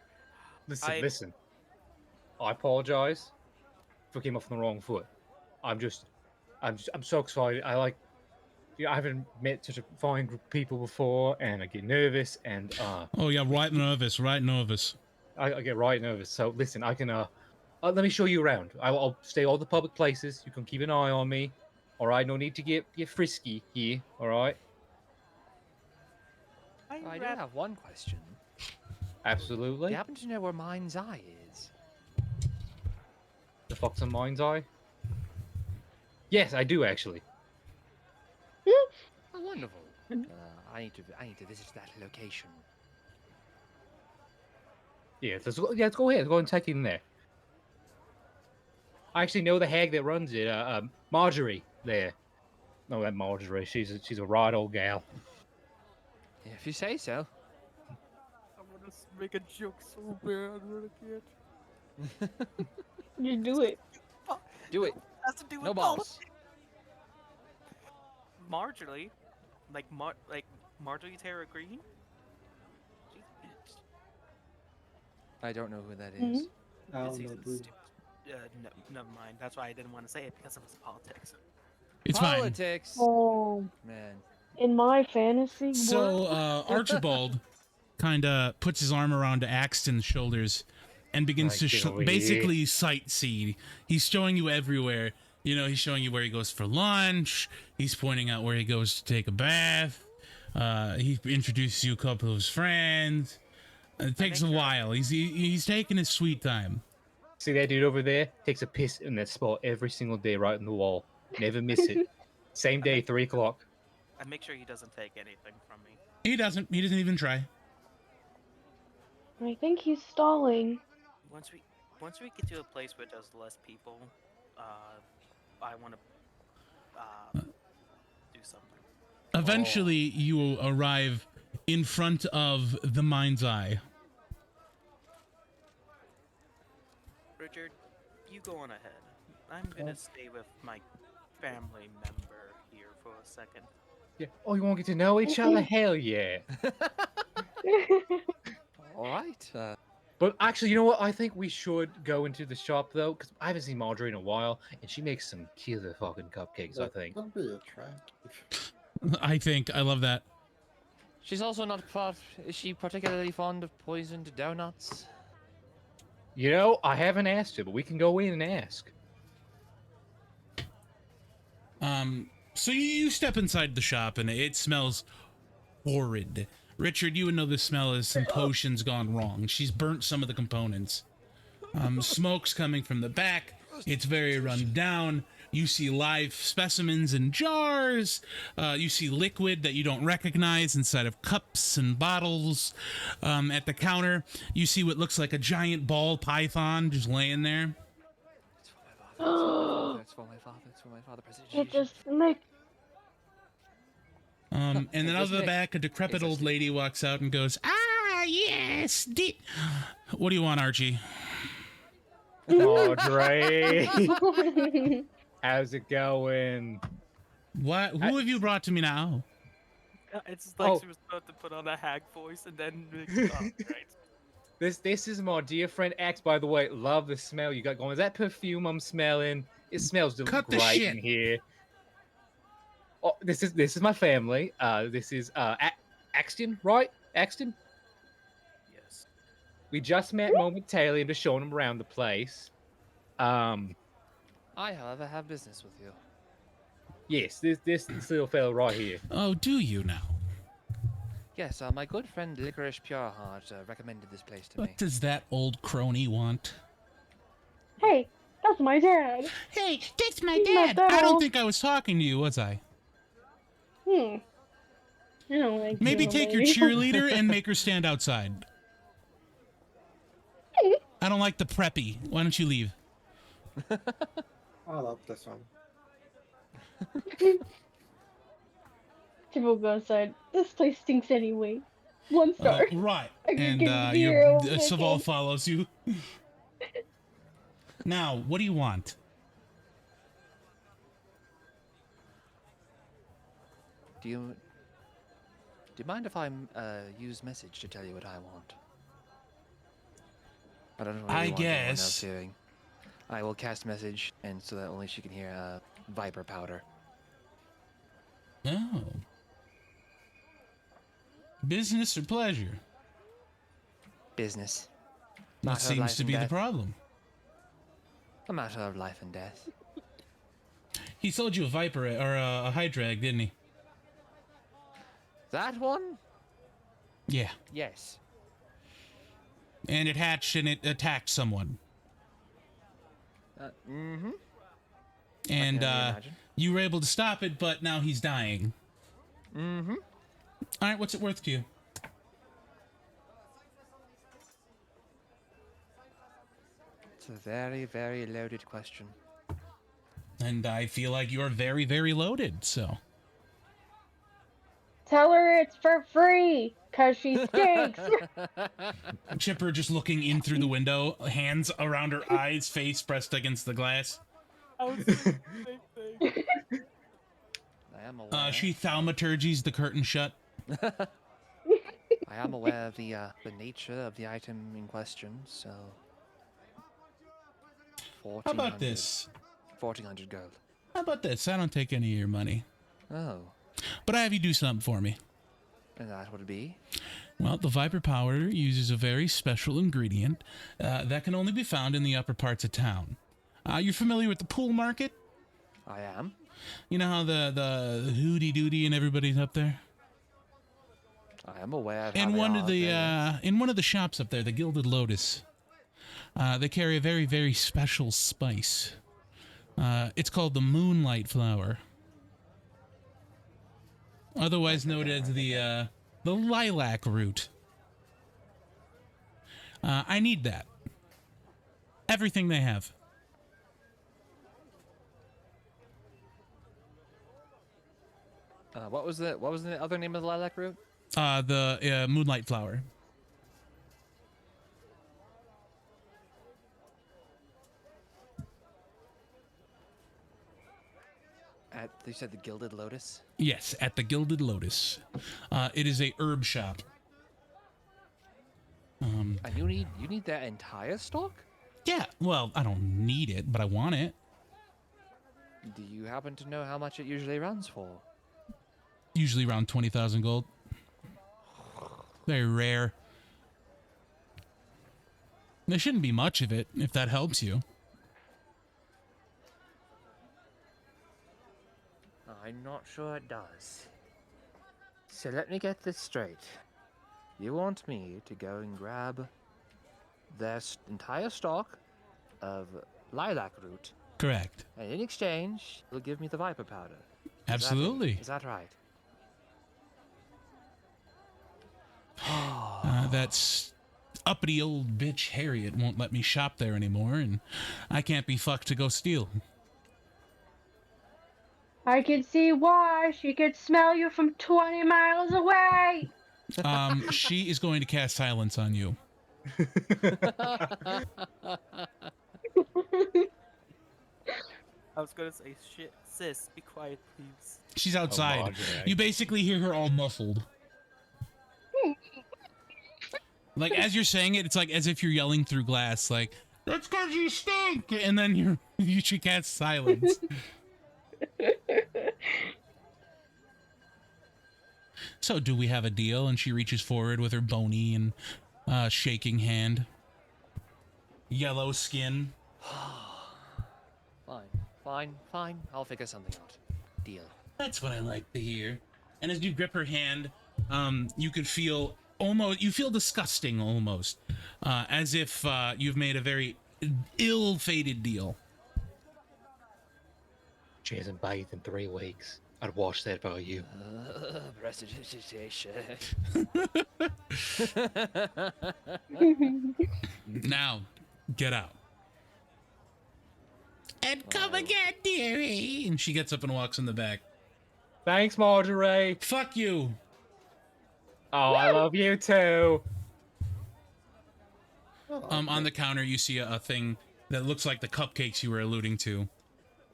Listen. I apologize for came off on the wrong foot. I'm so excited. I haven't met such a fine group of people before, and I get nervous, and Oh yeah, right nervous. I get right nervous. So listen, I can let me show you around. I'll stay all the public places. You can keep an eye on me. All right, no need to get frisky here. All right, I do have one question. Do absolutely. you happen to know where Mind's Eye is? The fuck's a mind's eye? Yes, I do actually. Oh, wonderful. I need to visit that location. Yeah, let's go ahead. Let's go and take in there. I actually know the hag that runs it. Marjorie there. No, that Marjorie. She's a right old gal. If you say so. I want to make a joke so bad, but I can't. You do it. Do it. Has to do with No balls. Marjorie, like Marjorie Tara Green. She's a bitch. I don't know who that Mhm. is. I It's don't know, season dude. stupid. No, never mind. That's why I didn't want to say it because it was politics. It's fine. Politics. Oh, Man. in my fantasy So world. Archibald kind of puts his arm around Axton's shoulders and begins Like, to get over here. basically sightsee. He's showing you everywhere. You know, he's showing you where he goes for lunch. He's pointing out where he goes to take a bath. He introduces you a couple of his friends. It takes a sure- while. He's taking his sweet time. See that dude over there? Takes a piss in that spot every single day, right in the wall. Never miss it. Same day, 3 o'clock. I make sure he doesn't take anything from me. He doesn't even try. I think he's stalling. Once we get to a place where there's less people, I want to do something. Eventually, you arrive in front of the mind's eye. Richard, you go on ahead. I'm gonna stay with my family member here for a second. Yeah. Oh, you want to get to know each other? Hell yeah. All right. But actually, you know what? I think we should go into the shop though, because I haven't seen Marjorie in a while, and she makes some killer fucking cupcakes. I think. That'd be attractive. I love that. She's also not is she particularly fond of poisoned donuts? You know, I haven't asked her, but we can go in and ask. So you step inside the shop and it smells horrid. Richard, you would know the smell is some potions gone wrong. She's burnt some of the components. Smoke's coming from the back. It's very run down. You see live specimens in jars. You see liquid that you don't recognize inside of cups and bottles. At the counter, you see what looks like a giant ball python just laying there. It's for my father. It's for my father. It just like And then out of the Nick. back, a decrepit It's a old Steve. lady walks out and goes, "Ah, yes. What do you want, Archie?" Marjorie, how's it going? What? Who have you brought to me now? It's like Oh. she was about to put on a hag voice and then mix up, right? This is my dear friend X. By the way, love the smell you got going. Is that perfume I'm smelling? It smells Cut the great shit. in here. Oh, this is my family. This is Axton, right? Axton. Yes. We just met momentarily. I'm just showing him around the place. I, however, have business with you. Yes, this little fellow right here. Oh, do you now? Yes, my good friend Licorice Pureheart recommended this place to me. What does that old crony want? hey, that's my dad. Hey, that's my He's my dad. I don't dad. think I was talking to you, was I? I don't like Maybe you, take your lady. cheerleader and make her stand outside. I don't like the preppy. Why don't you leave? I love this one. People go outside. This place stinks anyway. 1 star. Right. I could And give your 0 Saval tickets. follows you. Now, what do you want? Do you mind if I use message to tell you what I want? I don't really I want anyone else guess. hearing. I will cast message, and so that only she can hear viper powder. Oh. Business or pleasure? Business. What Matter of seems life to and be the death. problem? A matter of life and death. He sold you a viper or a hydrag, didn't he? That one? Yeah. Yes. And it hatched and it attacked someone. Mm-hmm. And I can only imagine. you were able to stop it, but now he's dying. Mm-hmm. All right, what's it worth to you? It's a very, very loaded question. And I feel like you're very, very loaded, so. Tell her it's for free, cause she stinks. Chipper just looking in through the window, hands around her eyes, face pressed against the glass. I was thinking the same thing. I am aware. She thaumaturgies the curtain shut. I am aware of the nature of the item in question, so. How about this? 1,400 gold. How about this? I don't take any of your money. Oh. But I have you do something for me. And that would be? Well, the Viper powder uses a very special ingredient that can only be found in the upper parts of town. You're familiar with the pool market? I am. You know how the hooty doody and everybody's up there? I am aware of how In they one are of the there. in one of the shops up there, the Gilded Lotus, they carry a very, very special spice. It's called the Moonlight Flower, otherwise known as the lilac root. I need that. Everything they have. What was the other name of the lilac root? The Moonlight Flower. You said the Gilded Lotus? Yes, at the Gilded Lotus. It is a herb shop. And you need that entire stock? Yeah, well, I don't need it, but I want it. Do you happen to know how much it usually runs for? Usually around 20,000 gold. Very rare. There shouldn't be much of it, if that helps you. I'm not sure it does. So let me get this straight. You want me to go and grab their entire stock of lilac root, Correct. and in exchange, you'll give me the viper powder. Absolutely. Is that right? That's uppity old bitch Harriet won't let me shop there anymore, and I can't be fucked to go steal. I can see why. She could smell you from 20 miles away. She is going to cast silence on you. I was gonna say, shit, sis, be quiet, please. She's outside. Homogenate. You basically hear her all muffled. Like, as you're saying it, it's like as if you're yelling through glass, like, "That's because you stink!" And then you should cast silence. So, do we have a deal? And she reaches forward with her bony and shaking hand. Yellow skin. Fine. I'll figure something out. Deal. That's what I like to hear. And as you grip her hand, you could feel you feel disgusting almost, as if you've made a very ill-fated deal. She hasn't bathed in 3 weeks. I'd wash that for you. Prestidigitation. Now, get out. And come again, dearie. And she gets up and walks in the back. Thanks, Marjorie. Fuck you. Oh, I love you too. On the counter, you see a thing that looks like the cupcakes you were alluding to.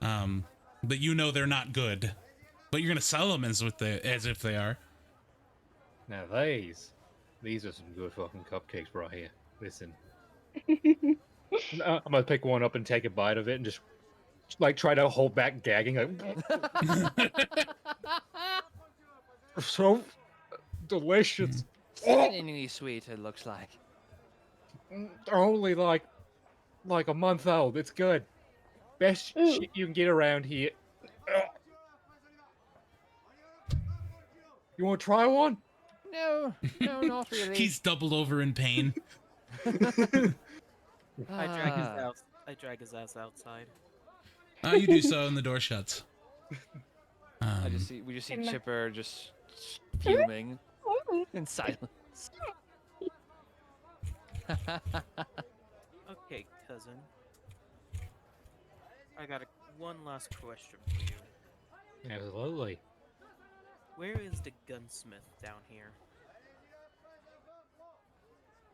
But you know they're not good. But you're gonna sell them as if they are. Now these are some good fucking cupcakes right here. Listen. I'm gonna pick one up and take a bite of it and just like try to hold back gagging. Like, so delicious. Sickeningly sweet, it looks like. They're only like a month old. It's good. Best shit you can get around here. You want to try one? No, not really. He's doubled over in pain. I drag his house. I drag his ass outside. You do so, and the door shuts. We just see Am I- Chipper just fuming in silence. Okay, cousin. I got one last question for you. Absolutely. Where is the gunsmith down here?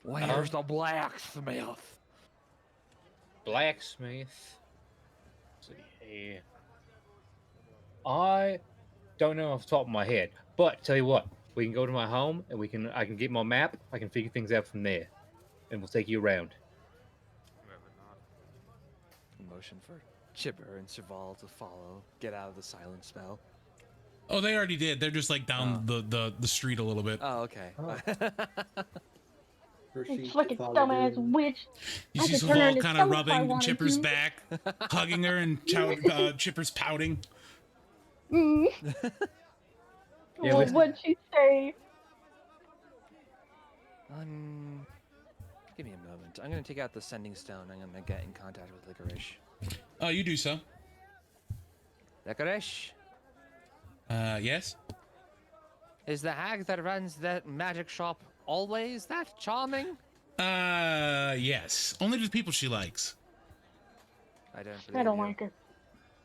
Where's the blacksmith? Blacksmith. Let's see here. I don't know off the top of my head, but tell you what, we can go to my home and I can get my map. I can figure things out from there, and we'll take you around. Rather not. Motion for Chipper and Cheval to follow. Get out of the silent spell. Oh, they already did. They're just like down the street a little bit. Oh, okay. Oh. You Proceed to fucking follow dumbass them. witch. You I see could turn her Saval into kind stone of if I rubbing wanted Chipper's to. back, hugging her, and Chipper's pouting. Mm. Yeah, Well, listen. what'd she say? Give me a moment. I'm gonna take out the sending stone. I'm gonna get in contact with Licorice. Oh, you do so. Licorice, Yes. is the hag that runs that magic shop always that charming? Yes. Only to the people she likes. I don't believe I don't you. like her.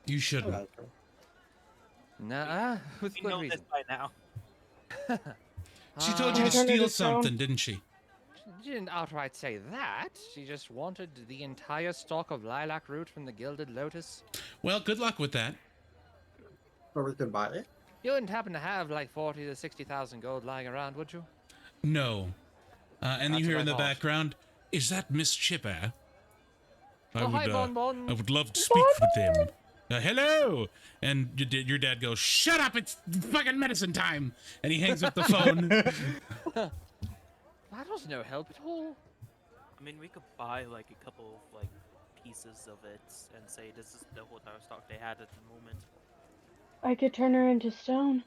You shouldn't. Whatever. Nah, with We good know reason. this by now. She told you I to turned her steal to stone. something, didn't she? She didn't outright say that. She just wanted the entire stalk of lilac root from the Gilded Lotus. Well, good luck with that. Or we could buy it. You wouldn't happen to have like 40 to 60,000 gold lying around, would you? No. And That's you hear what I in the thought. background, is that Miss Chipper? Oh, hi, Bon Bon. I would love to speak with them. Hello! And your dad goes, shut up, it's fucking medicine time! And he hangs up the phone. That was no help at all. I mean, we could buy like a couple of like pieces of it and say this is the whole entire stock they had at the moment. I could turn her into stone.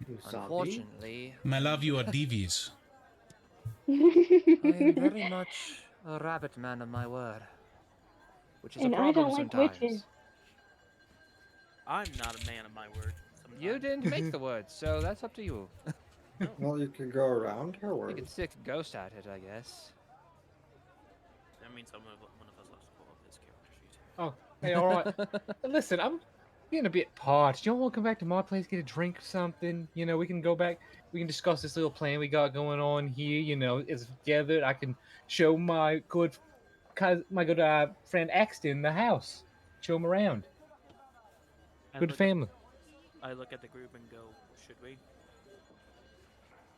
You zombie. Unfortunately, My love, you are devious. I am very much a rabbit man of my word. Which is And a I problem don't like sometimes. witches. I'm not a man of my word. You sometimes. didn't make the word, so that's up to you. Well, you could go around her You word. can stick ghost at it, I guess. That means one of us has to pull up his character sheet. Oh, hey, all right. Listen, I'm getting a bit parched. You all want to come back to my place, get a drink or something? You know, we can go back. We can discuss this little plan we got going on here. You know, it's together. I can show my good friend Axton the house. Show him around. I Good look family. I look at the group and go, should we?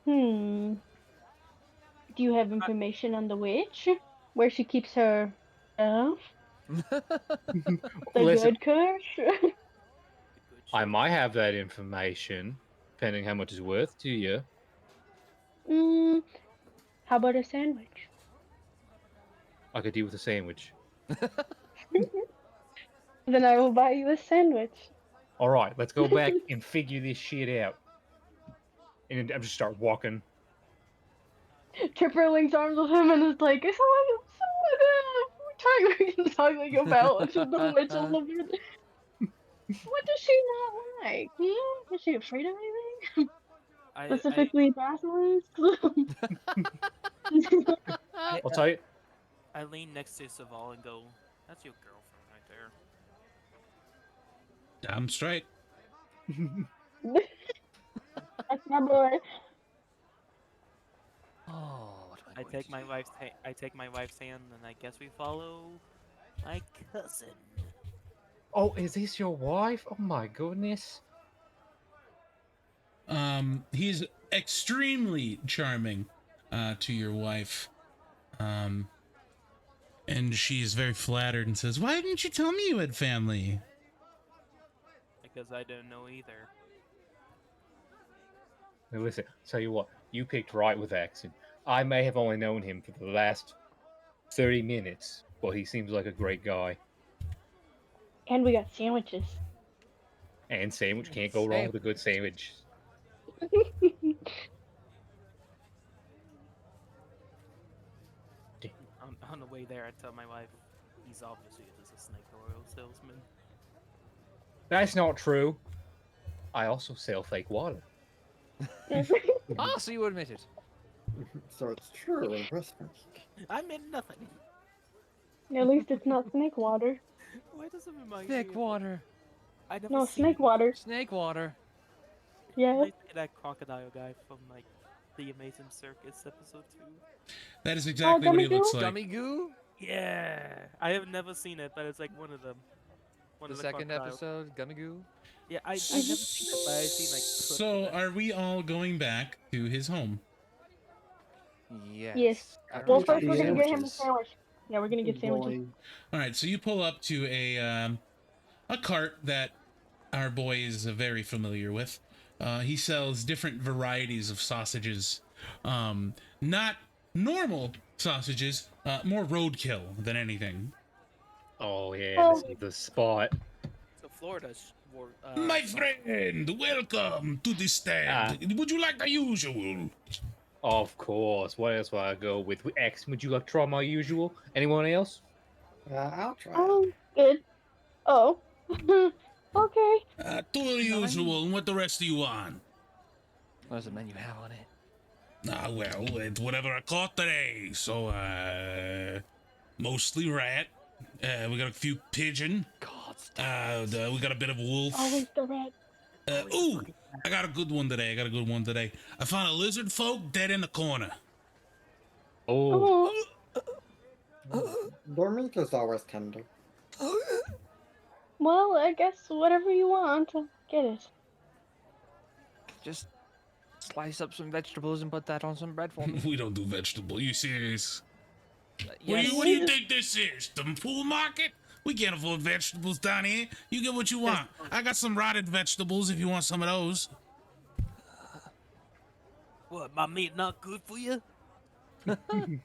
Do you have information on the witch? Where she keeps her stuff? The Listen, good kush? The good I shit. might have that information, depending how much it's worth to you. How about a sandwich? I could deal with a sandwich. Then I will buy you a sandwich. All right, let's go back and figure this shit out. And I just start walking. Tripper links arms with him and is like, we're talking about the witch a little bit. What does she not like? Is she afraid of anything? I Specifically basilisks? I'll tell you. I lean next to Saval and go, that's your girlfriend right there. Damn straight. That's my boy. Oh, what am I I going take to my do? wife's hand and I guess we follow my cousin. Oh, is this your wife? Oh my goodness. He's extremely charming to your wife. And she's very flattered and says, why didn't you tell me you had family? Because I don't know either. Now listen, tell you what, you picked right with Axon. I may have only known him for the last 30 minutes, but he seems like a great guy. And we got sandwiches. And sandwich can't go wrong with a good sandwich. On the way there, I tell my wife, he's obviously just a snake oil salesman. That's not true. I also sell fake water. Ah, so you admit it. So it's true in Christmas. I meant nothing. At least it's not snake water. Why does it remind Snake me? water. I never No, seen snake water. Snake water. Yeah. Reminds me of that crocodile guy from like the Amazing Circus episode 2. That is exactly what he Gummy looks Goo? like. Gummy goo. Yeah, I have never seen it, but it's like one of them. One The of second crocodiles. episode, Gummy goo. Yeah, I never seen it, but I've seen like. clips So, of it. are we all going back to his home? Yes. Yes. After Well, we first try we're these gonna get him a sandwiches. sandwich. Yeah, we're gonna get sandwiches. Boing. All right, so you pull up to a cart that our boy is very familiar with. He sells different varieties of sausages, not normal sausages, more roadkill than anything. Oh yeah, Oh. this is the spot. So Florida's war. My friend, welcome to the stand. Would you like the usual? Of course. What else would I go with? X, would you like to try my usual? Anyone else? I'll try. Good. Oh. Okay. To the usual, and what the rest of you want? What does the menu have on it? Well, it's whatever I caught today. So, mostly rat. We got a few pigeon. God. We got a bit of wolf. Always the red. Ooh, I got a good one today. I found a lizard folk dead in the corner. Oh, Their meat is always tender. Well, I guess whatever you want, I'll get it. Just slice up some vegetables and put that on some bread for me. We don't do vegetable. You serious? Yes. What do you think this is? The pool market? We can't afford vegetables down here. You get what you want. I got some rotted vegetables if you want some of those. What? My meat not good for you? the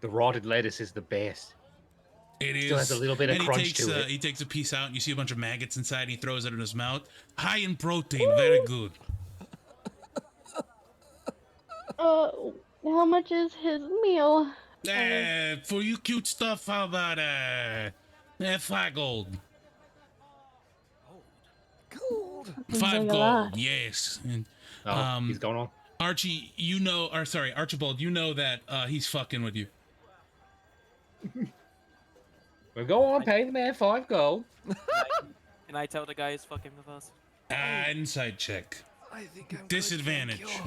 rotted lettuce is the best. It is. Still has a little bit of And crunch to it. He takes a piece out, and you see a bunch of maggots inside, and he throws it in his mouth. High in protein, very good. How much is his meal? For you cute stuff, how about 5 gold? Gold. Seems 5 like a gold, lot. yes. And, Oh, he's going on. Archie, Archibald, you know that he's fucking with you. Well, go on, pay the man 5 gold. Can I tell the guy he's fucking with us? Inside check. I think I'm good, Disadvantage. thank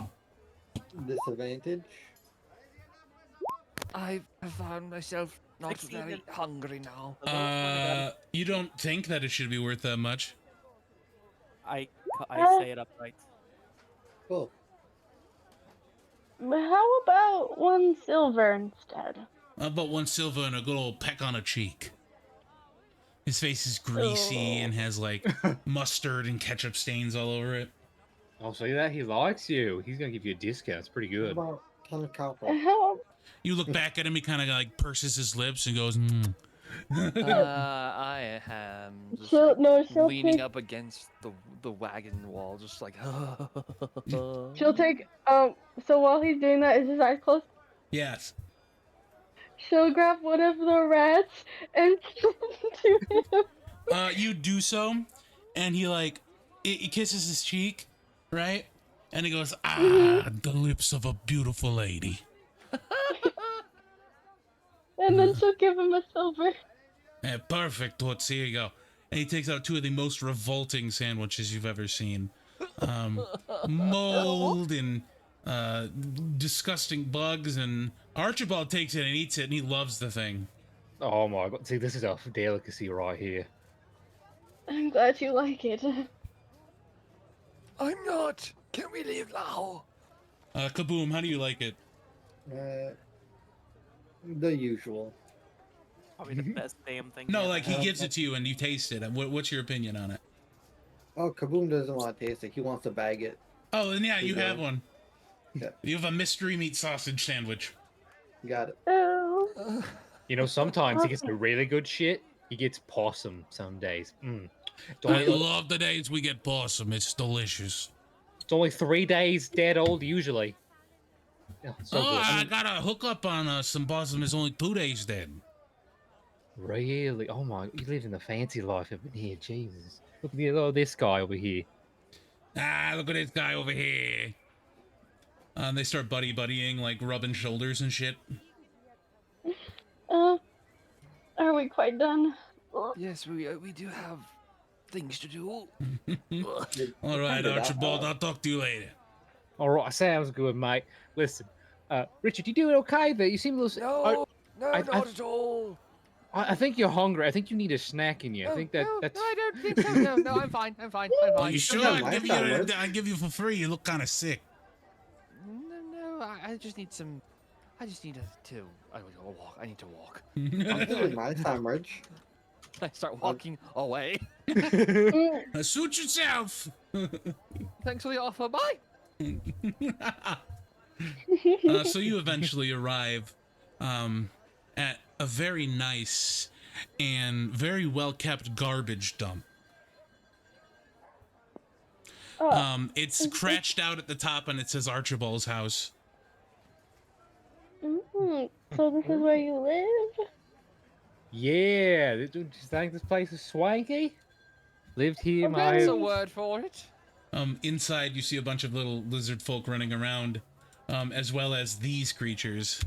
you. Disadvantage. I have found myself not 16 very and- hungry now. The lowest one I got You don't think that it should be worth that much? I say it upright. Cool. How about 1 silver instead? How about 1 silver and a good old peck on a cheek? His face is greasy and has like mustard and ketchup stains all over it. I'll say that he likes you. He's gonna give you a discount. It's pretty good. About 10 copper. How? You look back at him, he kind of like purses his lips and goes, mm. I am just She'll- like, no, she'll leaning take- up against the wagon wall, just like. She'll take. So while he's doing that, is his eyes closed? Yes. She'll grab one of the rats and to him. You do so, and he like, he kisses his cheek, right? And he goes, The lips of a beautiful lady. And then she'll give him a silver. Perfect, Toots, here you go. And he takes out 2 of the most revolting sandwiches you've ever seen. Mold and disgusting bugs, and Archibald takes it and eats it, and he loves the thing. Oh my god. See, this is a delicacy right here. I'm glad you like it. I'm not. Can we leave now? Kaboom, how do you like it? The usual. Probably the best damn thing. No, ever like he had. gives it to you and you taste it. What's your opinion on it? Oh, Kaboom doesn't want to taste it. He wants to bag it. Oh, and yeah, you Yeah. have one. Yeah. You have a mystery meat sausage sandwich. Got it. Oh. You know, sometimes he gets the really good shit. He gets possum some days. I love the days we get possum. It's delicious. It's only 3 days dead old usually. So Oh, good. I got a hookup on some Boston. It's only 2 days then. Really? Oh my! You live in the fancy life up in here, Jesus! Look at this guy over here. Ah, look at this guy over here. And they start buddying, like rubbing shoulders and shit. Uh, are we quite done? Yes, we do have things to do. All right, Kinda that, Archibald, I'll talk to you later. All right, sounds good, mate. Listen, Richard, you doing okay there? You seem a little. No, no, I- not at all. I think you're hungry. I think you need a snack in you. I No, think no, that's. no, I don't think so. No, no, I'm fine. I'm fine. I'm Are fine. you sure? Yeah, I my give you, sandwich. I give you for free. You look kind of sick. No, no, I just need some. I just need to walk. I need to walk. I'm doing my sandwich. I start walking away. Mm, Suit yourself. Thanks for the offer. Bye. So you eventually arrive at a very nice and very well kept garbage dump. It's scratched out at the top and it says Archibald's house. so this is where you live? Yeah, do you think this place is swanky? Lived here, That's a my. word for it. Inside you see a bunch of little lizard folk running around, as well as these creatures.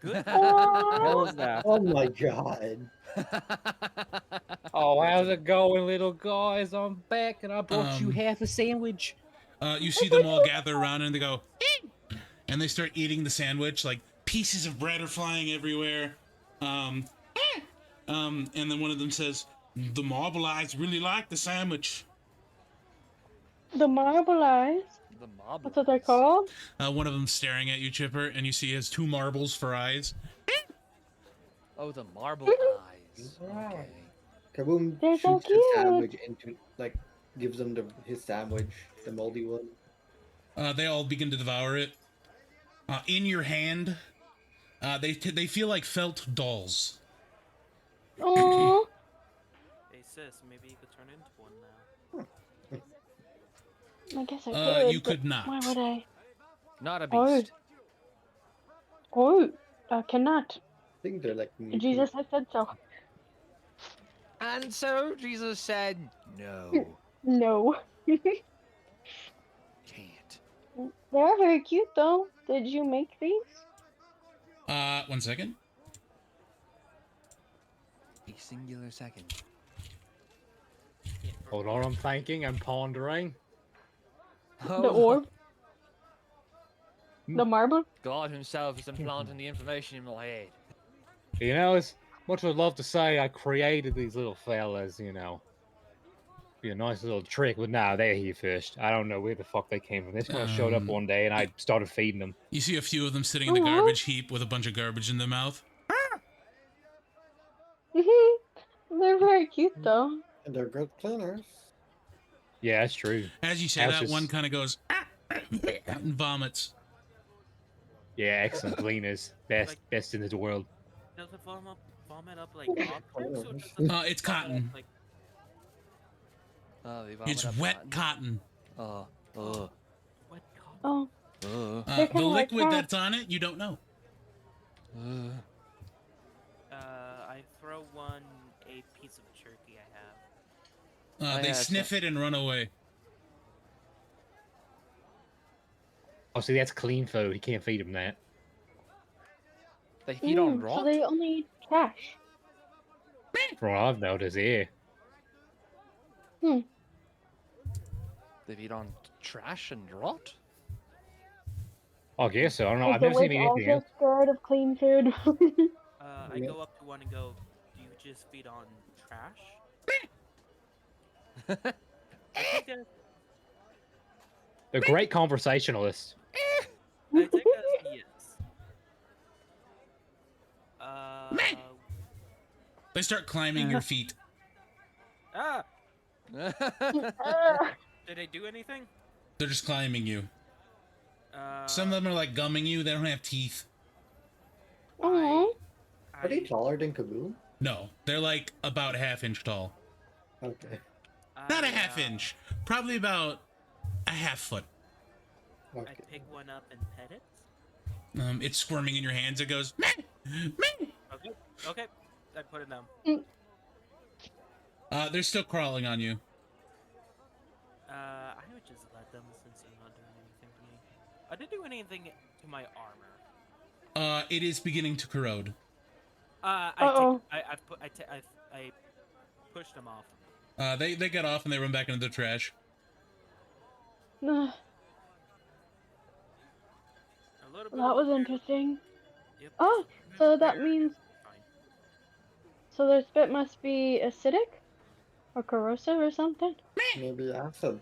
Good. Hell is that? Oh my god. Oh, how's it going, little guys? I'm back, and I brought you Um, half a sandwich. You see them all gather around and they go, "Eh," and they start eating the sandwich. Like pieces of bread are flying everywhere. And then one of them says, "The marble eyes really like the sandwich." The marble eyes? The mob. That's what they're called? One of them staring at you, Chipper, and you see he has 2 marbles for eyes. Oh, the marble eyes. Wow. Okay. Kaboom They're so shoots his cute. sandwich into, like, gives them his sandwich, the moldy one. They all begin to devour it. In your hand, they feel like felt dolls. Oh, Hey sis, maybe you could turn into one now. I guess I could. You could but not. Why would I? Not a Oh. beast. Oh, I cannot. I think they're like mutant. Jesus has said so. And so Jesus said, "No, No. can't." They are very cute, though. Did you make these? 1 second. A singular second. Hold on, I'm thinking, I'm pondering. The Oh, orb? The marble? God himself is implanting the information in my head. You know, as much as I'd love to say I created these little fellas, you know. Be a nice little trick, but nah, they're here first. I don't know where the fuck they came from. They just kind of showed up one day and I started feeding them. You see a few of them sitting in the Aw. garbage heap with a bunch of garbage in their mouth. They're very cute, though. And they're good cleaners. Yeah, that's true. As you say How's that, this- one kind of goes and vomits. Yeah, excellent cleaners. Best in the world. Does it vomit up like objects, or does it It's cotton. like Oh, they vomit It's up wet cotton. Oh, what cotton? Oh, uh, They're The kinda like liquid cats. that's on it, you don't know. I throw one a piece of jerky I have. I They have sniff it and run away. Oh, see, that's clean food. You can't feed them that. They feed on so rot. they only eat trash. From what I've noticed, yeah. They feed on trash and rot. I guess so. I don't know. Is I've the never seen witch anything else. also scared of clean food? I Yeah. go up to one and go, "Do you just feed on trash?" I think that, They're great conversationalists. I think that's yes. They start climbing your feet. Ah! Ah, Did they do anything? They're just climbing you. Uh, Some of them are like gumming you. They don't have teeth. aw. Are they taller than Kaboom? No, they're like about a half inch tall. Okay. Not a half inch. Probably about a half foot. I Okay. pick one up and pet it. It's squirming in your hands. It goes, meh, meh. Okay. Okay. I put it down. They're still crawling on you. I would just let them since they're not doing anything to me. I didn't do anything to my armor. It is beginning to corrode. Uh-oh. I pushed them off. They get off and they run back into the trash. Ugh, A little bit that of was repair. interesting. Yep. Oh, just so repair that means and fine. so their spit must be acidic or corrosive or something. Maybe acid.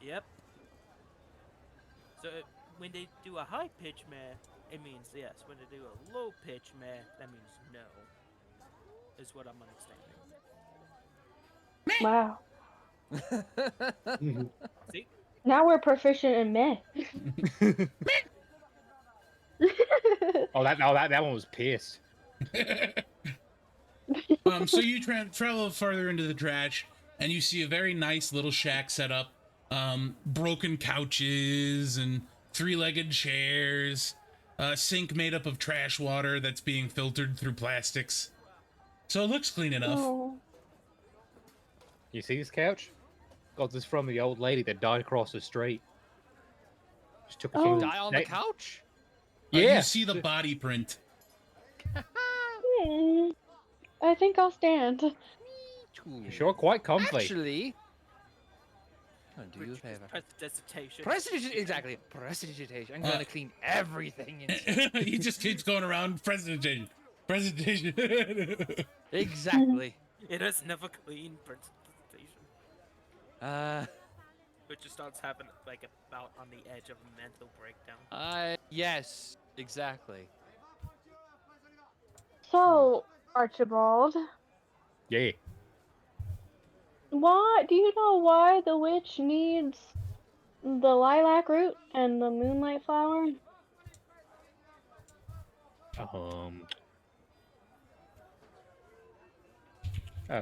Yep. So when they do a high pitch meh, it means yes. When they do a low pitch meh, that means no. Is what I'm understanding. Wow. See? Now we're proficient in meh. Oh, that one was pissed. So you travel further into the trash, and you see a very nice little shack set up. Broken couches and three-legged chairs. A sink made up of trash water that's being filtered through plastics. So it looks clean enough. Oh. You see this couch? Got this from the old lady that died across the street. Just took a Oh. few. Die on the couch? Yeah. You see the body print. Hmm. I think I'll stand. Too. Sure, quite comfy. Actually, I'll do you a favor. Prestidigitation. Prestidigitation, exactly. Prestidigitation. I'm gonna clean everything in. He just keeps going around presentation. Presentation. Exactly. It is never clean prestidigitation. Which just starts happening like about on the edge of a mental breakdown. Yes, exactly. So, Archibald, Yeah. why do you know why the witch needs the lilac root and the moonlight flower?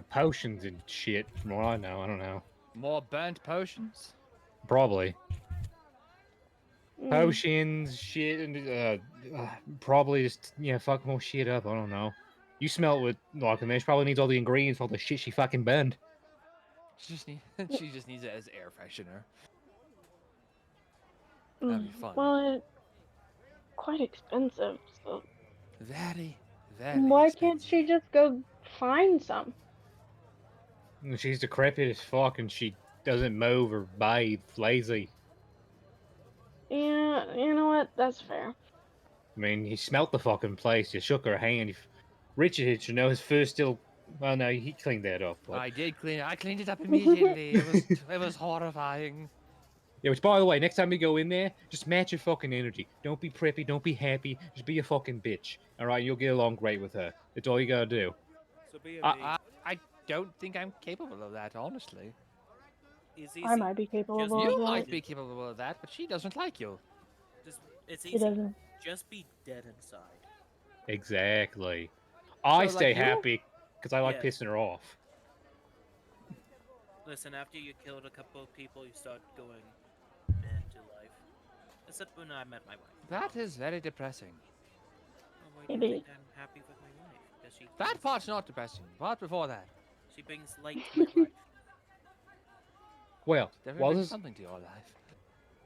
Potions and shit. From what I know, I don't know. More burnt potions? Probably Mm. potions, shit, and probably just fuck more shit up. I don't know. You smell it with like, and she probably needs all the ingredients for all the shit she fucking burned. She just needs it as air freshener. That'd be fun. Well, it's quite expensive, so Very, very why expensive. can't she just go find some? She's decrepit as fuck, and she doesn't move or bathe. Lazy. Yeah, you know what? That's fair. I mean, he smelt the fucking place. You shook her hand. Richard, his first still. Well, no, he cleaned that up. But... I did clean it. I cleaned it up immediately. It was horrifying. Yeah, which, by the way, next time you go in there, just match your fucking energy. Don't be preppy. Don't be happy. Just be a fucking bitch. All right, you'll get along great with her. That's all you gotta do. So be a I don't think I'm capable of that, honestly. Easy. I might be capable Just of You that. might be capable of that, but she doesn't like you. It's She easy. doesn't. Just be dead inside. Exactly. I So, stay like you? happy because I like Yes. pissing her off. Listen, after you killed a couple of people, you start going meh to life. Except when I met my wife. That is very depressing. Oh, why do you Maybe. think I'm happy with my wife? Because she That brings- part's not depressing. Part before that. She brings light to my life. Well, There while is this, something to your life.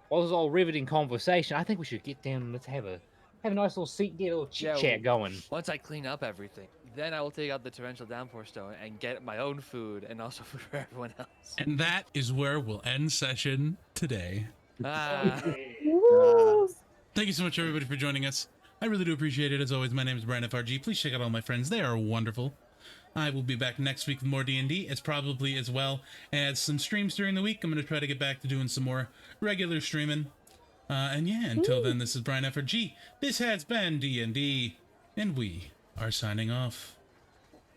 while this is all riveting conversation, I think we should get down and let's have a nice little seat, get a little chit chat going. Once I clean up everything, then I will take out the torrential downpour stone and get my own food and also food for everyone else. And that is where we'll end session today. Woo! Thank you so much, everybody, for joining us. I really do appreciate it. As always, my name is Brian FRG. Please check out all my friends. They are wonderful. I will be back next week with more D&D, as probably as well as some streams during the week. I'm going to try to get back to doing some more regular streaming. And yeah, until then, this is Brian FRG. This has been D&D, and we are signing off.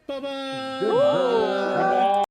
Bye-bye! Goodbye.